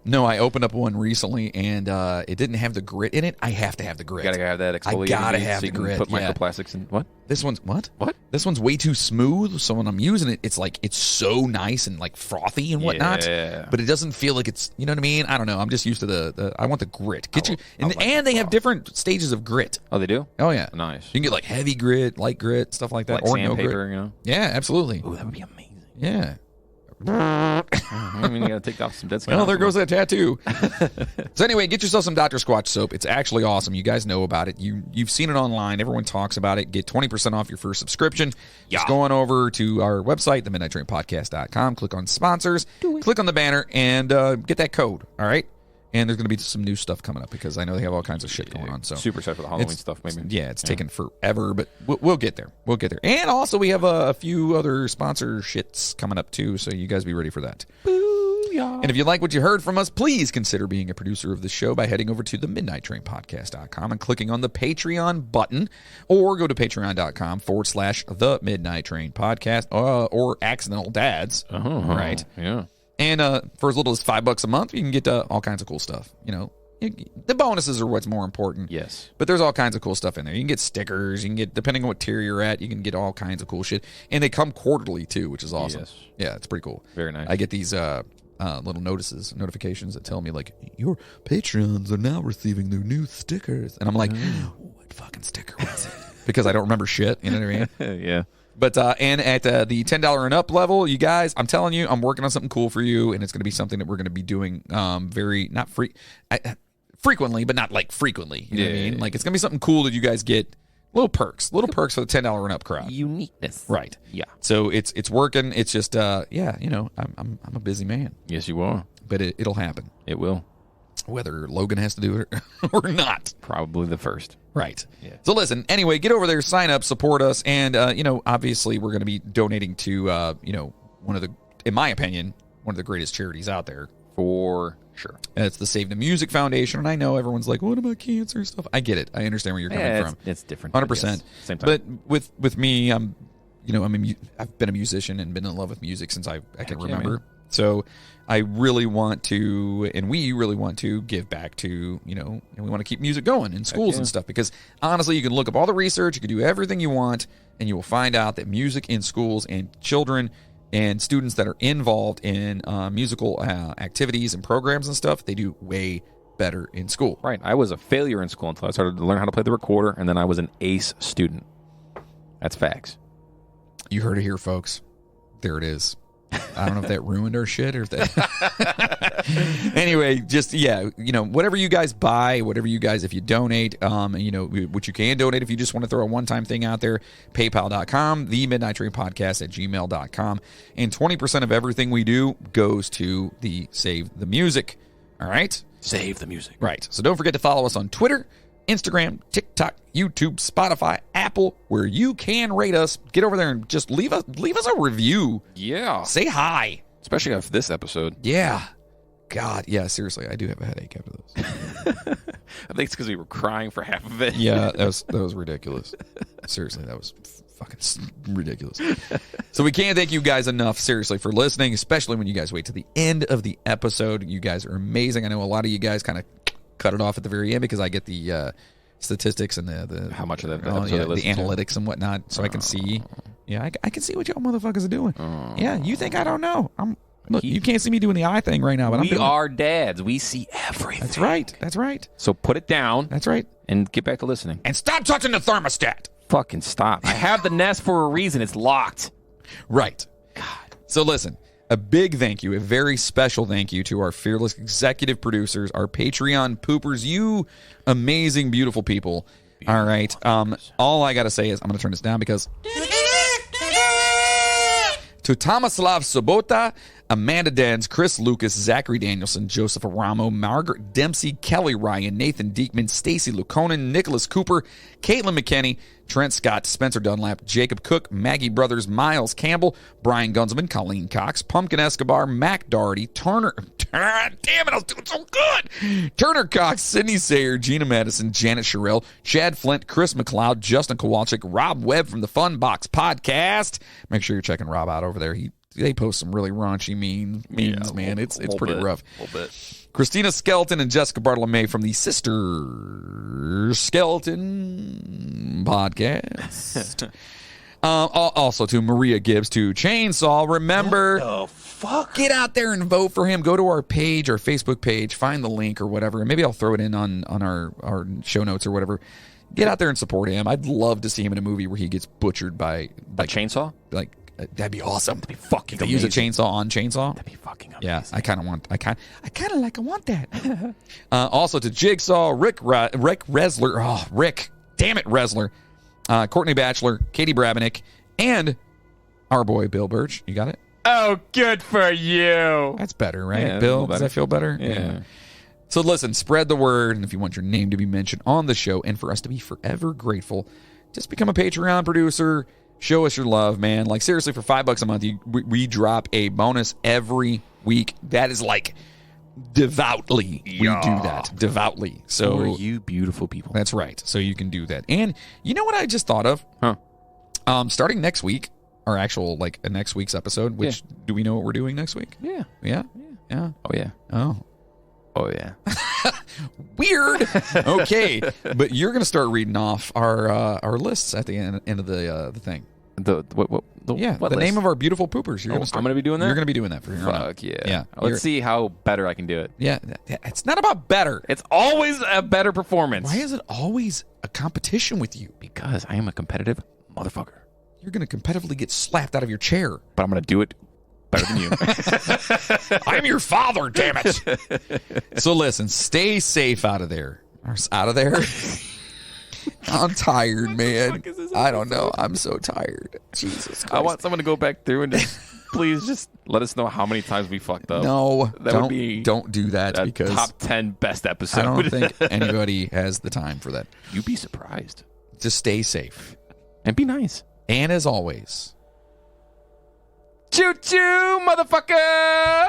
No, I opened up one recently, and it didn't have the grit in it. I have to have the grit. You gotta have that exfoliating. I gotta so have you the can grit, put yeah. microplastics in. What? This one's, what? What? This one's way too smooth, so when I'm using it, it's like, it's so nice and like frothy and whatnot. Yeah. But it doesn't feel like it's, you know what I mean? I don't know. I'm just used to I want the grit. I like And they have different stages of grit. Oh, they do? Oh, yeah. Nice. You can get like heavy grit, light grit, stuff like that. Like or no grit. sandpaper, you know? Yeah, absolutely. Oh, that would be amazing. Yeah. I mean, you gotta take off some dead skin. Well, there goes that tattoo. So anyway, get yourself some Dr. Squatch soap. It's actually awesome. You guys know about it. You've seen it online. Everyone talks about it. Get 20% off your first subscription. Just go on over to our website, themidnighttrainpodcast.com. Click on sponsors. Click on the banner and get that code. All right? And there's going to be some new stuff coming up because I know they have all kinds of shit going on. So super excited for the Halloween stuff, maybe. Yeah, it's taken forever, but we'll get there. We'll get there. And also, we have a few other sponsorships coming up, too, so you guys be ready for that. Booyah. And if you like what you heard from us, please consider being a producer of the show by heading over to themidnighttrainpodcast.com and clicking on the Patreon button, or go to patreon.com/The Midnight Train Podcast, or Accidental Dads, right? Yeah. And for as little as $5 a month, you can get all kinds of cool stuff. You know, the bonuses are what's more important. Yes. But there's all kinds of cool stuff in there. You can get stickers. You can get, depending on what tier you're at, you can get all kinds of cool shit. And they come quarterly, too, which is awesome. Yes. Yeah, it's pretty cool. Very nice. I get these little notifications that tell me, like, your Patreons are now receiving their new stickers. And I'm like, what fucking sticker was it? Because I don't remember shit. You know what I mean? Yeah. But and at the $10 and up level, you guys, I'm telling you, I'm working on something cool for you, and it's going to be something that we're going to be doing frequently, but not like frequently. You know what I mean? Like, it's going to be something cool that you guys get, little perks for the $10 and up crowd. Uniqueness. Right. Yeah. So it's working. It's just yeah, you know, I'm a busy man, Yes, you are. but it'll happen, It will. whether Logan has to do it or not. Probably the first. Right. Yeah. So listen, anyway, get over there, sign up, support us, and you know, obviously we're going to be donating to you know, in my opinion, one of the greatest charities out there. For sure. It's the Save the Music Foundation, and I know everyone's like, "What about cancer and stuff?" I get it. I understand where you're coming from. It's different. 100%. Yes. Same time. But with me, I've been a musician and been in love with music since I can remember. man. So I really want to, and we really want to give back to, you know, and we want to keep music going in schools and stuff, because honestly, you can look up all the research, you can do everything you want, and you will find out that music in schools and children and students that are involved in musical activities and programs and stuff, they do way better in school. Right. I was a failure in school until I started to learn how to play the recorder, and then I was an ace student. That's facts. You heard it here, folks. There it is. I don't know if that ruined our shit or if that. Anyway, just, yeah, you know, whatever you guys buy, whatever you guys, if you donate, you know, what you can donate, if you just want to throw a one-time thing out there, paypal.com, the Midnight Train Podcast at gmail.com. And 20% of everything we do goes to the Save the Music. All right? Save the music. Right. So don't forget to follow us on Twitter, Instagram, TikTok, YouTube, Spotify, Apple, where you can rate us. Get over there and just leave us a review. Yeah. Say hi. Especially after this episode. Yeah. God, yeah, seriously, I do have a headache after this. I think it's because we were crying for half of it. Yeah, that was ridiculous. Seriously, that was fucking ridiculous. So we can't thank you guys enough, seriously, for listening, especially when you guys wait to the end of the episode. You guys are amazing. I know a lot of you guys kind of cut it off at the very end because I get the statistics and the how much of that the analytics and whatnot, so I can see. Yeah, I can see what y'all motherfuckers are doing. Yeah, you think I don't know? Look, you can't see me doing the eye thing right now, but I'm We doing are dads. We see everything. That's right. That's right. So put it down. That's right. And get back to listening. And stop touching the thermostat. Fucking stop. I have the Nest for a reason. It's locked. Right. God. So listen, a big thank you, a very special thank you to our fearless executive producers, our Patreon poopers, you amazing, beautiful people. All right. All I got to say is I'm going to turn this down because... To Tomislav Sobota, Amanda Dens, Chris Lucas, Zachary Danielson, Joseph Aramo, Margaret Dempsey, Kelly Ryan, Nathan Diekman, Stacy Lukonen, Nicholas Cooper, Caitlin McKenney, Trent Scott, Spencer Dunlap, Jacob Cook, Maggie Brothers, Miles Campbell, Brian Gunzelman, Colleen Cox, Pumpkin Escobar, Mac Doherty, Turner, damn it, I was doing so good, Turner Cox, Sydney Sayre, Gina Madison, Janet Sherrill, Chad Flint, Chris McLeod, Justin Kowalczyk, Rob Webb from the Fun Box Podcast. Make sure you're checking Rob out over there. They post some really raunchy memes, man. It's pretty rough. A little bit. Christina Skeleton and Jessica Bartolome from the Sister Skeleton Podcast. Also to Maria Gibbs, to Chainsaw. Remember, Oh, fuck. get out there and vote for him. Go to our page, our Facebook page, find the link or whatever, and maybe I'll throw it in on our show notes or whatever. Get out there and support him. I'd love to see him in a movie where he gets butchered by A chainsaw? That'd be awesome. That'd be fucking They amazing. use a chainsaw on chainsaw. That'd be fucking amazing. Yeah, I kind of want that. Also to Jigsaw, Rick Resler. Oh, Rick. Damn it, Resler. Courtney Batchelor, Katie Brabenick, and our boy Bill Birch. You got it? Oh, good for you. That's better, right? Yeah, Bill, a little does that feel better? Yeah. So listen, spread the word, and if you want your name to be mentioned on the show and for us to be forever grateful, just become a Patreon producer. Show us your love, man. Like, seriously, for $5 a month, we drop a bonus every week. That is like devoutly. We do that. Devoutly. So For you beautiful people. that's right. So you can do that. And you know what I just thought of? Huh. Starting next week, our actual, next week's episode, which, do we know what we're doing next week? Yeah. Yeah? Yeah. Oh, yeah. Oh. Oh, yeah. Weird. Okay. But you're going to start reading off our lists at the end of the thing. The The name of our beautiful poopers. You're I'm going to be doing that? You're going to be doing that for your Fuck yeah. Yeah. Let's see how better I can do it. Yeah. It's not about better. It's always a better performance. Why is it always a competition with you? Because I am a competitive motherfucker. You're going to competitively get slapped out of your chair. But I'm going to do it better than you. I'm your father, damn it. So listen, stay safe out of there. Out of there? I'm tired, man. I don't know. I'm so tired. Jesus Christ. I want someone to go back through and just please just let us know how many times we fucked up. No, would be don't do that a because top 10 best episode. I don't think anybody has the time for that. You'd be surprised. Just stay safe. And be nice. And as always, choo-choo, motherfucker!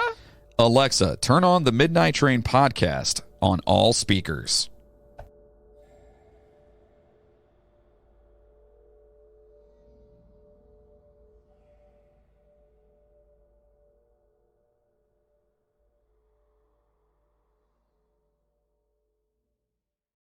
Alexa, turn on the Midnight Train podcast on all speakers.